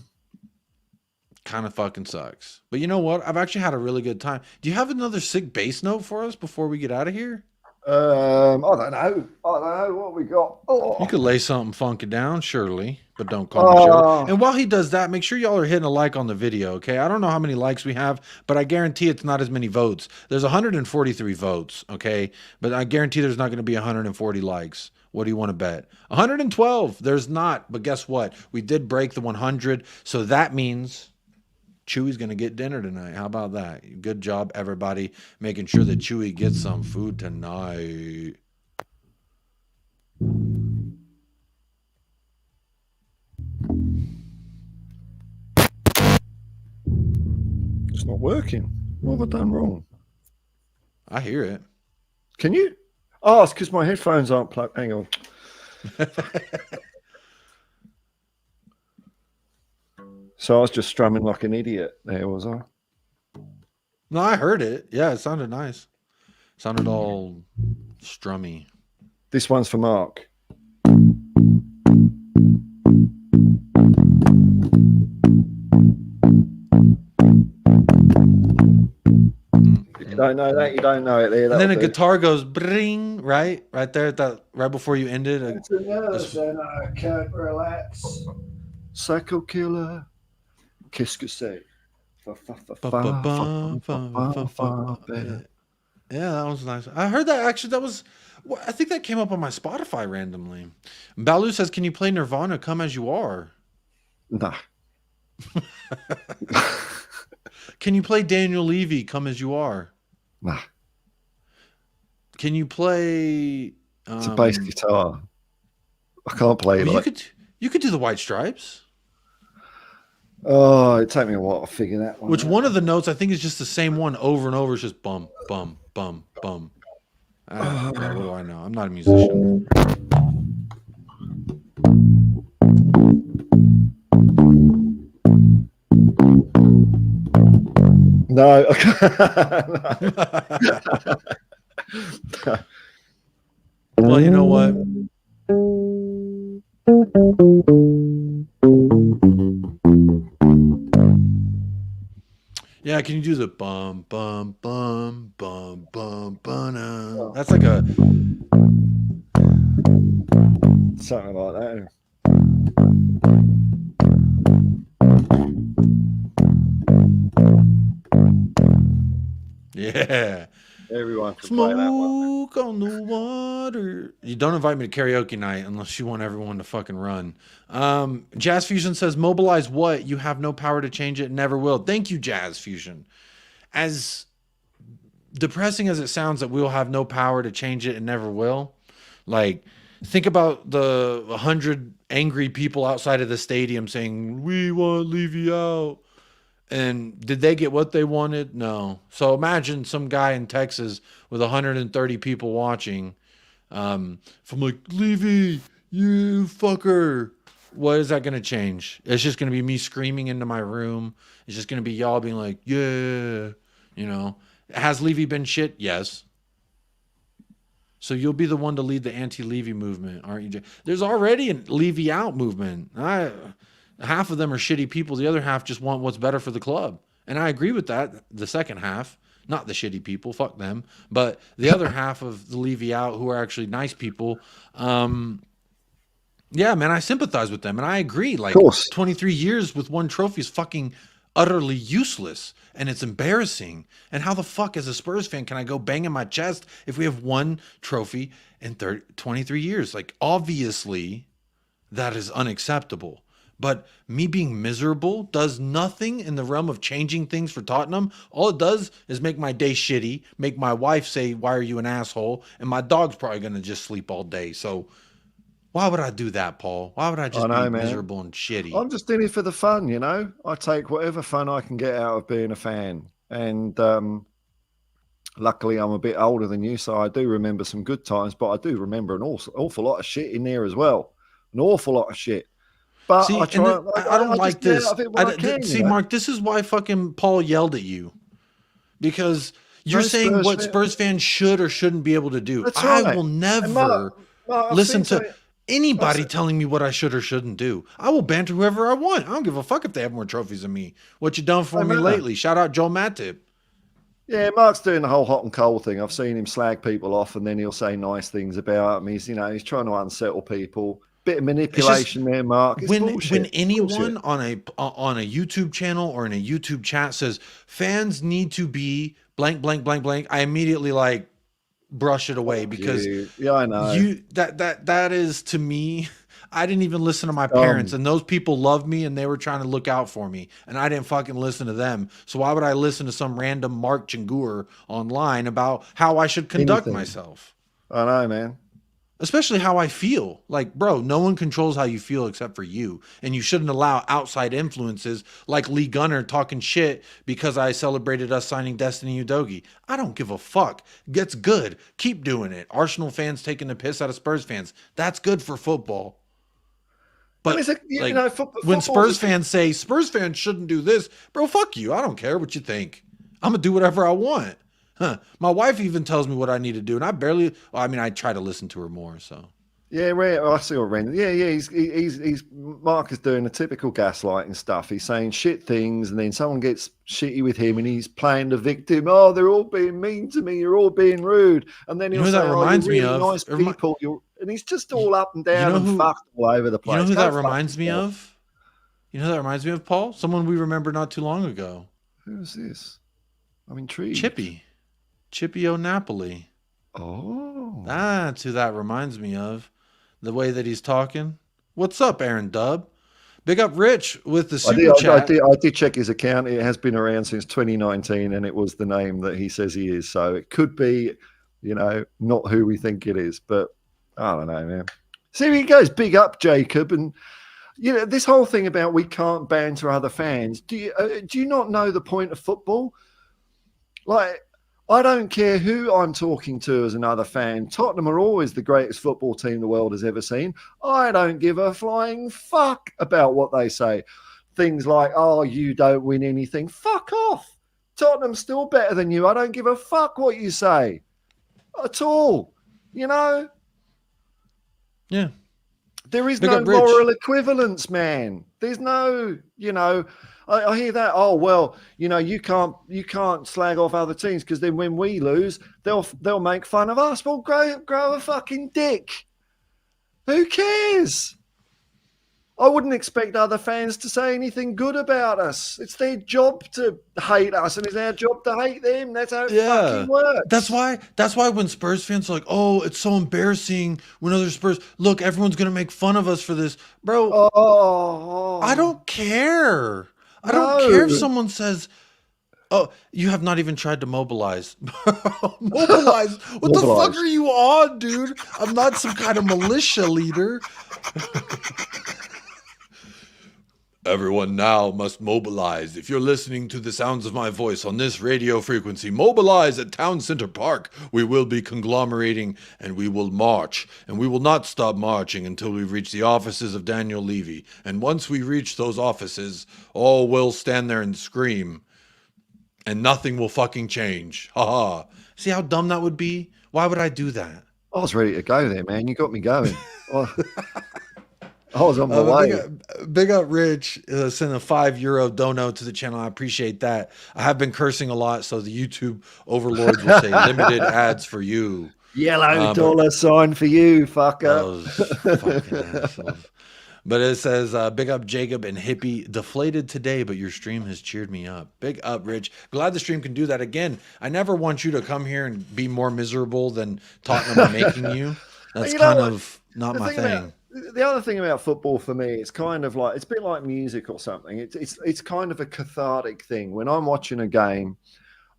Kind of fucking sucks. But you know what? I've actually had a really good time. Do you have another sick bass note for us before we get out of here? I don't know. What we got. Oh. You could lay something funky down, surely, but don't call me Shirley. And while he does that, make sure y'all are hitting a like on the video, okay? I don't know how many likes we have, but I guarantee it's not as many votes. There's 143 votes, okay? But I guarantee there's not going to be 140 likes. What do you want to bet? 112. There's not. But guess what? We did break the 100, so that means Chewy's going to get dinner tonight. How about that? Good job, everybody, making sure that Chewy gets some food tonight. It's not working. What have I done wrong? I hear it. Can you? Oh, it's because my headphones aren't plugged. Hang on. So I was just strumming like an idiot there, was I? No, I heard it. Yeah, it sounded nice. Sounded all strummy. This one's for Mark. If you don't know that, you don't know it there. And then a guitar goes bring, right there at that, right before you ended. It's a nurse and I can't relax. Psycho killer. Qu'est-ce que c'est? Yeah, that was nice. I heard that actually. That was, I think that came up on my Spotify randomly. Balu says, "Can you play Nirvana? Come as you are." Nah. Can you play Daniel Levy? Come as you are. Nah. Can you play? It's a bass guitar. I can't play it. You could do the White Stripes. Oh, it took me a while to figure that one. Which out. One of the notes I think is just the same one over and over. It's just bum, bum, bum, bum. What do I know? I'm not a musician. No. Well, you know what? Yeah, can you do the bum bum bum bum bum bum? That's like a something like that. Yeah. Everyone can Smoke play that one. on the water. You don't invite me to karaoke night unless you want everyone to fucking run. Jazz Fusion says, mobilize what? You have no power to change it, never will. Thank you, Jazz Fusion. As depressing as it sounds that we'll have no power to change it and never will, like, think about the 100 angry people outside of the stadium saying, we want Levy out. And did they get what they wanted? No. So imagine some guy in Texas with 130 people watching from like, Levy, you fucker. What is that going to change? It's just going to be me screaming into my room. It's just going to be y'all being like, yeah, you know. Has Levy been shit? Yes. So you'll be the one to lead the anti-Levy movement, aren't you? There's already a Levy out movement. Half of them are shitty people. The other half just want what's better for the club. And I agree with that. The second half, not the shitty people, fuck them. But the other half of the Levy out who are actually nice people, yeah, man, I sympathize with them. And I agree. Like 23 years with one trophy is fucking utterly useless. And it's embarrassing. And how the fuck, as a Spurs fan, can I go banging my chest if we have one trophy in 23 years? Like, obviously, that is unacceptable. But me being miserable does nothing in the realm of changing things for Tottenham. All it does is make my day shitty, make my wife say, why are you an asshole? And my dog's probably going to just sleep all day. So why would I do that, Paul? Why would I just be miserable and shitty? I'm just in it for the fun, you know. I take whatever fun I can get out of being a fan. And luckily, I'm a bit older than you, so I do remember some good times, but I do remember an awful lot of shit in there as well. An awful lot of shit. But see, I don't like this. See, Mark, this is why fucking Paul yelled at you. Because you're saying what Spurs fans should or shouldn't be able to do. That's I right. will never listen to anybody telling me what I should or shouldn't do. I will banter whoever I want. I don't give a fuck if they have more trophies than me. What you done for me lately? Shout out Joel Matip. Yeah, Mark's doing the whole hot and cold thing. I've seen him slag people off, and then he'll say nice things about them. He's trying to unsettle people. Bit of manipulation there, Mark. It's when anyone on a YouTube channel or in a YouTube chat says fans need to be blank blank blank blank, I immediately like brush it away because I know that is, to me, I didn't even listen to my parents, and those people loved me and they were trying to look out for me, and I didn't fucking listen to them. So why would I listen to some random Mark Chingur online about how I should conduct myself? I know, man. Especially how I feel. Like, bro, no one controls how you feel except for you. And you shouldn't allow outside influences like Lee Gunner talking shit because I celebrated us signing Destiny Udogie. I don't give a fuck. It's good. Keep doing it. Arsenal fans taking the piss out of Spurs fans. That's good for football. But when Spurs fans say Spurs fans shouldn't do this, bro, fuck you. I don't care what you think. I'm going to do whatever I want. My wife even tells me what I need to do, and I try to listen to her more. So yeah, I see what Ren. Yeah, he's Mark is doing the typical gaslighting stuff. He's saying shit things, and then someone gets shitty with him, and he's playing the victim. Oh, they're all being mean to me. You're all being rude, and then he'll say, that reminds me really of nice people. And he's just all up and down and fucked all over the place. You know who that reminds me of? You know who that reminds me of, Paul? Someone we remember not too long ago. Who's this? I'm intrigued. Chippy O'Napoli. Oh. That's who that reminds me of. The way that he's talking. What's up, Aaron Dub? Big up Rich with the super chat. I did check his account. It has been around since 2019, and it was the name that he says he is. So it could be, not who we think it is. But I don't know, man. See, he goes, big up, Jacob. And, this whole thing about we can't banter other fans. Do you not know the point of football? Like, I don't care who I'm talking to as another fan. Tottenham are always the greatest football team the world has ever seen. I don't give a flying fuck about what they say. Things like, oh, you don't win anything. Fuck off. Tottenham's still better than you. I don't give a fuck what you say at all. Yeah. There is no moral equivalence, man. There's no, I hear that. Oh well, you can't slag off other teams because then when we lose, they'll make fun of us. Well, grow a fucking dick. Who cares? I wouldn't expect other fans to say anything good about us. It's their job to hate us, and it's our job to hate them. That's how it fucking works. That's why when Spurs fans are like, oh, it's so embarrassing when other Spurs look, everyone's gonna make fun of us for this, bro. I don't care. I don't care if someone says, oh, you have not even tried to mobilize. Mobilize? What the fuck are you on, dude? I'm not some kind of militia leader. Everyone now must mobilize. If you're listening to the sounds of my voice on this radio frequency, mobilize at Town Center Park. We will be conglomerating and we will march. And we will not stop marching until we reach the offices of Daniel Levy. And once we reach those offices, all will stand there and scream. And nothing will fucking change. Ha ha. See how dumb that would be? Why would I do that? I was ready to go there, man. You got me going. I was on my way. Big up Rich. Send a €5 dono to the channel. I appreciate that. I have been cursing a lot, so the YouTube overlords will say limited ads for you. Yellow dollar sign for you, fucker. Those fucking assholes. But it says, big up Jacob and Hippie. Deflated today, but your stream has cheered me up. Big up, Rich. Glad the stream can do that again. I never want you to come here and be more miserable than Tottenham are making you. That's kind of not my thing. The other thing about football for me, it's kind of like, it's a bit like music or something. It's kind of a cathartic thing. When I'm watching a game,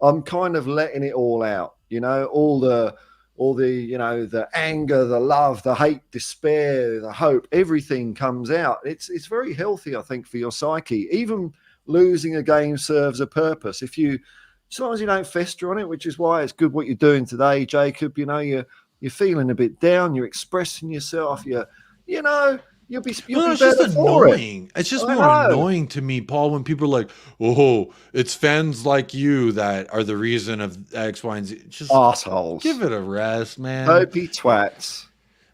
I'm kind of letting it all out, you know, all the, you know, the anger, the love, the hate, despair, the hope, everything comes out. It's very healthy, I think, for your psyche. Even losing a game serves a purpose. As long as you don't fester on it, which is why it's good what you're doing today, Jacob. You know, you're feeling a bit down, you're expressing yourself, you know, you'll be it's just annoying. It's just more annoying to me, Paul, when people are like, oh, it's fans like you that are the reason of X, Y, and Z. Just assholes. Give it a rest, man. Dopey twats.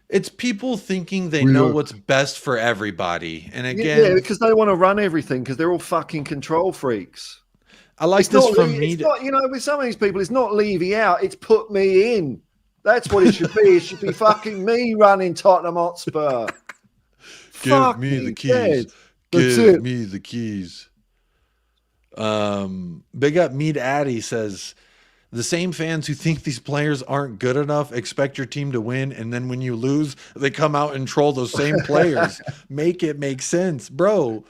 It's people thinking they know what's best for everybody. And again, yeah, because they want to run everything because they're all fucking control freaks. I like this from me. You know, with some of these people, it's not Levy out, it's put me in. That's what it should be. It should be fucking me running Tottenham Hotspur. Give me the keys. Give me the keys. Big up Mead Addy says, the same fans who think these players aren't good enough expect your team to win, and then when you lose, they come out and troll those same players. Make it make sense, bro.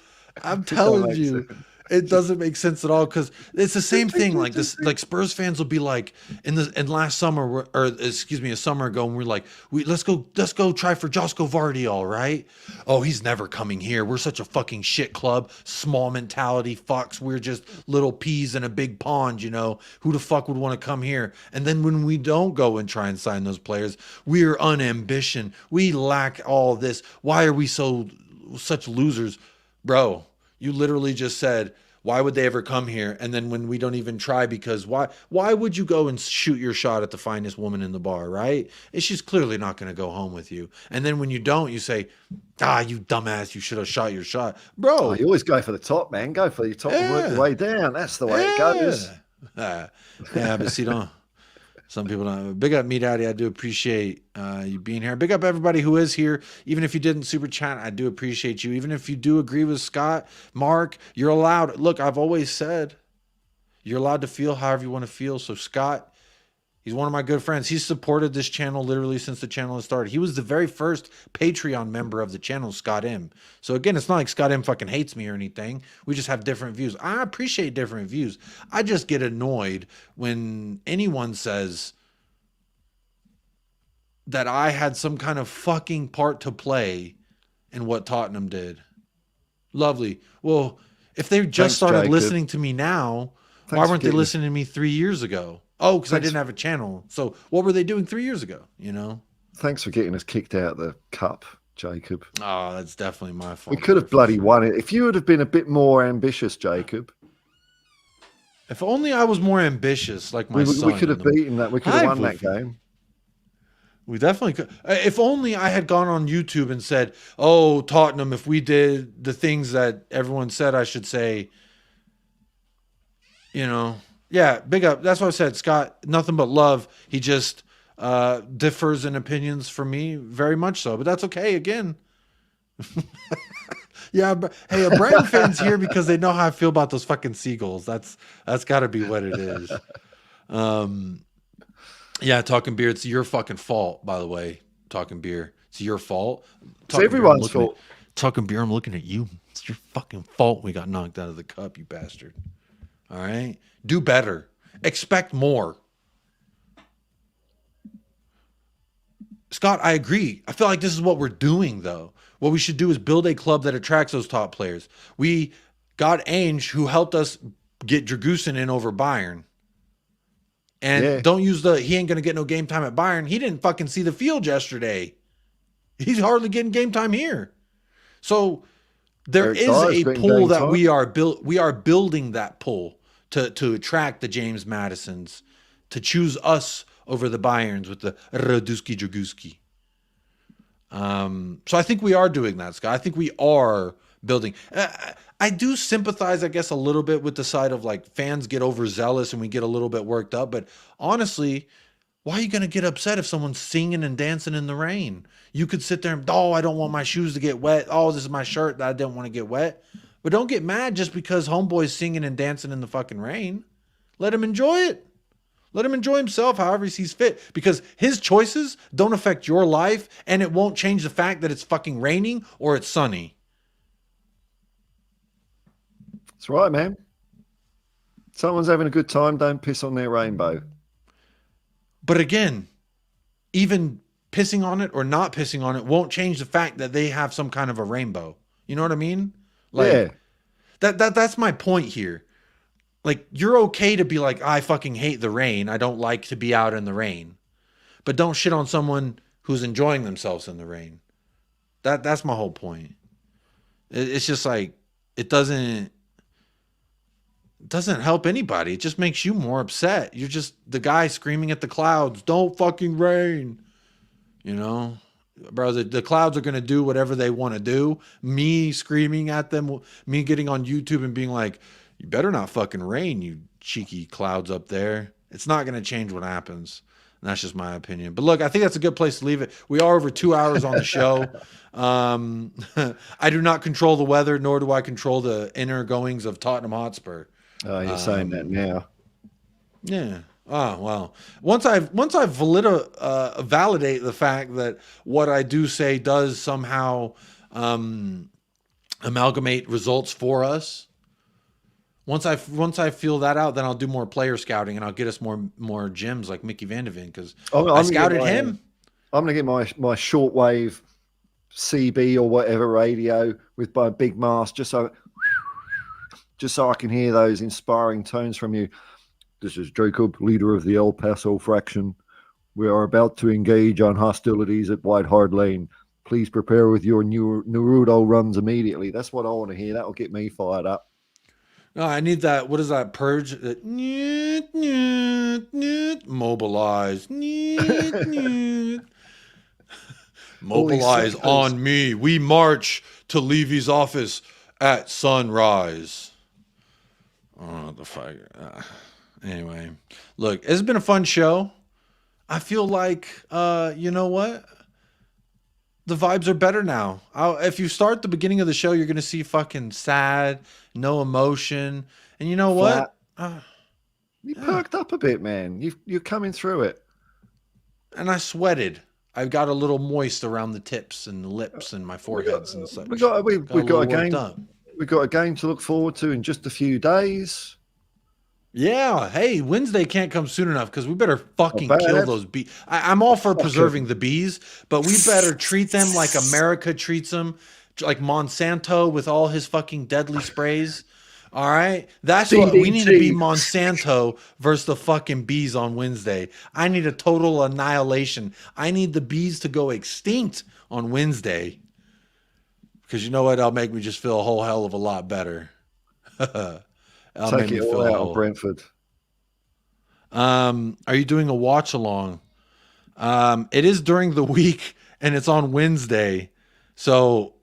I'm telling you. It doesn't make sense at all, because it's the same thing. Like this, like Spurs fans will be like in last summer, or excuse me, a summer ago, and we're like, let's go try for Josko Vardiol, right? Oh, he's never coming here. We're such a fucking shit club, small mentality fucks. We're just little peas in a big pond, you know. Who the fuck would want to come here? And then when we don't go and try and sign those players, we're unambition. We lack all this. Why are we such losers, bro? You literally just said, why would they ever come here? And then when we don't even try, because why would you go and shoot your shot at the finest woman in the bar, right? She's clearly not going to go home with you. And then when you don't, you say, you dumbass, you should have shot your shot. Bro. You always go for the top, man. Go for your top and work your way down. That's the way it goes. Yeah, but see, some people don't. Big up me, Daddy. I do appreciate you being here. Big up everybody who is here. Even if you didn't super chat, I do appreciate you. Even if you do agree with Scott, Mark, you're allowed. Look, I've always said you're allowed to feel however you want to feel. So Scott, he's one of my good friends. He's supported this channel literally since the channel has started. He was the very first Patreon member of the channel, Scott M. So again, it's not like Scott M fucking hates me or anything. We just have different views. I appreciate different views. I just get annoyed when anyone says that I had some kind of fucking part to play in what Tottenham did. Lovely. Well, if they just started listening to me now, why weren't they listening to me 3 years ago? Oh, because I didn't have a channel. So what were they doing 3 years ago, you know? Thanks for getting us kicked out of the cup, Jacob. Oh, that's definitely my fault. We could have bloody won it. If you would have been a bit more ambitious, Jacob. If only I was more ambitious, like my son. We could have beaten that. We could have won that game. We definitely could. If only I had gone on YouTube and said, oh, Tottenham, if we did the things that everyone said I should say, you know. Yeah, big up. That's what I said, Scott. Nothing but love. He just differs in opinions from me, very much so. But that's okay. Again, yeah. But hey, a Brighton fan's here because they know how I feel about those fucking seagulls. That's got to be what it is. Yeah, talking beer. It's your fucking fault, by the way. Talking beer. It's your fault. It's everyone's fault. Talking beer. I'm looking at you. It's your fucking fault. We got knocked out of the cup, you bastard. All right. Do better. Expect more. Scott, I agree. I feel like this is what we're doing, though. What we should do is build a club that attracts those top players. We got Ainge, who helped us get Dragusin in over Bayern. And don't use he ain't going to get no game time at Bayern. He didn't fucking see the field yesterday. He's hardly getting game time here. So there is a pool that we are building that pool to attract the James Madisons, to choose us over the Bayerns with the Raduski Draguski. So I think we are doing that, Scott. I think we are building. I do sympathize, I guess, a little bit with the side of like fans get overzealous and we get a little bit worked up. But honestly, why are you going to get upset if someone's singing and dancing in the rain? You could sit there and, oh, I don't want my shoes to get wet. Oh, this is my shirt that I didn't want to get wet. But don't get mad just because homeboy's singing and dancing in the fucking rain. Let him enjoy it. Let him enjoy himself however he sees fit, because his choices don't affect your life, and it won't change the fact that it's fucking raining or it's sunny. That's right, man. Someone's having a good time, don't piss on their rainbow. But again, even pissing on it or not pissing on it won't change the fact that they have some kind of a rainbow. You know what I mean? Like, yeah. That's my point here. Like, you're okay to be like, I fucking hate the rain. I don't like to be out in the rain. But don't shit on someone who's enjoying themselves in the rain. That's my whole point. It's just like, it doesn't help anybody. It just makes you more upset. You're just the guy screaming at the clouds, don't fucking rain. You know? Bro, the clouds are going to do whatever they want to do. Me screaming at them, me getting on YouTube and being like, you better not fucking rain, you cheeky clouds up there. It's not going to change what happens. And that's just my opinion. But look, I think that's a good place to leave it. We are over 2 hours on the show. I do not control the weather, nor do I control the inner goings of Tottenham Hotspur. Oh, you're saying that now. Yeah. Oh, well. Once I validate the fact that what I do say does somehow amalgamate results for us, once I feel that out, then I'll do more player scouting and I'll get us more gems like Mickey Van de Ven, because I scouted him. I'm going to get my shortwave CB or whatever radio with my big mask just so I can hear those inspiring tones from you. This is Jacob, leader of the El Paso faction. We are about to engage on hostilities at White Hart Lane. Please prepare with your Naruto runs immediately. That's what I want to hear. That'll get me fired up. No, I need that. What is that? Purge? That mobilize. Mobilize on me. We march to Levy's office at sunrise. Oh, the fire. Anyway, look, it's been a fun show. I feel like, you know what? The vibes are better now. If you start the beginning of the show, you're going to see fucking sad, no emotion. And you know what? You perked up a bit, man. You're coming through it. And I sweated. I got a little moist around the tips and the lips and my foreheads and such. We've got a game. We've got a game to look forward to in just a few days. Yeah. Hey, Wednesday can't come soon enough because we better fucking kill those bees. I'm all for preserving the bees, but we better treat them like America treats them, like Monsanto with all his fucking deadly sprays. All right? That's what we need to be, Monsanto versus the fucking bees on Wednesday. I need a total annihilation. I need the bees to go extinct on Wednesday. Because you know what? That'll make me just feel a whole hell of a lot better. Take it all out of Brentford. Are you doing a watch along? It is during the week and it's on Wednesday. So,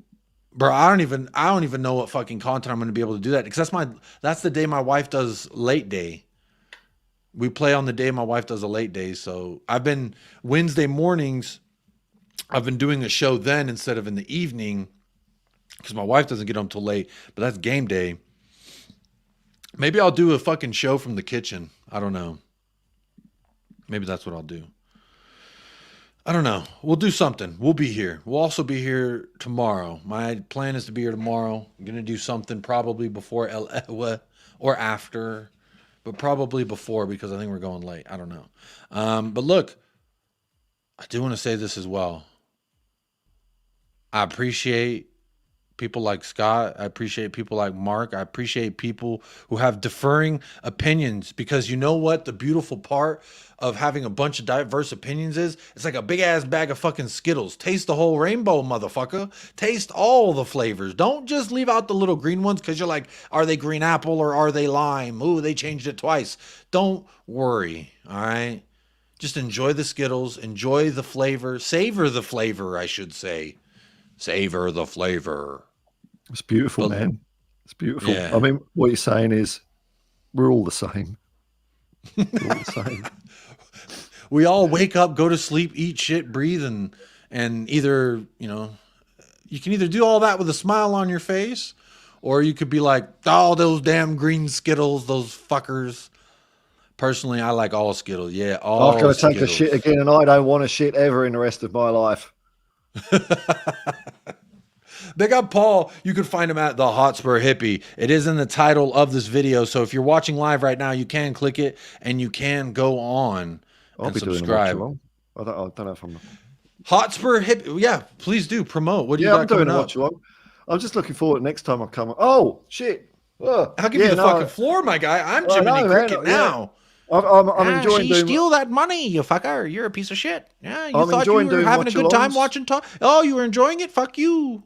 bro, I don't even know what fucking content I'm going to be able to do that, because that's the day my wife does late day. We play on the day my wife does a late day. So I've been Wednesday mornings. I've been doing a show then instead of in the evening, because my wife doesn't get home till late, but that's game day. Maybe I'll do a fucking show from the kitchen. I don't know. Maybe that's what I'll do. I don't know. We'll do something. We'll be here. We'll also be here tomorrow. My plan is to be here tomorrow. I'm going to do something probably before or after, but probably before, because I think we're going late. I don't know. But look, I do want to say this as well. I appreciate people like Scott. I appreciate people like Mark. I appreciate people who have differing opinions, because you know what the beautiful part of having a bunch of diverse opinions is? It's like a big ass bag of fucking Skittles. Taste the whole rainbow, motherfucker. Taste all the flavors. Don't just leave out the little green ones because you're like, are they green apple or are they lime? Ooh, they changed it twice. Don't worry, all right? Just enjoy the Skittles, enjoy the flavor, savor the flavor, I should say. Savor the flavor. It's beautiful, man. It's beautiful. Yeah. I mean, what you're saying is we're all the same. We're all the same. We all wake up, go to sleep, eat shit, breathe, and either, you know, you can either do all that with a smile on your face, or you could be like, oh, those damn green Skittles, those fuckers. Personally, I like all Skittles. Yeah, all I'm going to take a shit again, and I don't want to shit ever in the rest of my life. Big up Paul. You can find him at the Hotspur Hippie. It is in the title of this video, so if you're watching live right now, you can click it, and you can go on and subscribe. I don't know if I'm... Hotspur Hippie. Yeah, please do promote. What do you got coming up? Watch along. I'm just looking forward next time I come. Oh shit! I'll give you the fucking floor, my guy. I'm Jiminy Cricket now. I'm enjoying doing. Steal that money, you fucker! You're a piece of shit. Yeah, you thought you were having a good time watching talk. Oh, you were enjoying it? Fuck you.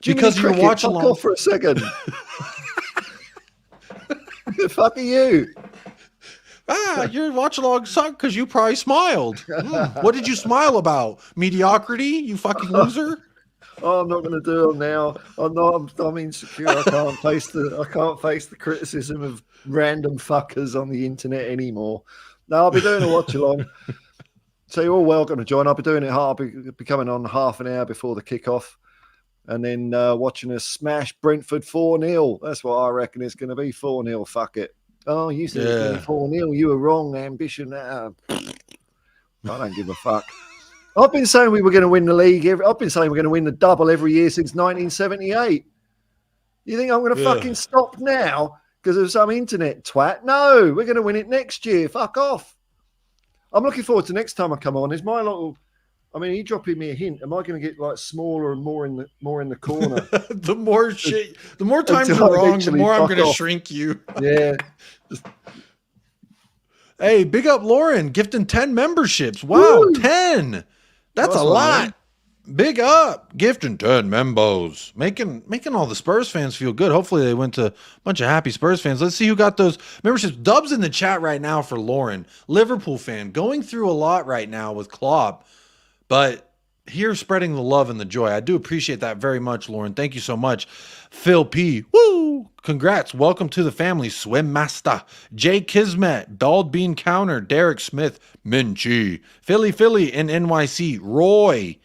Because you were watching. Fuck off for a second. The fuck are you? Your watch along sucked because you probably smiled. What did you smile about? Mediocrity, you fucking loser. Oh, I'm not going to do it now. I'm insecure. I can't face the criticism of random fuckers on the internet anymore. No, I'll be doing a watch along. So you're all welcome to join. I'll be doing it. I'll be coming on half an hour before the kickoff, and then watching us smash Brentford 4-0. That's what I reckon it's going to be. 4-0. Fuck it. Oh, you said it's going to be 4-0. You were wrong. Ambition. I don't give a fuck. I've been saying we were going to win the league. I've been saying we're going to win the double every year since 1978. You think I'm going to fucking stop now because of some internet twat? No, we're going to win it next year. Fuck off. I'm looking forward to next time I come on. Is my little... I mean, are you dropping me a hint? Am I going to get like smaller and more in the corner? The more shit, the more times you're wrong, the more I'm going to shrink you. Yeah. Hey, big up Lauren, gifting 10 memberships. Wow, woo! 10. That's a lot. Man. Big up, gifting 10 membos, making all the Spurs fans feel good. Hopefully they went to a bunch of happy Spurs fans. Let's see who got those memberships. Dubs in the chat right now for Lauren, Liverpool fan, going through a lot right now with Klopp. But here spreading the love and the joy. I do appreciate that very much, Lauren. Thank you so much. Phil P. Woo! Congrats. Welcome to the family. Swim Master. Jay Kismet. Bald Bean Counter. Derek Smith. Minchi. Philly in NYC. Roy.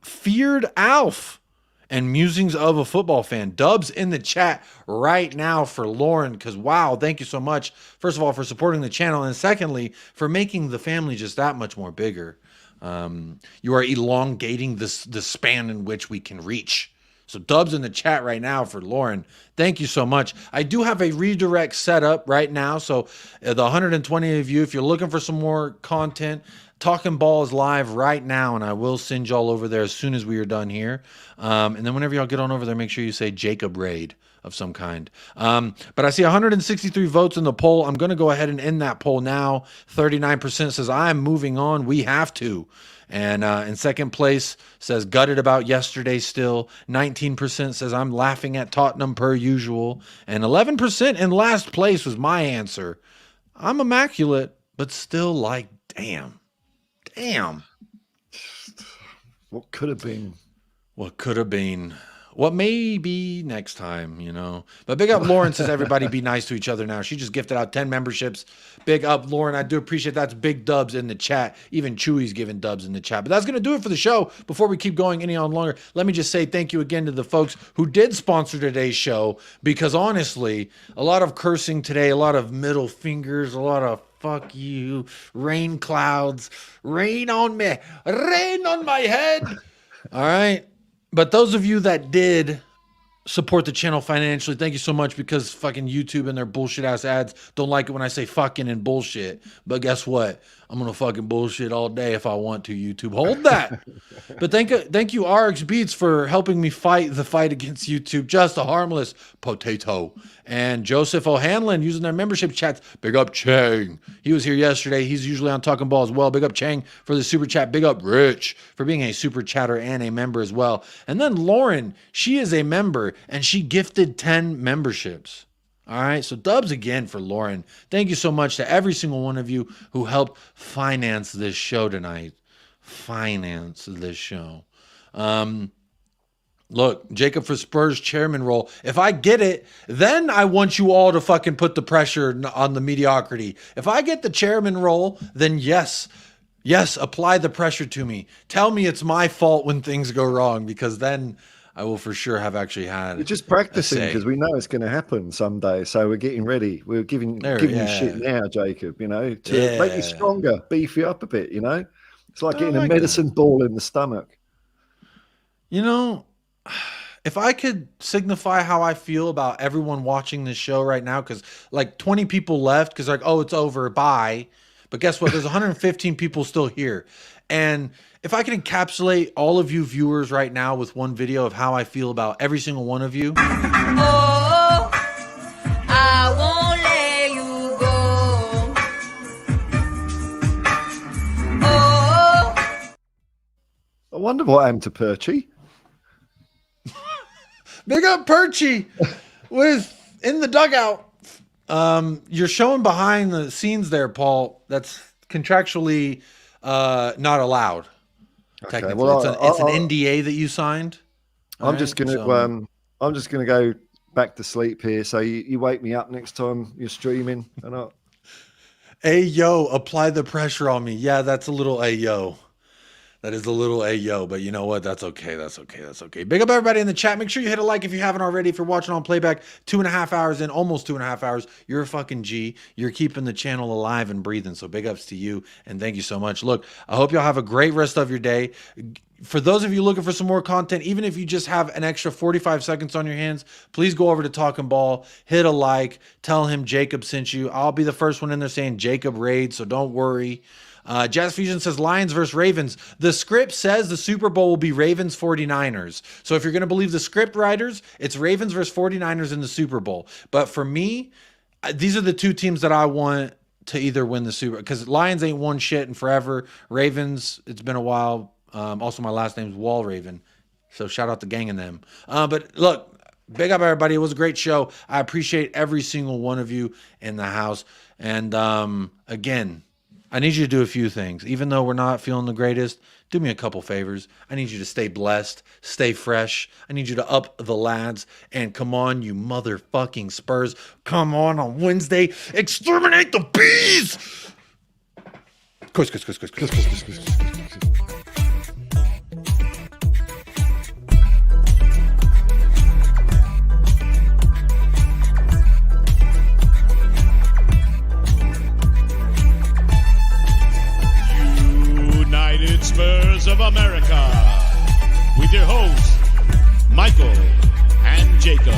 Feared Alf. And Musings of a Football Fan. Dubs in the chat right now for Lauren, because wow, thank you so much. First of all, for supporting the channel. And secondly, for making the family just that much more bigger. You are elongating the span in which we can reach. So dubs in the chat right now for Lauren. Thank you so much. I do have a redirect set up right now. So the 120 of you, if you're looking for some more content, Talking Ball is live right now, and I will send y'all over there as soon as we are done here. And then whenever y'all get on over there, make sure you say Jacob Raid of some kind. But I see 163 votes in the poll. I'm going to go ahead and end that poll now. 39% says I'm moving on. We have to. And in second place says gutted about yesterday still. 19% says I'm laughing at Tottenham per usual. And 11% in last place was my answer. I'm immaculate, but still like, damn. What could have been? What could have been? What may be next time, you know. But big up Lauren says everybody be nice to each other now. She just gifted out 10 memberships. Big up Lauren. I do appreciate that's big dubs in the chat. Even Chewy's giving dubs in the chat. But that's going to do it for the show. Before we keep going any on longer, let me just say thank you again to the folks who did sponsor today's show. Because honestly, a lot of cursing today, a lot of middle fingers, a lot of fuck you, rain clouds, rain on me, rain on my head. All right. But those of you that did support the channel financially, thank you so much, because fucking YouTube and their bullshit ass ads don't like it when I say fucking and bullshit. But guess what? I'm going to fucking bullshit all day if I want to, YouTube. Hold that. But thank you, RX Beats, for helping me fight the fight against YouTube. Just a harmless potato. And Joseph O'Hanlon using their membership chats. Big up Chang. He was here yesterday. He's usually on Talking Ball as well. Big up Chang for the super chat. Big up Rich for being a super chatter and a member as well. And then Lauren, she is a member and she gifted 10 memberships. All right, so dubs again for Lauren. Thank you so much to every single one of you who helped finance this show tonight. Finance this show. Look, Jacob for Spurs chairman role. If I get it, then I want you all to fucking put the pressure on the mediocrity. If I get the chairman role, then yes, apply the pressure to me. Tell me it's my fault when things go wrong, because then I will for sure have actually had. We're just practicing because we know it's going to happen someday. So we're getting ready. We're giving you shit now, Jacob, to make you stronger, beef you up a bit, It's like getting a medicine ball in the stomach. If I could signify how I feel about everyone watching this show right now, because like 20 people left because like, oh, it's over, bye. But guess what? There's 115 people still here. And if I can encapsulate all of you viewers right now with one video of how I feel about every single one of you. Oh, I won't let you go. Oh. I wonder what happened to Perchy. Big up Perchy with in the dugout. You're showing behind the scenes there, Paul. That's contractually not allowed. Okay, technically, well, it's an NDA that you signed. I'm just gonna go back to sleep here. So you wake me up next time you're streaming, and Hey yo, apply the pressure on me. Yeah, that's a little ayo. That is a little ayo, but you know what? That's okay. That's okay. Big up everybody in the chat. Make sure you hit a like if you haven't already. If you're watching on playback, 2.5 hours in, almost 2.5 hours, you're a fucking G. You're keeping the channel alive and breathing. So big ups to you, and thank you so much. Look, I hope y'all have a great rest of your day. For those of you looking for some more content, even if you just have an extra 45 seconds on your hands, please go over to Talking Ball, hit a like, tell him Jacob sent you. I'll be the first one in there saying Jacob raid, so don't worry. Jazz Fusion says Lions versus Ravens. The script says the Super Bowl will be Ravens 49ers. So if you're going to believe the script writers, it's Ravens versus 49ers in the Super Bowl. But for me, these are the two teams that I want to either win the Super Bowl, because Lions ain't won shit in forever. Ravens, it's been a while. Also, my last name's Wall Raven. So shout out the gang and them. But look, big up everybody. It was a great show. I appreciate every single one of you in the house. And again, I need you to do a few things. Even though we're not feeling the greatest, do me a couple favors. I need you to stay blessed, stay fresh. I need you to up the lads. And come on, you motherfucking Spurs. Come on Wednesday. Exterminate the bees! Kuss. United Spurs of America, with your hosts, Michael and Jacob.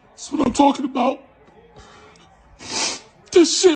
That's what I'm talking about. This shit